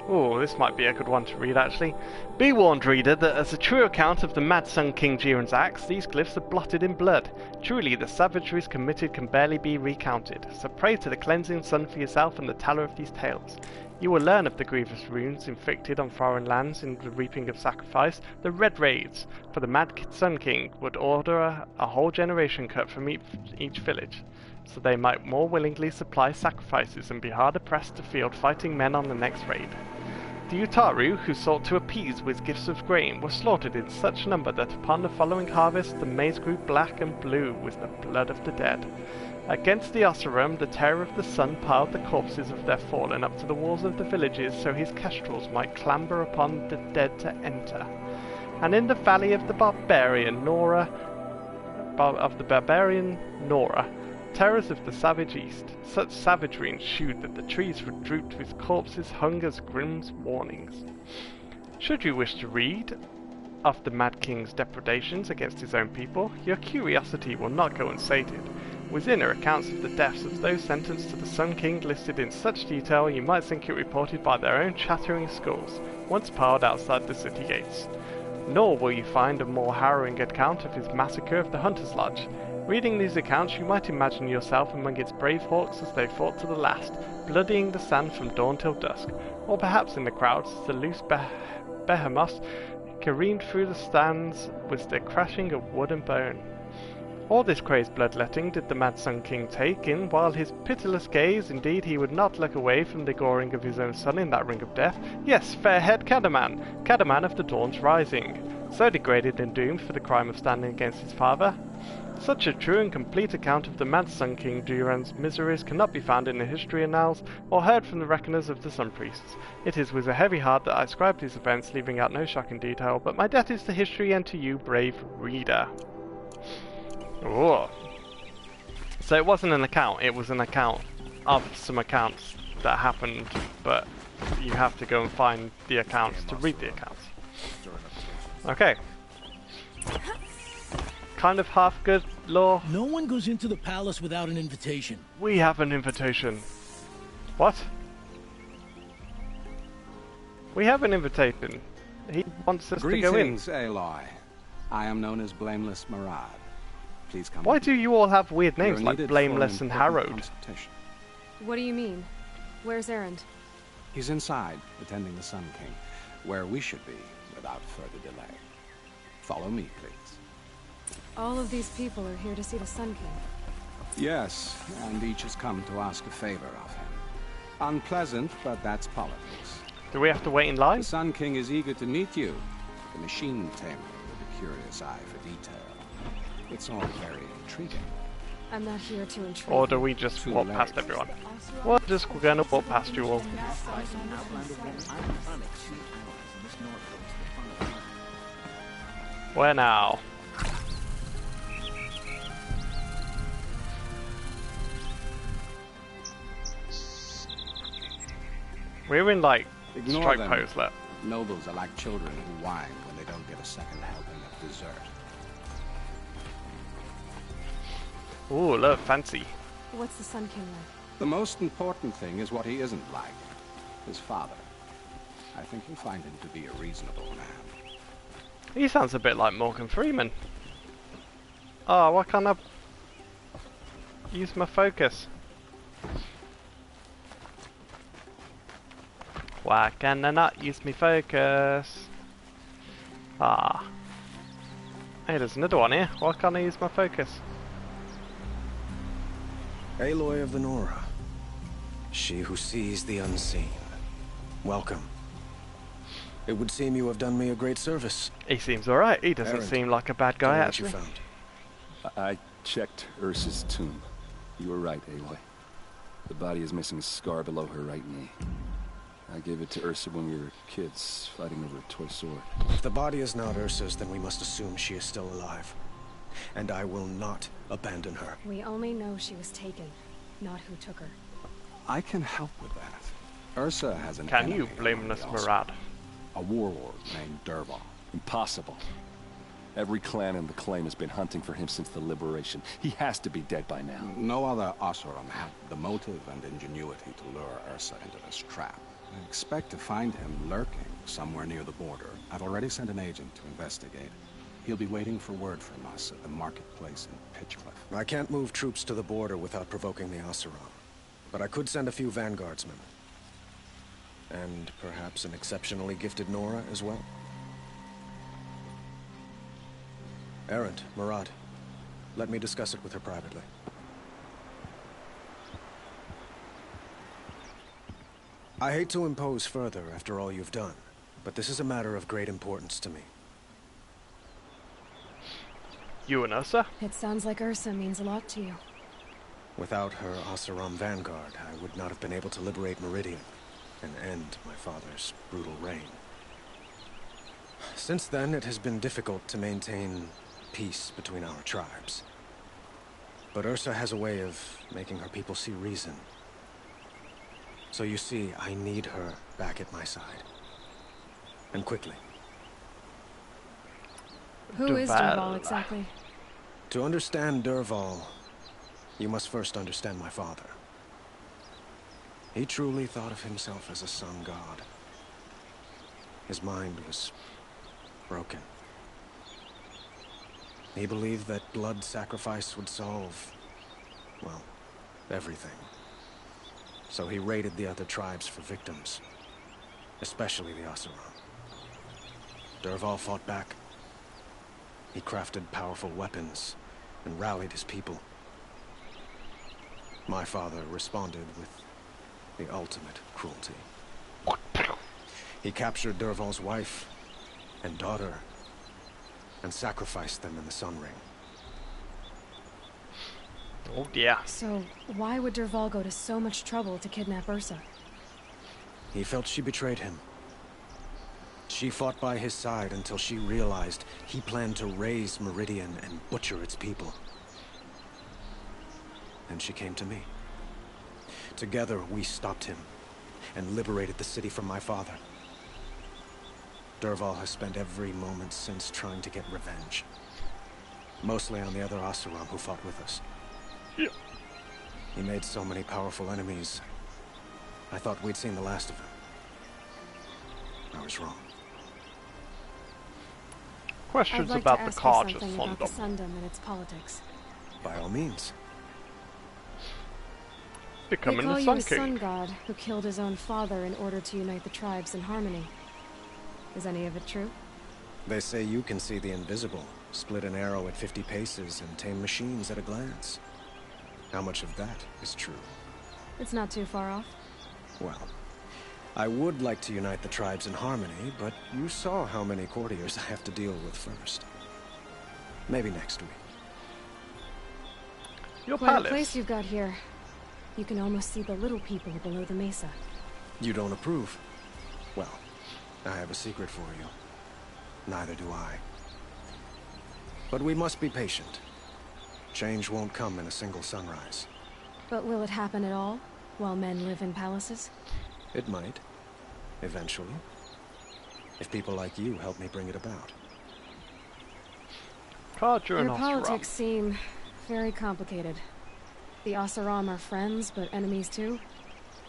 oh, this might be a good one to read actually. Be warned, reader, that as a true account of the Mad Sun King Jiren's acts, these glyphs are blotted in blood. Truly, the savageries committed can barely be recounted, so pray to the cleansing sun for yourself and the teller of these tales. You will learn of the grievous runes inflicted on foreign lands in the reaping of sacrifice, the Red Raids, for the Mad Sun King would order a whole generation cut from each village, so they might more willingly supply sacrifices and be harder pressed to field fighting men on the next raid. The Utaru, who sought to appease with gifts of grain, were slaughtered in such number that upon the following harvest the maize grew black and blue with the blood of the dead. Against the Oseram, the terror of the sun piled the corpses of their fallen up to the walls of the villages so his kestrels might clamber upon the dead to enter. And in the valley of the barbarian Nora, terrors of the savage east, such savagery ensued that the trees were drooped with corpses hung as Grimm's warnings. Should you wish to read of the Mad King's depredations against his own people, your curiosity will not go unsated. Within are accounts of the deaths of those sentenced to the Sun King listed in such detail you might think it reported by their own chattering skulls, once piled outside the city gates. Nor will you find a more harrowing account of his massacre of the Hunter's Lodge. Reading these accounts, you might imagine yourself among its brave hawks as they fought to the last, bloodying the sand from dawn till dusk, or perhaps in the crowds as the loose behemoths careened through the stands with the crashing of wood and bone. All this crazed bloodletting did the Mad Sun King take in, while his pitiless gaze, indeed he would not look away from the goring of his own son in that ring of death. Yes, fair-haired Cadaman of the Dawn's Rising, so degraded and doomed for the crime of standing against his father. Such a true and complete account of the Mad Sun King Jiren's miseries cannot be found in the history annals or heard from the reckoners of the Sun Priests. It is with a heavy heart that I scribe these events, leaving out no shocking detail, but my debt is to history and to you, brave reader. Oh. So it wasn't an account, it was an account of some accounts that happened, but you have to go and find the accounts to read the accounts. Okay. Kind of half good lore. No one goes into the palace without an invitation. We have an invitation. What? We have an invitation. He wants us to go in. Greetings, Aloy. I am known as Blameless Marad. Please come. Why do you all have weird names like Blameless and Harrowed? What do you mean? Where's Erend? He's inside, attending the Sun King, where we should be without further delay. Follow me, please. All of these people are here to see the Sun King. Yes, and each has come to ask a favor of him. Unpleasant, but that's politics. Do we have to wait in line? The Sun King is eager to meet you, the machine tamer with a curious eye for detail. It's all very intriguing. I'm not here to intrude. Or do we just walk past everyone? We're gonna walk past you all. Where now? We're in like Ignore strike them. pose, look. Nobles are like children who whine when they don't get a second helping of dessert. Ooh, look, fancy. What's the Sun King like? The most important thing is what he isn't like. His father. I think you'll find him to be a reasonable man. He sounds a bit like Morgan Freeman. Oh, why can't I use my focus? Why can I not use my focus? Ah. Hey, there's another one here. Why can't I use my focus? Aloy of the Nora. She who sees the unseen. Welcome. It would seem you have done me a great service. He seems alright. He doesn't Erend, seem like a bad guy, tell me what actually. you found. I checked Ursa's tomb. You were right, Aloy. The body is missing a scar below her right knee. I gave it to Ursa when we were kids, fighting over a toy sword. If the body is not Ursa's, then we must assume she is still alive. And I will not abandon her. We only know she was taken, not who took her. I can help with that. Ursa has an Can enemy you blame among us, the Oseram. Murad? A warlord named Dervahl. Impossible. Every clan in the claim has been hunting for him since the liberation. He has to be dead by now. No other Oseram had the motive and ingenuity to lure Ursa into this trap. I expect to find him lurking somewhere near the border. I've already sent an agent to investigate. He'll be waiting for word from us at the marketplace in Pitchcliff. I can't move troops to the border without provoking the Oseram. But I could send a few vanguardsmen. And perhaps an exceptionally gifted Nora as well. Erend, Murad, let me discuss it with her privately. I hate to impose further after all you've done, but this is a matter of great importance to me. You and Ursa? It sounds like Ursa means a lot to you. Without her Oseram vanguard, I would not have been able to liberate Meridian and end my father's brutal reign. Since then, it has been difficult to maintain peace between our tribes. But Ursa has a way of making her people see reason. So you see, I need her back at my side. And quickly. Who is Dervahl exactly? To understand Dervahl, you must first understand my father. He truly thought of himself as a sun god. His mind was broken. He believed that blood sacrifice would solve, well, everything. So he raided the other tribes for victims, especially the Oseram. Dervahl fought back. He crafted powerful weapons and rallied his people. My father responded with the ultimate cruelty. He captured Dervahl's wife and daughter and sacrificed them in the Sun Ring. Oh yeah. So, why would Dervahl go to so much trouble to kidnap Ursa? He felt she betrayed him. She fought by his side until she realized he planned to raise Meridian and butcher its people. And she came to me. Together, we stopped him and liberated the city from my father. Dervahl has spent every moment since trying to get revenge. Mostly on the other Oseram who fought with us. Yeah. He made so many powerful enemies. I thought we'd seen the last of him. I was wrong. Questions I'd like about to the ask Carja you something about the Sundom. Sundom and its politics. By all means. Becoming They call the you Sun a King. sun god who killed his own father in order to unite the tribes in harmony. Is any of it true? They say you can see the invisible, split an arrow at 50 paces, and tame machines at a glance. How much of that is true? It's not too far off. Well, I would like to unite the tribes in harmony, but you saw how many courtiers I have to deal with first. Maybe next week. Your Quite palace. a place you've got here. You can almost see the little people below the mesa. You don't approve? Well, I have a secret for you. Neither do I. But we must be patient. Change won't come in a single sunrise. But will it happen at all, while men live in palaces? It might. Eventually. If people like you help me bring it about. Carja and Your Oseram. politics seem very complicated. The Oseram are friends, but enemies too?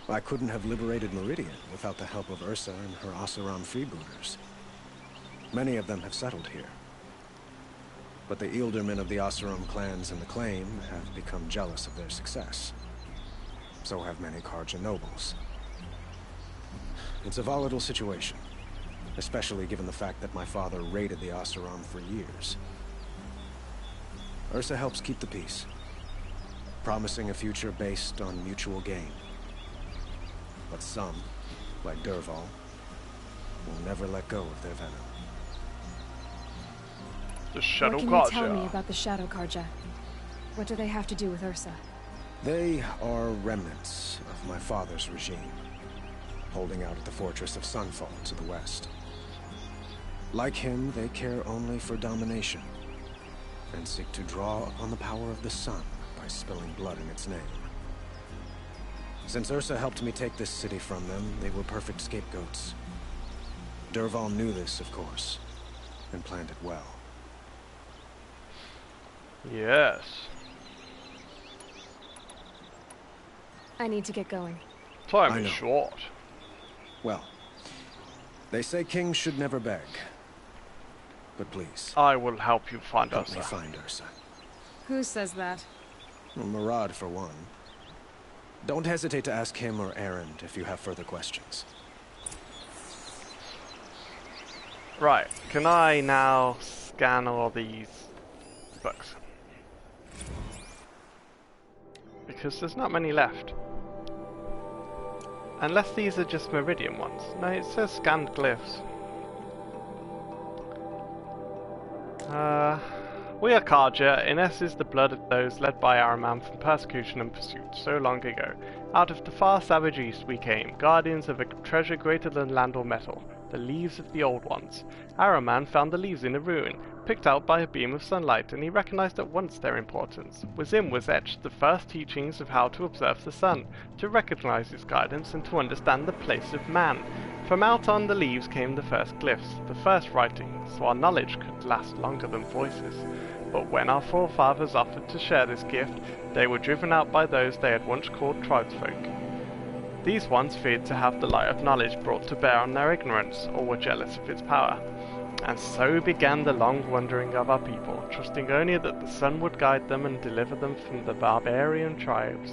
I couldn't have liberated Meridian without the help of Ursa and her Oseram freebooters. Many of them have settled here. But the Ealdormen of the Oseram clans in the Claim have become jealous of their success. So have many Carja nobles. It's a volatile situation, especially given the fact that my father raided the Oseram for years. Ursa helps keep the peace, promising a future based on mutual gain. But some, like Dervahl, will never let go of their venom. The Shadow What can Carja. you tell me about the Shadow Carja? What do they have to do with Ursa? They are remnants of my father's regime, holding out at the fortress of Sunfall to the west. Like him, they care only for domination, and seek to draw upon the power of the sun by spilling blood in its name. Since Ursa helped me take this city from them, they were perfect scapegoats. Dervahl knew this, of course, and planned it well. Yes. I need to get going. Time I is know. short. Well, they say kings should never beg. But please, I will help you find help me Ursa. find Ursa. Who says that? Murad, for one. Don't hesitate to ask him or Erend if you have further questions. Right, can I now scan all these books? Because there's not many left. Unless these are just Meridian ones. No, it says scanned glyphs. We are Carja. Ines is the blood of those led by Araman from persecution and pursuit so long ago. Out of the far savage east we came, guardians of a treasure greater than land or metal, the leaves of the old ones. Araman found the leaves in a ruin, picked out by a beam of sunlight, and he recognized at once their importance. Within was etched the first teachings of how to observe the sun, to recognize its guidance, and to understand the place of man. From out on the leaves came the first glyphs, the first writing, so our knowledge could last longer than voices. But when our forefathers offered to share this gift, they were driven out by those they had once called tribesfolk. These ones feared to have the light of knowledge brought to bear on their ignorance, or were jealous of its power. And so began the long wandering of our people, trusting only that the sun would guide them and deliver them from the barbarian tribes.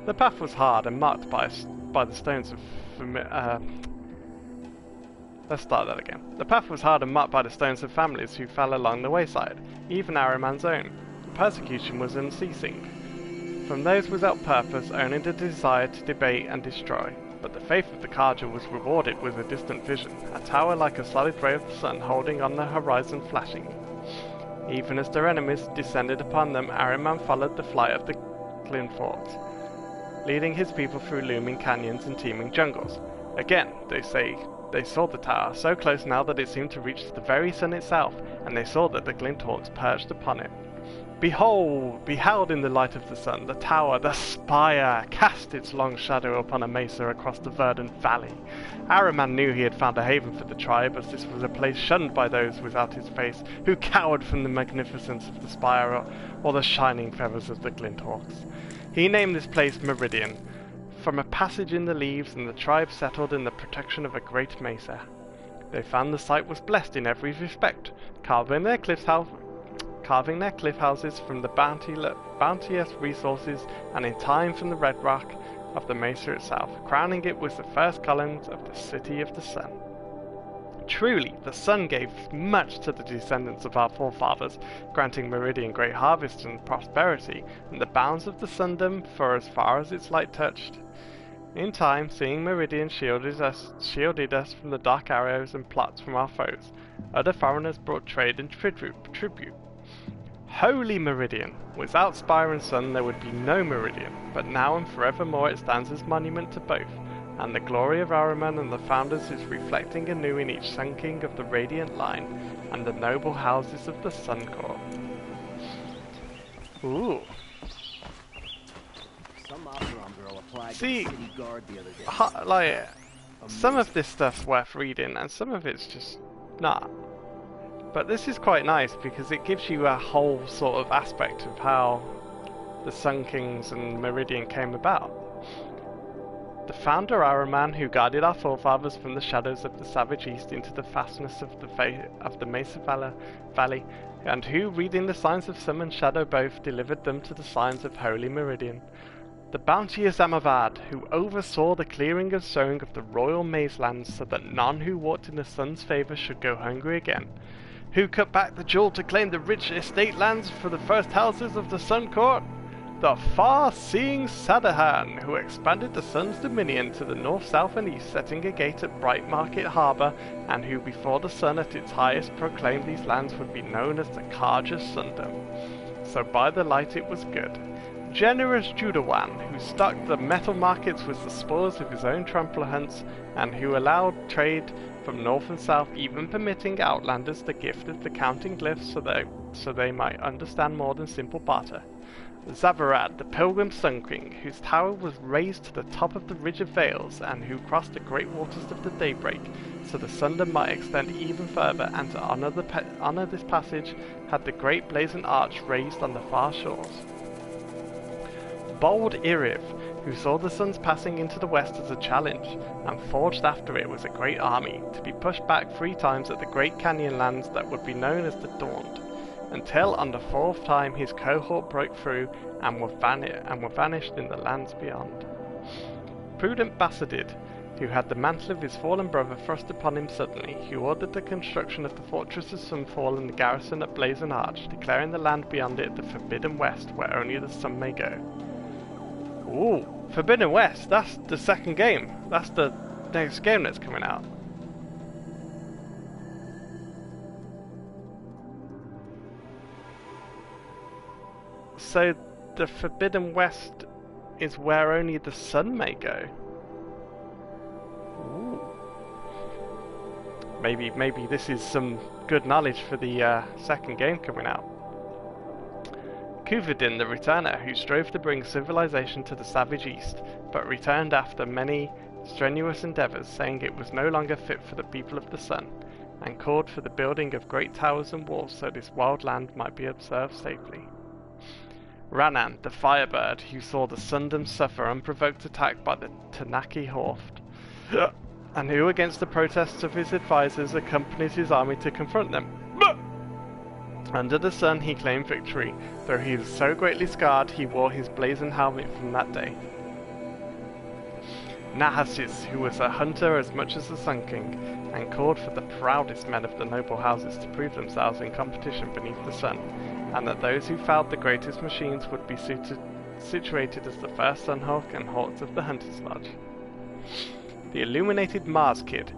The path was hard and marked by the stones of Let's start that again. The path was hard and marked by the stones of families who fell along the wayside, even Araman's own. The persecution was unceasing. From those without purpose, only the desire to debate and destroy. But the faith of the Carja was rewarded with a distant vision, a tower like a solid ray of the sun holding on the horizon flashing. Even as their enemies descended upon them, Araman followed the flight of the Glintforks, leading his people through looming canyons and teeming jungles. Again, they say, they saw the tower, so close now that it seemed to reach the very sun itself, and they saw that the Glinthawks perched upon it. Behold! Beheld in the light of the sun, the tower, the spire, cast its long shadow upon a mesa across the verdant valley. Araman knew he had found a haven for the tribe, as this was a place shunned by those without his face, who cowered from the magnificence of the spire or the shining feathers of the Glinthawks. He named this place Meridian, from a passage in the leaves, and the tribe settled in the protection of a great mesa. They found the site was blessed in every respect, carving their cliff houses from the bounteous resources, and in time from the red rock of the mesa itself, crowning it with the first columns of the City of the Sun. Truly, the sun gave much to the descendants of our forefathers, granting Meridian great harvests and prosperity, and the bounds of the sundom for as far as its light touched. In time, seeing Meridian shielded us from the dark arrows and plots from our foes, other foreigners brought trade and tribute. Holy Meridian. Without spire and sun there would be no Meridian, but now and forevermore it stands as monument to both, and the glory of Ahriman and the founders is reflecting anew in each Sun King of the Radiant Line, and the noble houses of the Sun Court. Ooh. Some Operon girl applied See, to the city guard the other day. like, some of this stuff's worth reading, and some of it's just not. But this is quite nice because it gives you a whole sort of aspect of how the Sun Kings and Meridian came about. The founder Ahriman, who guided our forefathers from the shadows of the savage east into the fastness of the Mesa Valley, and who, reading the signs of sun and shadow both, delivered them to the signs of Holy Meridian. The bounteous Amavad, who oversaw the clearing and sowing of the royal maize lands so that none who walked in the sun's favour should go hungry again. Who cut back the jewel to claim the rich estate lands for the first houses of the Sun Court? The far-seeing Sadahan, who expanded the sun's dominion to the north, south and east, setting a gate at Bright Market Harbour, and who before the sun at its highest proclaimed these lands would be known as the Karja Sundom. So by the light it was good. Generous Judawan, who stocked the metal markets with the spoils of his own trampler hunts, and who allowed trade from north and south, even permitting outlanders the gift of the counting glyphs so they might understand more than simple barter. Zavarad, the pilgrim Sun King, whose tower was raised to the top of the ridge of Vales, and who crossed the great waters of the daybreak, so the Sundom might extend even further, and to honour this passage, had the great blazoned arch raised on the far shores. Bold Iriv, who saw the sun's passing into the west as a challenge, and forged after it was a great army, to be pushed back 3 times at the great canyon lands that would be known as the Daunt, until on the 4th time his cohort broke through and were vanished in the lands beyond. Prudent Bassadid, who had the mantle of his fallen brother thrust upon him suddenly, who ordered the construction of the fortress of Sunfall and the garrison at Blazon Arch, declaring the land beyond it the Forbidden West, where only the sun may go. Ooh, Forbidden West, that's the second game. That's the next game that's coming out. So the Forbidden West is where only the sun may go. Ooh. Maybe this is some good knowledge for the second game coming out. Kuvadin the Returner, who strove to bring civilization to the savage east, but returned after many strenuous endeavours, saying it was no longer fit for the people of the sun, and called for the building of great towers and walls so this wild land might be observed safely. Ranan, the Firebird, who saw the Sundom suffer unprovoked attack by the Tanaki Horde, and who, against the protests of his advisors, accompanied his army to confront them. Under the sun he claimed victory, though he was so greatly scarred he wore his blazoned helmet from that day. Nahasis, who was a hunter as much as the Sun King, and called for the proudest men of the noble houses to prove themselves in competition beneath the sun, and that those who fouled the greatest machines would be situated as the first Sunhawk and Hawks of the Hunter's Lodge. The illuminated Mars Kid,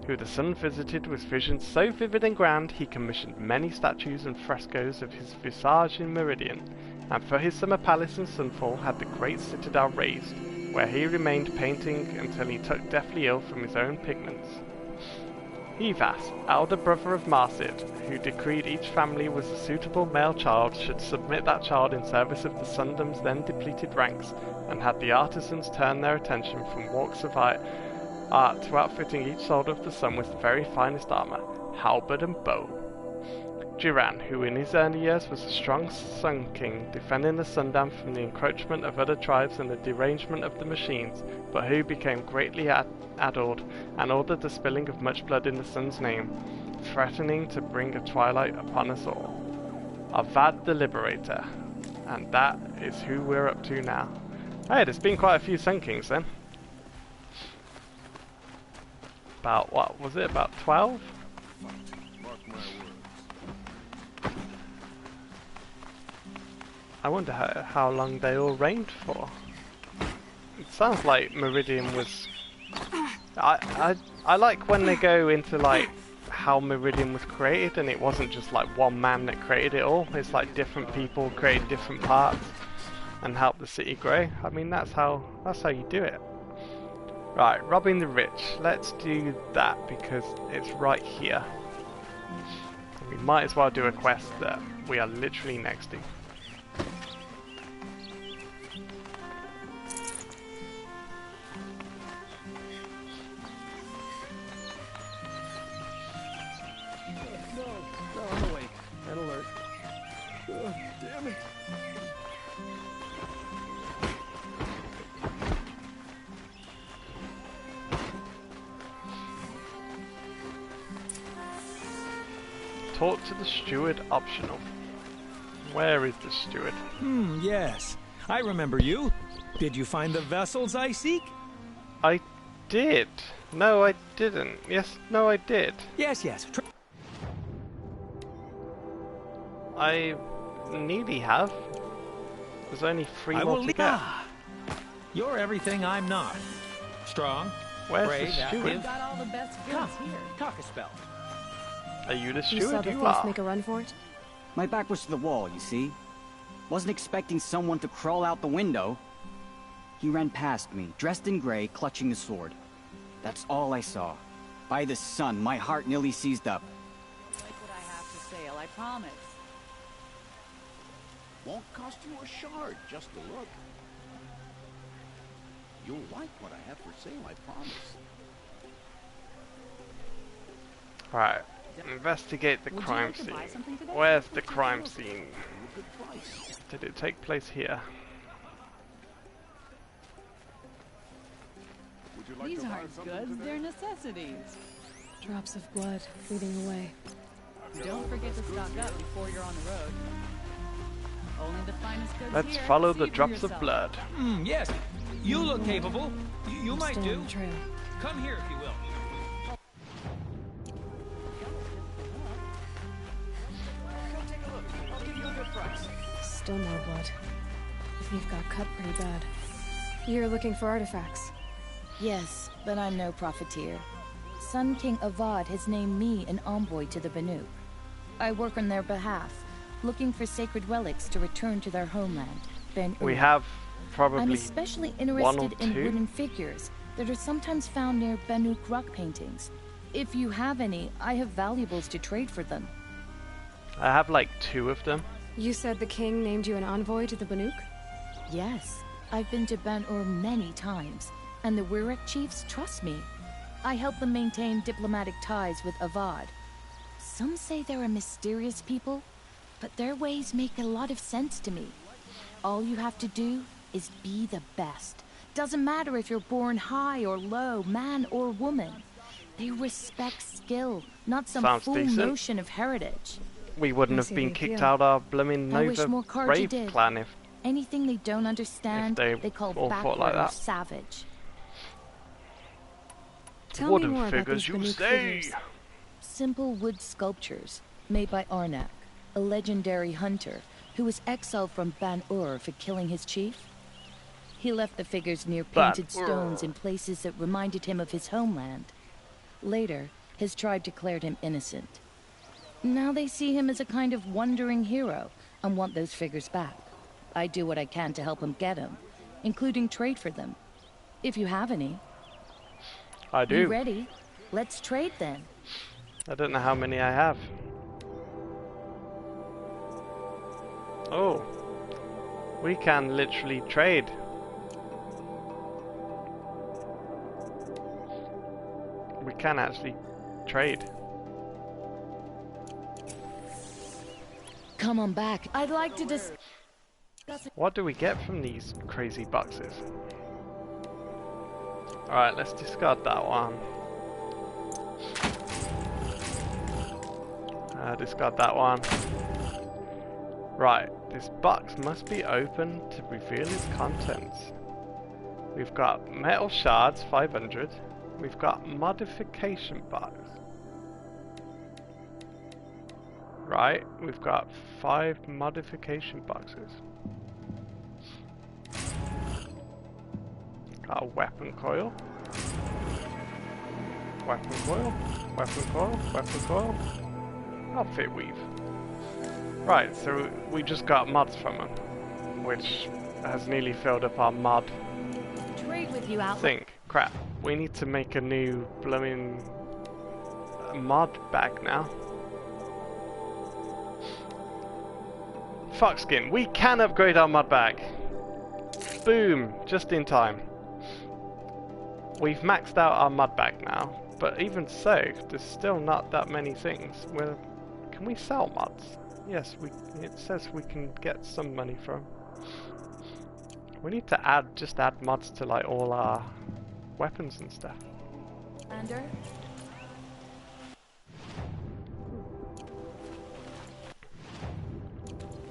who the sun visited with visions so vivid and grand he commissioned many statues and frescoes of his visage in Meridian, and for his summer palace in Sunfall had the great citadel raised, where he remained painting until he took deathly ill from his own pigments. Evas, elder brother of Marsid, who decreed each family with a suitable male child should submit that child in service of the Sundom's then depleted ranks, and had the artisans turn their attention from walks of art to outfitting each soldier of the sun with the very finest armour, halberd and bow. Jiran, who in his early years was a strong Sun King, defending the Sundam from the encroachment of other tribes and the derangement of the machines, but who became greatly addled and ordered the spilling of much blood in the sun's name, threatening to bring a twilight upon us all. Avad the Liberator, and that is who we're up to now. Hey, there's been quite a few Sun Kings then. About, what was it, about 12? I wonder how long they all reigned for. It sounds like Meridian was... I like when they go into like how Meridian was created, and it wasn't just like one man that created it all. It's like different people created different parts and helped the city grow. I mean, that's how you do it. Right, robbing the rich. Let's do that because it's right here. We might as well do a quest that we are literally next to. No, I'm awake. Red alert. Oh, damn it. Talk to the steward optional. Where is the steward? Yes. I remember you. Did you find the vessels I seek? I did. No, I didn't. Yes, no, I did. Yes. I nearly have. There's only 3 more to get. You're everything I'm not. Strong. Where's brave, the steward? active. Got all the best Come, goods here. talk a spell. Are you the You saw steward? the You thief are. make a run for it? My back was to the wall, you see. Wasn't expecting someone to crawl out the window. He ran past me, dressed in gray, clutching a sword. That's all I saw. By the sun, my heart nearly seized up. Like what I have to say, I promise. Won't cost you a shard just to look. You'll like what I have for sale, I promise. Right. Investigate the crime scene. Where's the crime scene? Did it take place here? These aren't goods, they're necessities. Drops of blood leading away. Don't forget to stock up before you're on the road. Only the finest goods Let's here. follow See the for drops of yourself. blood. Yes. You look capable. You might Stay do. on the trail. Come here if you will. Still more blood. The thief got cut pretty bad. You're looking for artifacts. Yes, but I'm no profiteer. Sun King Avad has named me an envoy to the Banuk. I work on their behalf, looking for sacred relics to return to their homeland, Ben We have probably I'm especially one or interested in two. wooden figures that are sometimes found near Banuk rock paintings. If you have any, I have valuables to trade for them. I have like 2 of them. You said the king named you an envoy to the Banuk? Yes, I've been to Ban-Ur many times, and the Wirek chiefs trust me. I help them maintain diplomatic ties with Avad. Some say they're a mysterious people, but their ways make a lot of sense to me. All you have to do is be the best. Doesn't matter if you're born high or low, man or woman. They respect skill, not some Sounds fool decent. notion of heritage. We wouldn't I have see been the kicked appeal. out our blooming I wish Nova more Karja Brave did. clan if Anything they don't understand, they they call all fought backward like or that. savage. Tell wooden me more about figures, these you Banuk say. figures. Simple wood sculptures made by Arnak, a legendary hunter who was exiled from Ban-Ur for killing his chief. He left the figures near painted Ban-Ur. stones in places that reminded him of his homeland. Later, his tribe declared him innocent. Now they see him as a kind of wandering hero and want those figures back. I do what I can to help him get them, including trade for them. If you have any. I do. You ready? Let's trade then. I don't know how many I have. Oh, we can literally trade. We can actually trade. Come on back. I'd like to discuss. What do we get from these crazy boxes? Alright, let's discard that one. Discard that one. Right, this box must be open to reveal its contents. We've got metal shards, 500. We've got modification box. Right, we've got 5 modification boxes. Got a weapon coil. Weapon coil, weapon coil, weapon coil. Outfit weave. Right, so we just got mods from them, which has nearly filled up our mod Trade with you out. sink. Crap. We need to make a new blooming mod bag now. Foxskin, we can upgrade our mod bag. Boom, just in time. We've maxed out our mod bag now, but even so, there's still not that many things. Well, can we sell mods? Yes, it says we can get some money from. We need to just add mods to like all our weapons and stuff. Under.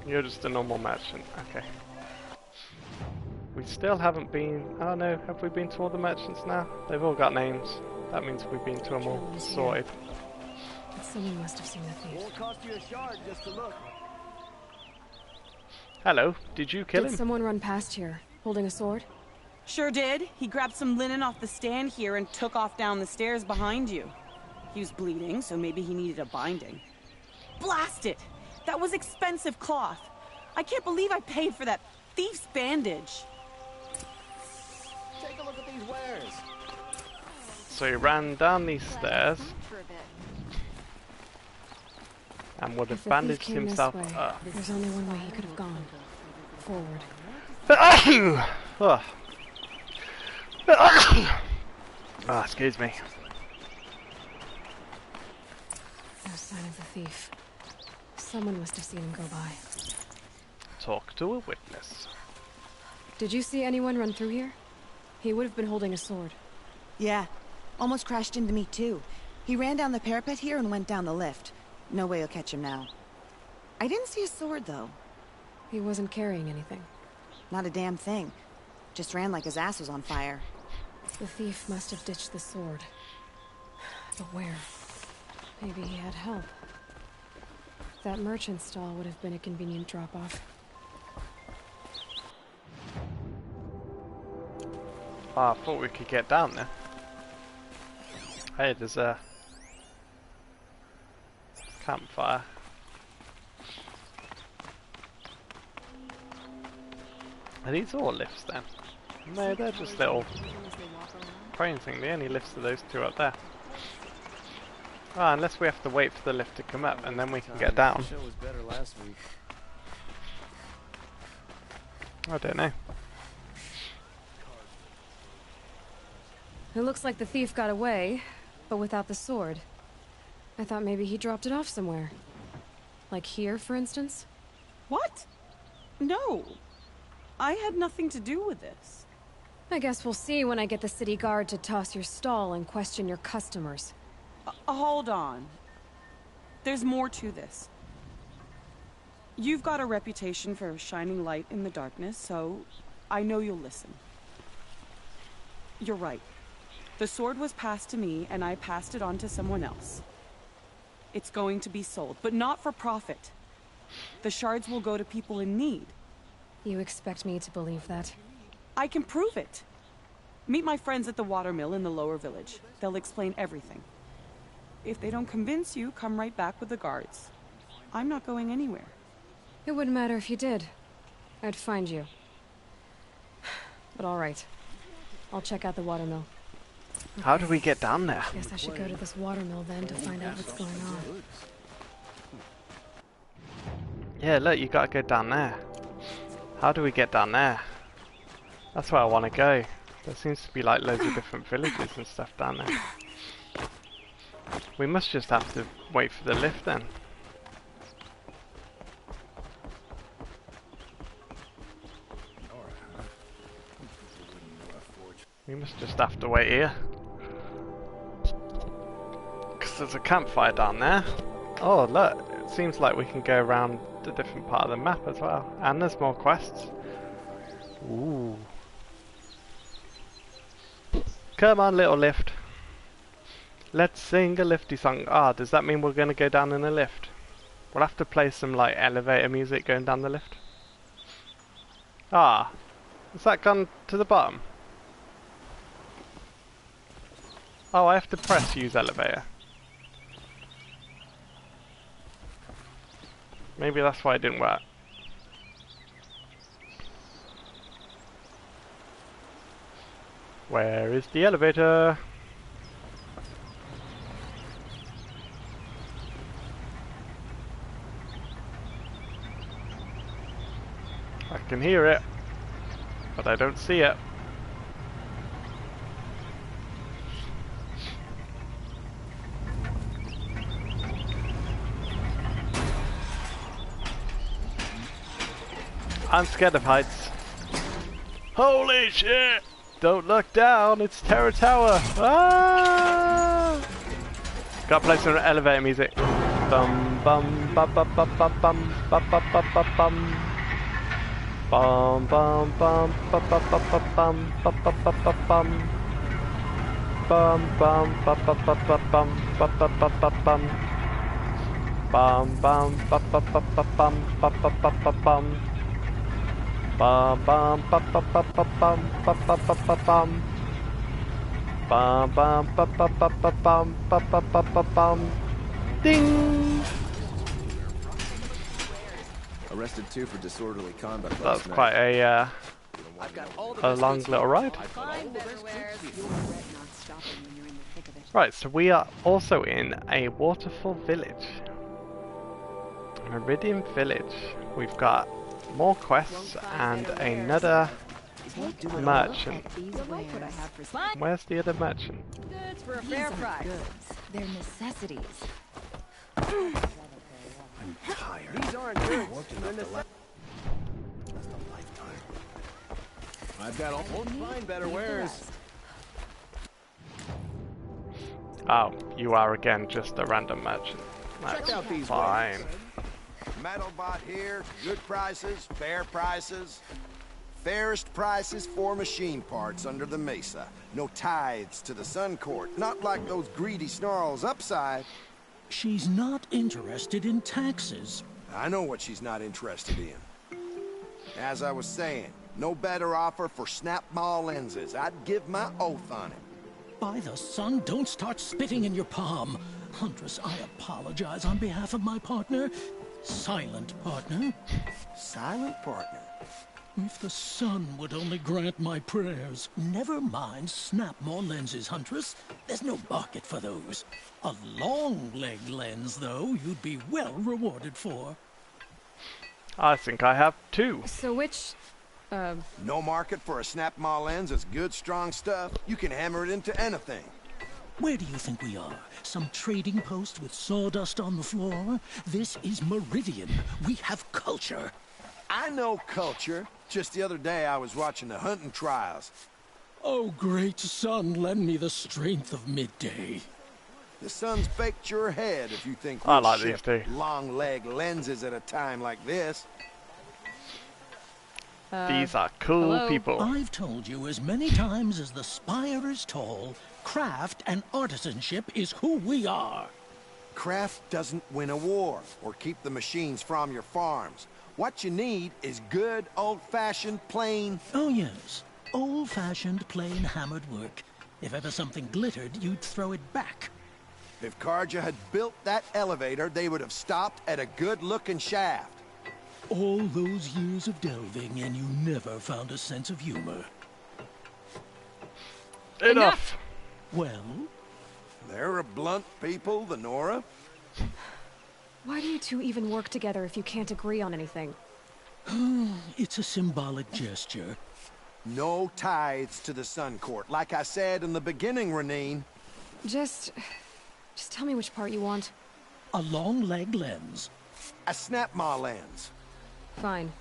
You're just a normal merchant, okay. We still haven't been... Oh no, have we been to all the merchants now? They've all got names. That means we've been to them all. Sorted. But someone must have seen the thief. Won't cost you a shard just to look. Hello, did you kill him? Did someone run past here, holding a sword? Sure did. He grabbed some linen off the stand here and took off down the stairs behind you. He was bleeding, so maybe he needed a binding. Blast it! That was expensive cloth. I can't believe I paid for that thief's bandage. Take a look at these wares. So he ran down these stairs and would have If the thief bandaged came himself this way, up. there's only one way he could have gone. Forward. Excuse me. No sign of the thief. Someone must have seen him go by. Talk to a witness. Did you see anyone run through here? He would have been holding a sword. Yeah. Almost crashed into me, too. He ran down the parapet here and went down the lift. No way you'll catch him now. I didn't see a sword, though. He wasn't carrying anything. Not a damn thing. Just ran like his ass was on fire. The thief must have ditched the sword. But where? Maybe he had help. That merchant stall would have been a convenient drop-off. Oh, I thought we could get down there. Hey, there's a campfire. Are these all lifts then? No, they're just little crane thing. The only lifts are those two up there. Ah, unless we have to wait for the lift to come up and then we can get down. The show was better last week. I don't know. It looks like the thief got away, but without the sword. I thought maybe he dropped it off somewhere. Like here, for instance? What? No. I had nothing to do with this. I guess we'll see when I get the city guard to toss your stall and question your customers. Hold on. There's more to this. You've got a reputation for shining light in the darkness, so I know you'll listen. You're right. The sword was passed to me, and I passed it on to someone else. It's going to be sold, but not for profit. The shards will go to people in need. You expect me to believe that? I can prove it. Meet my friends at the watermill in the lower village. They'll explain everything. If they don't convince you, come right back with the guards. I'm not going anywhere. It wouldn't matter if you did. I'd find you. But all right. I'll check out the watermill. How do we get down there? Guess I should go to this watermill then to find out what's going on. Yeah, look, you gotta go down there. How do we get down there? That's where I want to go. There seems to be like loads of different villages and stuff down there. We must just have to wait for the lift then. We must just have to wait here. Because there's a campfire down there. Oh look, it seems like we can go around a different part of the map as well. And there's more quests. Ooh. Come on, little lift. Let's sing a lifty song. Ah, does that mean we're going to go down in a lift? We'll have to play some like elevator music going down the lift. Ah, has that gone to the bottom? Oh, I have to press use elevator. Maybe that's why it didn't work. Where is the elevator? I can hear it, but I don't see it. I'm scared of heights. Holy shit! Don't look down, it's Terror Tower! Ah! Gotta play some elevator music. Bum bum bum bum bum bum bum bum bum bum bum bum. Bum bum bum bum bum bum bum bum bum bum bum bum. Bum bum bum bum bum bum bum bum bum bum bum bum. Bum bum bum bum bum bum bum bum bum bum bum bum. Bum bum bum bum bum bum bum bum bum bum bum bum. Bum bum bum bum bum bum bum bum bum bum bum bum. Ding! Arrested 2 for disorderly conduct. That's quite a long little ride. Right, so we are also in a waterfall village. Meridian village. We've got more quests and another merchant. Where's the other merchant? Goods for a fair price. Goods. They're necessities. I'm tired. These aren't goods. Working up the last lifetime. I've got all find better wares. Oh, you are again just a random merchant. That's Check out these fine. Metal bot here, good prices, fair prices. Fairest prices for machine parts under the mesa. No tithes to the Sun Court, not like those greedy snarls upside. She's not interested in taxes. I know what she's not interested in. As I was saying, no better offer for snap mall lenses. I'd give my oath on it. By the sun, don't start spitting in your palm. Huntress, I apologize on behalf of my partner. Silent partner. Silent partner? If the sun would only grant my prayers. Never mind snap more lenses, Huntress. There's no market for those. A long leg lens, though, you'd be well rewarded for. I think I have two. So which, No market for a snap mall lens is good, strong stuff. You can hammer it into anything. Where do you think we are? Some trading post with sawdust on the floor? This is Meridian. We have culture. I know culture. Just the other day I was watching the hunting trials. Oh, great sun, lend me the strength of midday. The sun's baked your head if you think I we'll like ship these two. long leg lenses at a time like this. These are cool people. I've told you as many times as the spire is tall, craft and artisanship is who we are. Craft doesn't win a war or keep the machines from your farms. What you need is good, old-fashioned, plain... Oh, yes. Old-fashioned, plain hammered work. If ever something glittered, you'd throw it back. If Karja had built that elevator, they would have stopped at a good-looking shaft. All those years of delving, and you never found a sense of humor. Enough! Well? They're a blunt people, the Nora. why do you two even work together if you can't agree on anything? It's a symbolic gesture. No tithes to the Sun Court, like I said in the beginning, Renine. Just tell me which part you want. A long leg lens. A snap ma lens. Fine.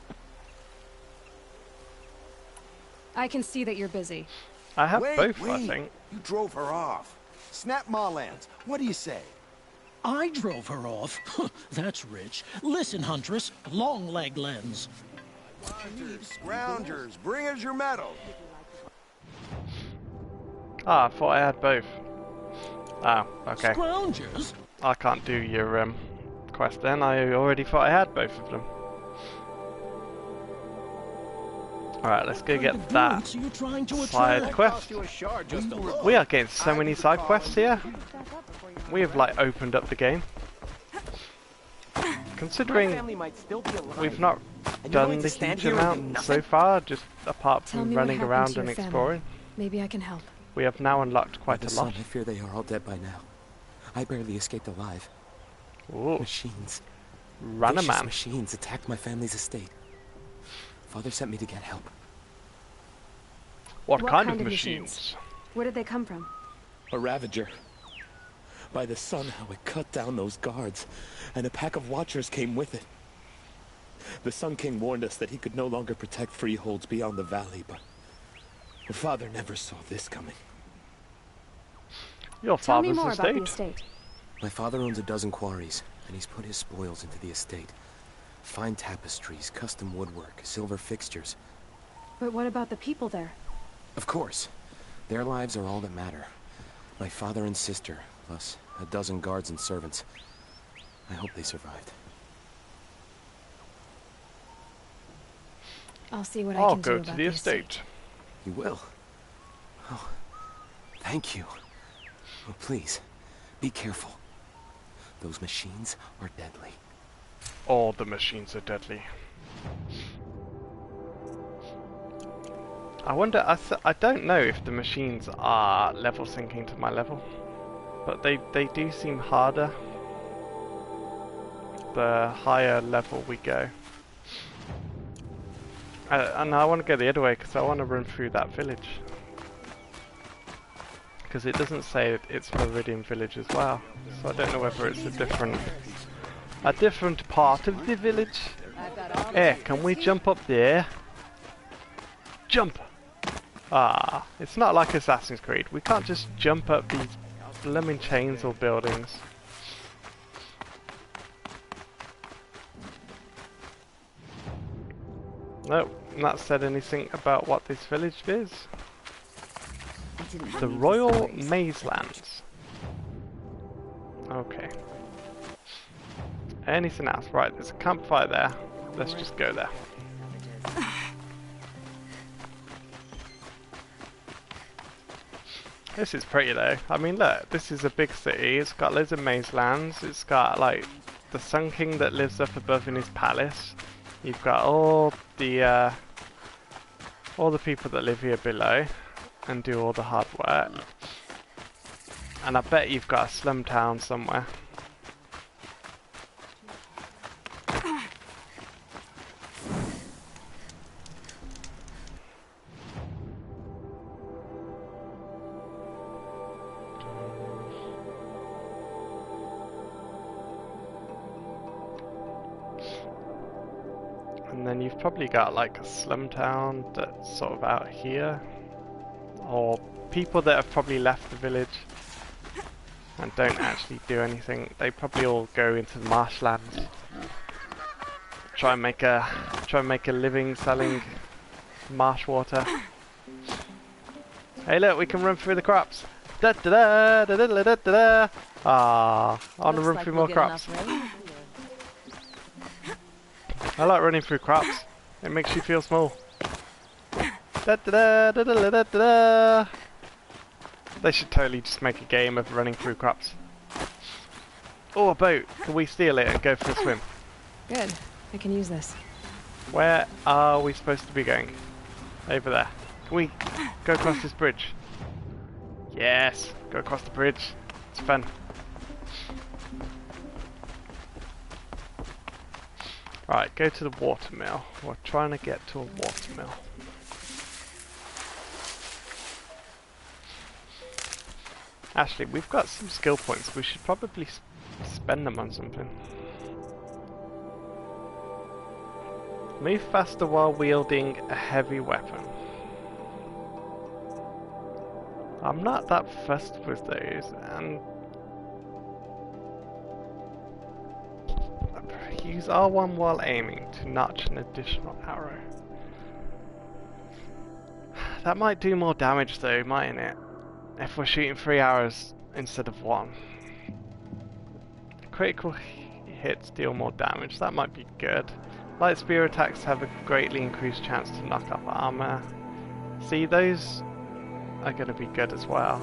I can see that you're busy. I have wait, both, wait. I think. You drove her off. Snap ma lens. What do you say? I drove her off. That's rich. Listen, Huntress. Long leg lens. Scroungers, bring us your medal. Ah, I thought I had both. Oh, okay. Scroungers? I can't do your quest then. I already thought I had both of them. Alright, let's go get that side quest. We are getting so many side quests here. We have like opened up the game. Considering we've not done the huge amount so far, just apart from running around and exploring. Maybe I can help. We have now unlocked quite a lot. I fear they are all dead by now. I barely escaped alive. Ooh. Machines. Vicious machines attacked my family's estate. Father sent me to get help. What kind of machines? Where did they come from? A Ravager. By the sun, how it cut down those guards, and a pack of watchers came with it. The Sun King warned us that he could no longer protect freeholds beyond the valley, but Father never saw this coming. Your Tell me father's more estate. about the estate. My father owns a dozen quarries, and he's put his spoils into the estate. Fine tapestries, custom woodwork, silver fixtures. But what about the people there? Of course. Their lives are all that matter. My father and sister, plus a dozen guards and servants. I hope they survived. I'll see what I can do I'll about go to the estate. You will? Oh, thank you. Oh, please, be careful. Those machines are deadly. All the machines are deadly. I wonder, I don't know if the machines are level syncing to my level, but they do seem harder the higher level we go. And I want to go the other way because I want to run through that village. Because it doesn't say it's Meridian village as well, so I don't know whether it's a different part of the village. Hey, can we jump up there? Jump! Ah, it's not like Assassin's Creed. We can't just jump up these blooming chainsaw buildings. Nope, not said anything about what this village is. The Royal Mazelands. Okay. Anything else? Right, there's a campfire there. Let's just go there. This is pretty though. I mean look, this is a big city. It's got loads of mazelands. It's got like the Sun King that lives up above in his palace. You've got all the people that live here below and do all the hard work. And I bet you've got a slum town somewhere. And then you've probably got like a slum town that's sort of out here. Or people that have probably left the village and don't actually do anything. They probably all go into the marshlands. Try and make a living selling marsh water. Hey look, we can run through the crops. Da da da da da da da da. Ah, I want to run through more crops. I like running through crops. It makes you feel small. Da da da da da da da da. They should totally just make a game of running through crops. Oh, a boat. Can we steal it and go for a swim? Good. I can use this. Where are we supposed to be going? Over there. Can we go across this bridge? Yes. Go across the bridge. It's fun. Right, go to the watermill. We're trying to get to a watermill. Actually, we've got some skill points. We should probably spend them on something. Move faster while wielding a heavy weapon. I'm not that fussed with those, and use R1 while aiming to notch an additional arrow. That might do more damage though, mightn't it? If we're shooting 3 arrows instead of 1. Critical hits deal more damage, that might be good. Light spear attacks have a greatly increased chance to knock off armor. See, those are going to be good as well.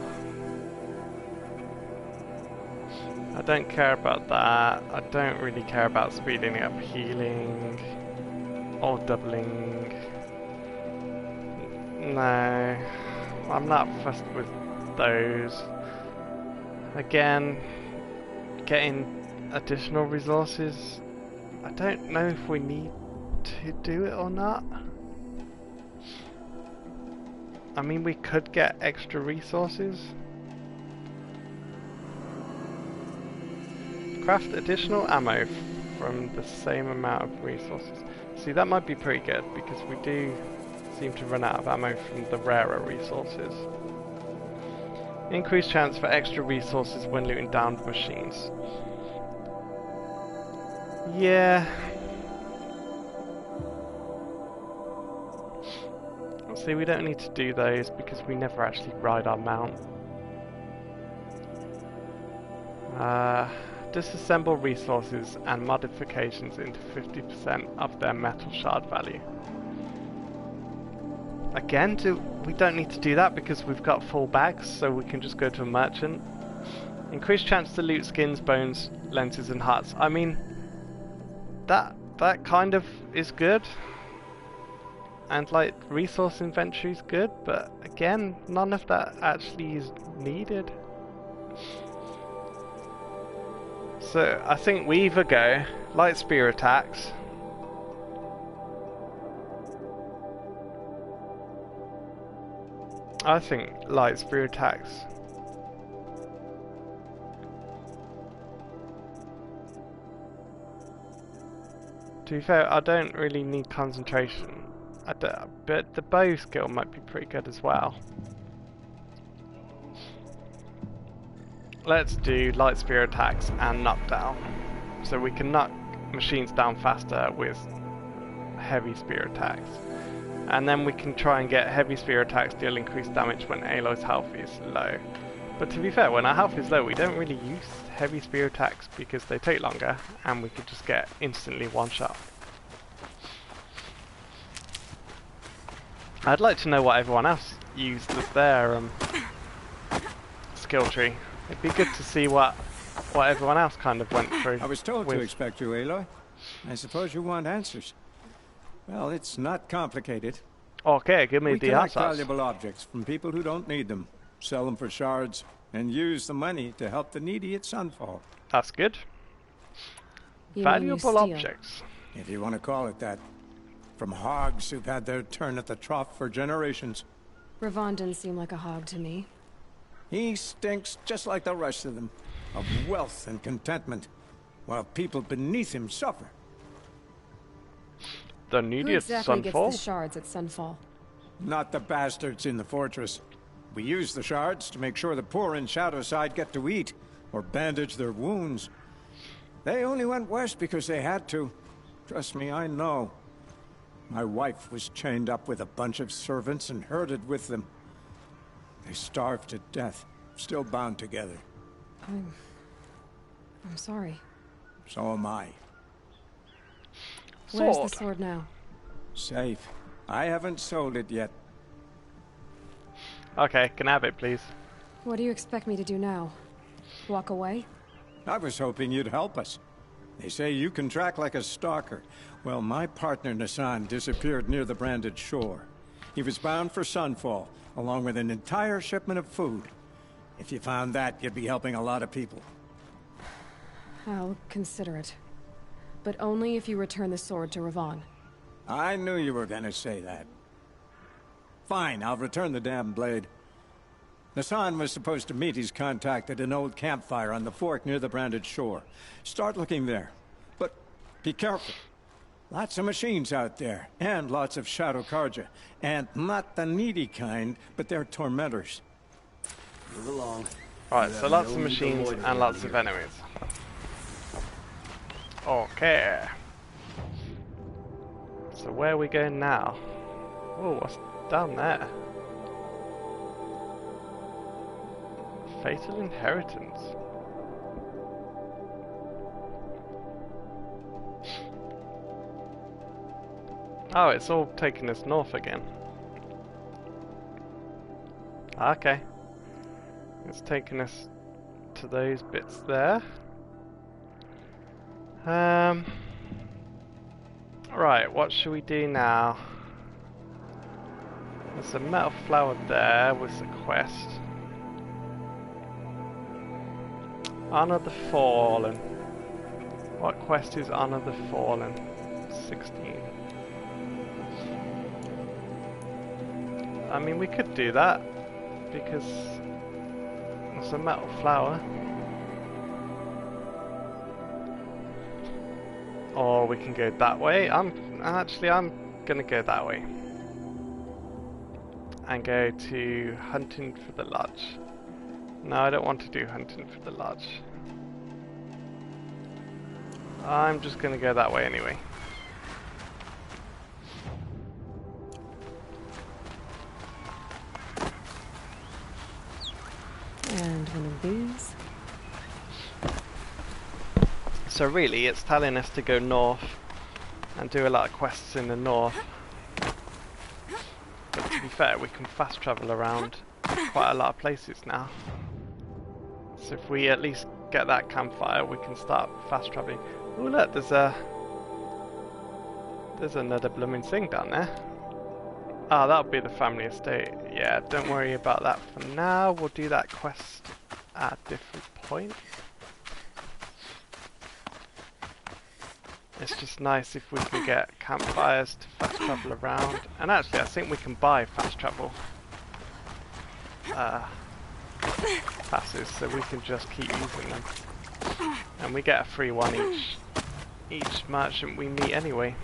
I don't care about that. I don't really care about speeding up healing or doubling. No, I'm not fussed with those. Again, getting additional resources, I don't know if we need to do it or not. I mean, we could get extra resources. Craft additional ammo from the same amount of resources. See, that might be pretty good because we do seem to run out of ammo from the rarer resources. Increased chance for extra resources when looting downed machines. Yeah. See, we don't need to do those because we never actually ride our mount. Disassemble resources and modifications into 50% of their metal shard value. Again, we don't need to do that because we've got full bags, so we can just go to a merchant. Increased chance to loot skins, bones, lenses and hearts. I mean, that kind of is good. And like, resource inventory is good, but again, none of that actually is needed. So I think we either go light spear attacks, to be fair, I don't really need concentration, but the bow skill might be pretty good as well. Let's do light spear attacks and knockdown, so we can knock machines down faster with heavy spear attacks. And then we can try and get heavy spear attacks deal increased damage when Aloy's health is low. But to be fair, when our health is low, we don't really use heavy spear attacks because they take longer and we could just get instantly one shot. I'd like to know what everyone else used as their skill tree. It'd be good to see what everyone else kind of went through. I was told to expect you, Aloy. I suppose you want answers. Well, it's not complicated. Okay, give me the answers. We collect answers. valuable objects from people who don't need them, sell them for shards, and use the money to help the needy at Sunfall. That's good. You Valuable mean you steal? objects. If you want to call it that. From hogs who've had their turn at the trough for generations. Ravon didn't seem like a hog to me. He stinks just like the rest of them, of wealth and contentment, while people beneath him suffer. The Who needy at exactly gets Sunfall? the shards at Sunfall? Not the bastards in the fortress. We use the shards to make sure the poor in Shadowside get to eat, or bandage their wounds. They only went west because they had to. Trust me, I know. My wife was chained up with a bunch of servants and herded with them. They starved to death, still bound together. I'm sorry. So am I. Where's the sword now? Safe. I haven't sold it yet. Okay, can I have it, please? What do you expect me to do now? Walk away? I was hoping you'd help us. They say you can track like a stalker. Well, my partner Nassan disappeared near the branded shore. He was bound for Sunfall, along with an entire shipment of food. If you found that, you'd be helping a lot of people. I'll consider it. But only if you return the sword to Ravon. I knew you were gonna say that. Fine, I'll return the damn blade. Nassan was supposed to meet his contact at an old campfire on the fork near the branded shore. Start looking there. But be careful. Lots of machines out there, and lots of Shadow Karja. And not the needy kind, but they're tormentors. Move along. Alright, so lots of machines and lots of enemies. Okay. So where are we going now? Oh, what's down there? Fatal Inheritance. Oh, it's all taking us north again. Okay. It's taking us to those bits there. Right, what should we do now? There's a metal flower there with a quest. Honor the Fallen. What quest is Honor the Fallen? 16. I mean, we could do that because it's a metal flower. Or we can go that way. I'm gonna go that way. And go to Hunting for the Lodge. No, I don't want to do Hunting for the Lodge. I'm just gonna go that way anyway. And one of these. So really, it's telling us to go north and do a lot of quests in the north. But to be fair, we can fast travel around quite a lot of places now. So if we at least get that campfire, we can start fast traveling. Oh look, there's another blooming thing down there. Ah, that'll be the family estate. Yeah, don't worry about that for now. We'll do that quest at a different point. It's just nice if we can get campfires to fast travel around. And actually, I think we can buy fast travel passes, so we can just keep using them. And we get a free one each merchant we meet anyway.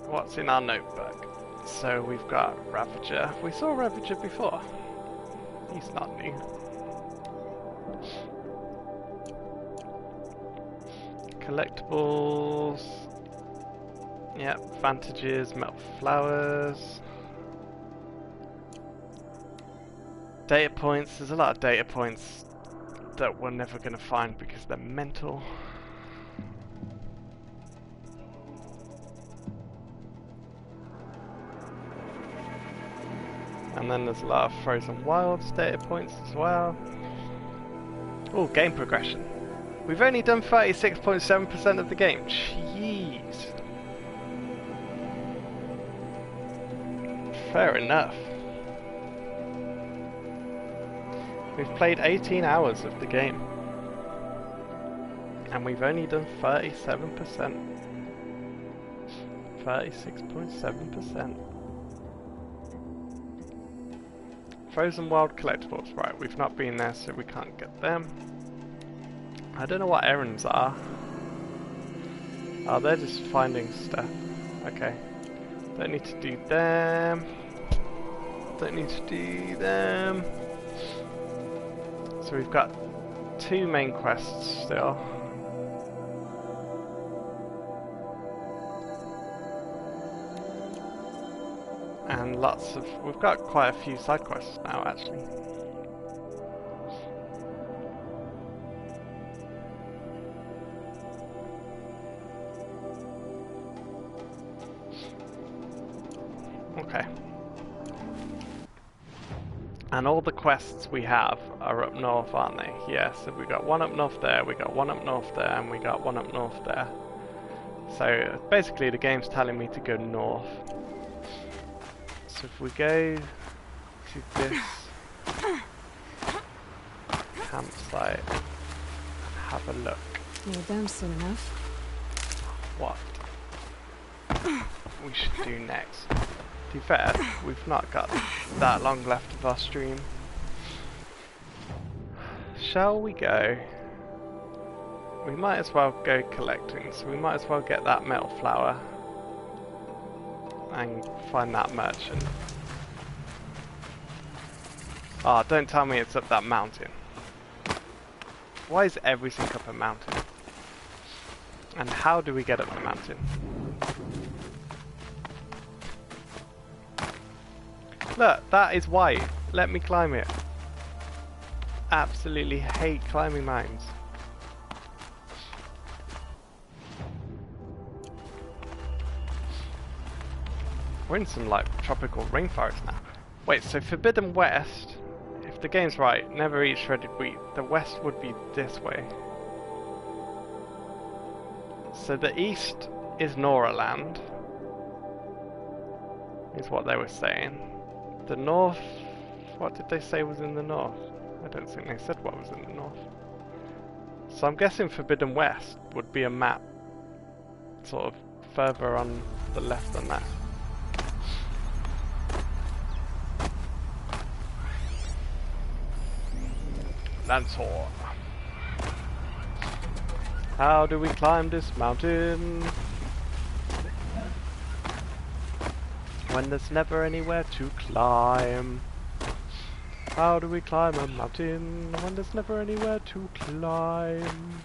What's in our notebook? So we've got Ravager. We saw Ravager before. He's not new. Collectibles. Yep, Vantages, Metal Flowers. Data points. There's a lot of data points that we're never going to find because they're mental. And then there's a lot of Frozen Wilds data points as well. Oh, game progression. We've only done 36.7% of the game. Jeez. Fair enough. We've played 18 hours of the game. And we've only done 37%. 36.7%. Frozen Wild collectibles, right, we've not been there so we can't get them. I don't know what errands are. Oh, they're just finding stuff. Okay. Don't need to do them. Don't need to do them. So we've got 2 main quests still. And lots of... we've got quite a few side quests now, actually. Okay. And all the quests we have are up north, aren't they? Yeah, so we got one up north there, we got one up north there, and we got one up north there. So basically the game's telling me to go north. So if we go to this campsite and have a look. You're done soon enough. What we should do next. To be fair, we've not got that long left of our stream. Shall we go? We might as well go collecting, so we might as well get that metal flower and find that merchant. Ah, don't tell me it's up that mountain. Why is everything up a mountain? And how do we get up the mountain? Look, that is white. Let me climb it. Absolutely hate climbing mountains. We're in some like tropical rainforest now. Wait, so Forbidden West, if the game's right, never eat shredded wheat. The west would be this way. So the east is Noraland, is what they were saying. The north, what did they say was in the north? I don't think they said what was in the north. So I'm guessing Forbidden West would be a map sort of further on the left than that. Lancer. How do we climb this mountain when there's never anywhere to climb? How do we climb a mountain when there's never anywhere to climb?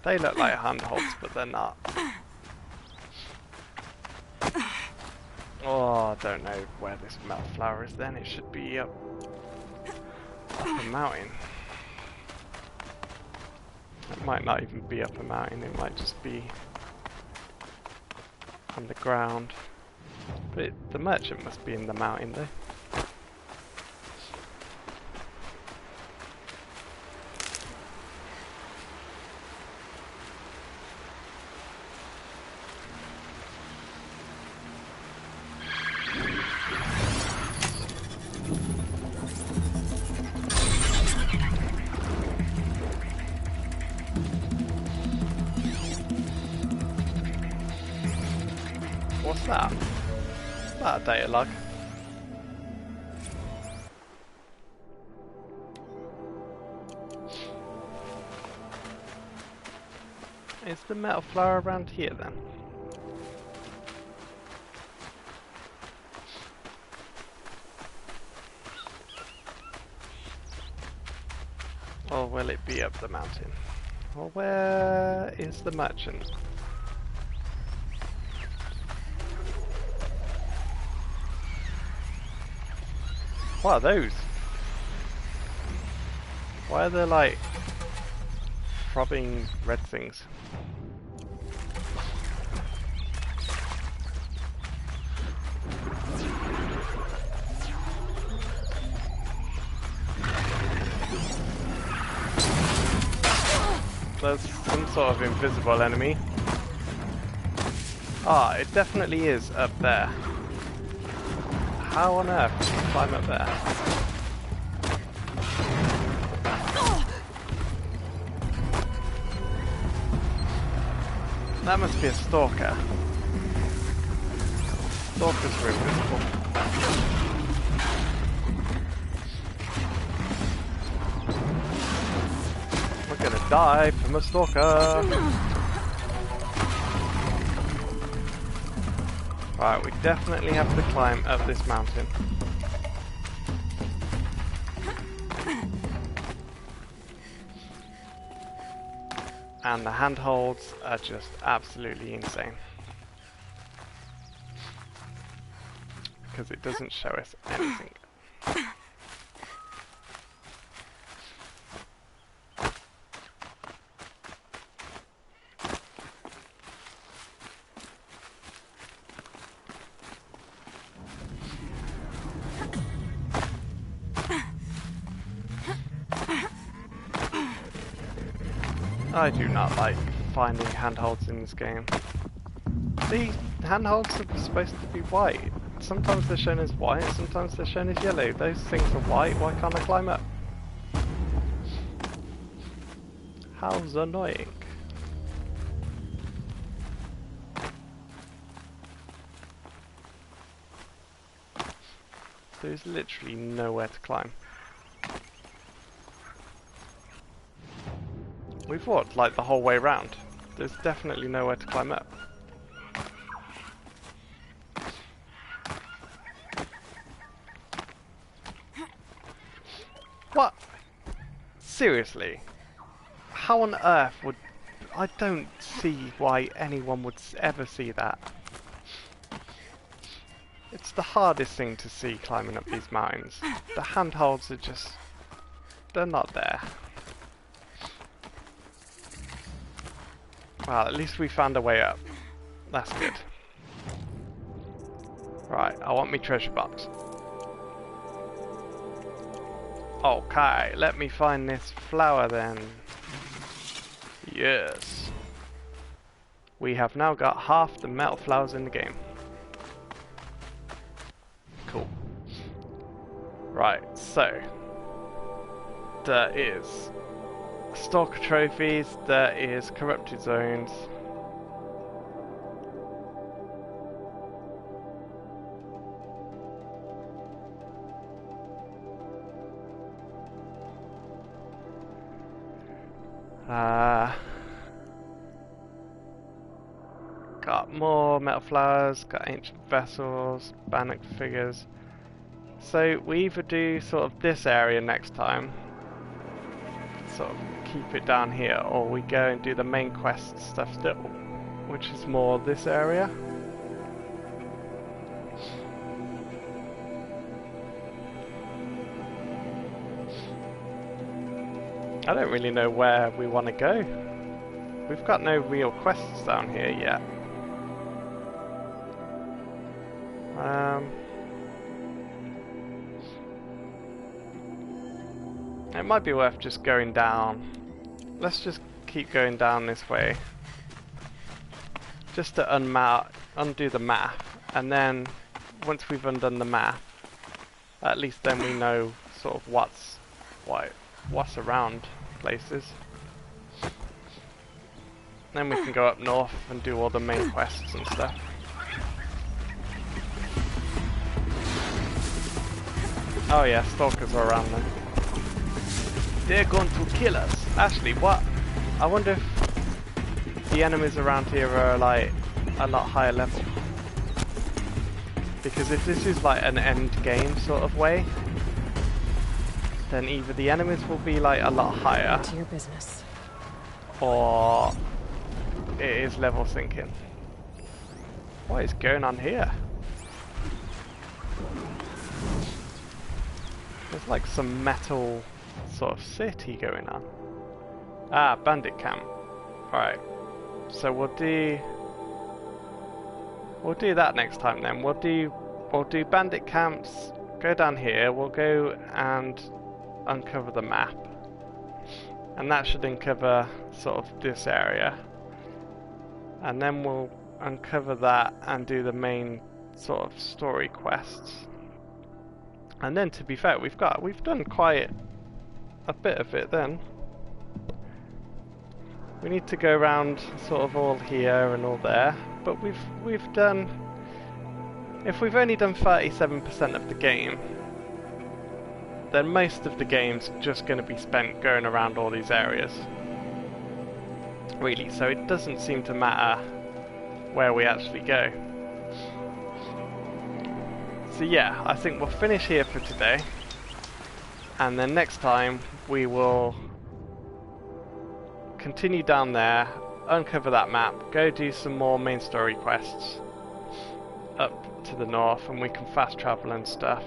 They look like handholds, but they're not. Oh, I don't know where this metal flower is then. It should be up a mountain. It might not even be up a mountain, it might just be underground. But the merchant must be in the mountain though. What's that? Is that a data log? Is the metal flower around here then? Or will it be up the mountain? Or where is the merchant? What are those? Why are there like throbbing red things? There's some sort of invisible enemy. Ah, it definitely is up there. How on earth can you climb up there? That must be a stalker. Stalkers are invisible. We're gonna die from a stalker. Right, we definitely have to climb up this mountain. And the handholds are just absolutely insane. Because it doesn't show us anything. I do not like finding handholds in this game. The handholds are supposed to be white. Sometimes they're shown as white, sometimes they're shown as yellow. Those things are white, why can't I climb up? How's annoying. There's literally nowhere to climb. We've walked like the whole way round. There's definitely nowhere to climb up. What? seriously, how on earth would... I don't see why anyone would ever see that. It's the hardest thing to see climbing up these mountains. The handholds are just... they're not there. Well, at least we found a way up. That's good. Right, I want my treasure box. Okay, let me find this flower then. Yes. We have now got half the metal flowers in the game. Cool. Right, so there is Stalker trophies, there is corrupted zones. Got more metal flowers, got ancient vessels, Bannock figures. So we either do sort of this area next time, sort of keep it down here, or we go and do the main quest stuff still, which is more this area. I don't really know where we want to go. We've got no real quests down here yet. It might be worth just going down. Let's just keep going down this way. Just to undo the map, and then once we've undone the map, at least then we know sort of what's around places. Then we can go up north and do all the main quests and stuff. Oh yeah, stalkers are around them. They're going to kill us. Actually, what? I wonder if the enemies around here are like a lot higher level. Because if this is like an end game sort of way, then either the enemies will be like a lot higher, to your business, or it is level sinking. What is going on here? There's like some metal sort of city going on. Ah, bandit camp. Right. So we'll do that next time then. We'll do bandit camps, go down here, we'll go and uncover the map. And that should uncover sort of this area. And then we'll uncover that and do the main sort of story quests. And then, to be fair, we've done quite a bit of it then. We need to go around sort of all here and all there, but we've done... If we've only done 37% of the game, then most of the game's just going to be spent going around all these areas. Really, so it doesn't seem to matter where we actually go. So yeah, I think we'll finish here for today, and then next time we will continue down there, uncover that map, go do some more main story quests up to the north, and we can fast travel and stuff.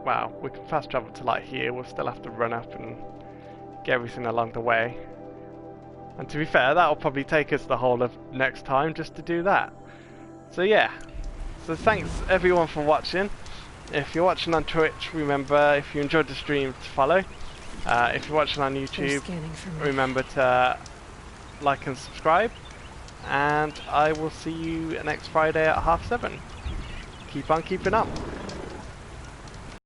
Wow, we can fast travel to like here, we'll still have to run up and get everything along the way. And to be fair, that'll probably take us the whole of next time just to do that. So yeah. So thanks everyone for watching. If you're watching on Twitch, remember, if you enjoyed the stream, to follow. If you're watching on YouTube, remember to like and subscribe. And I will see you next Friday at 7:30. Keep on keeping up.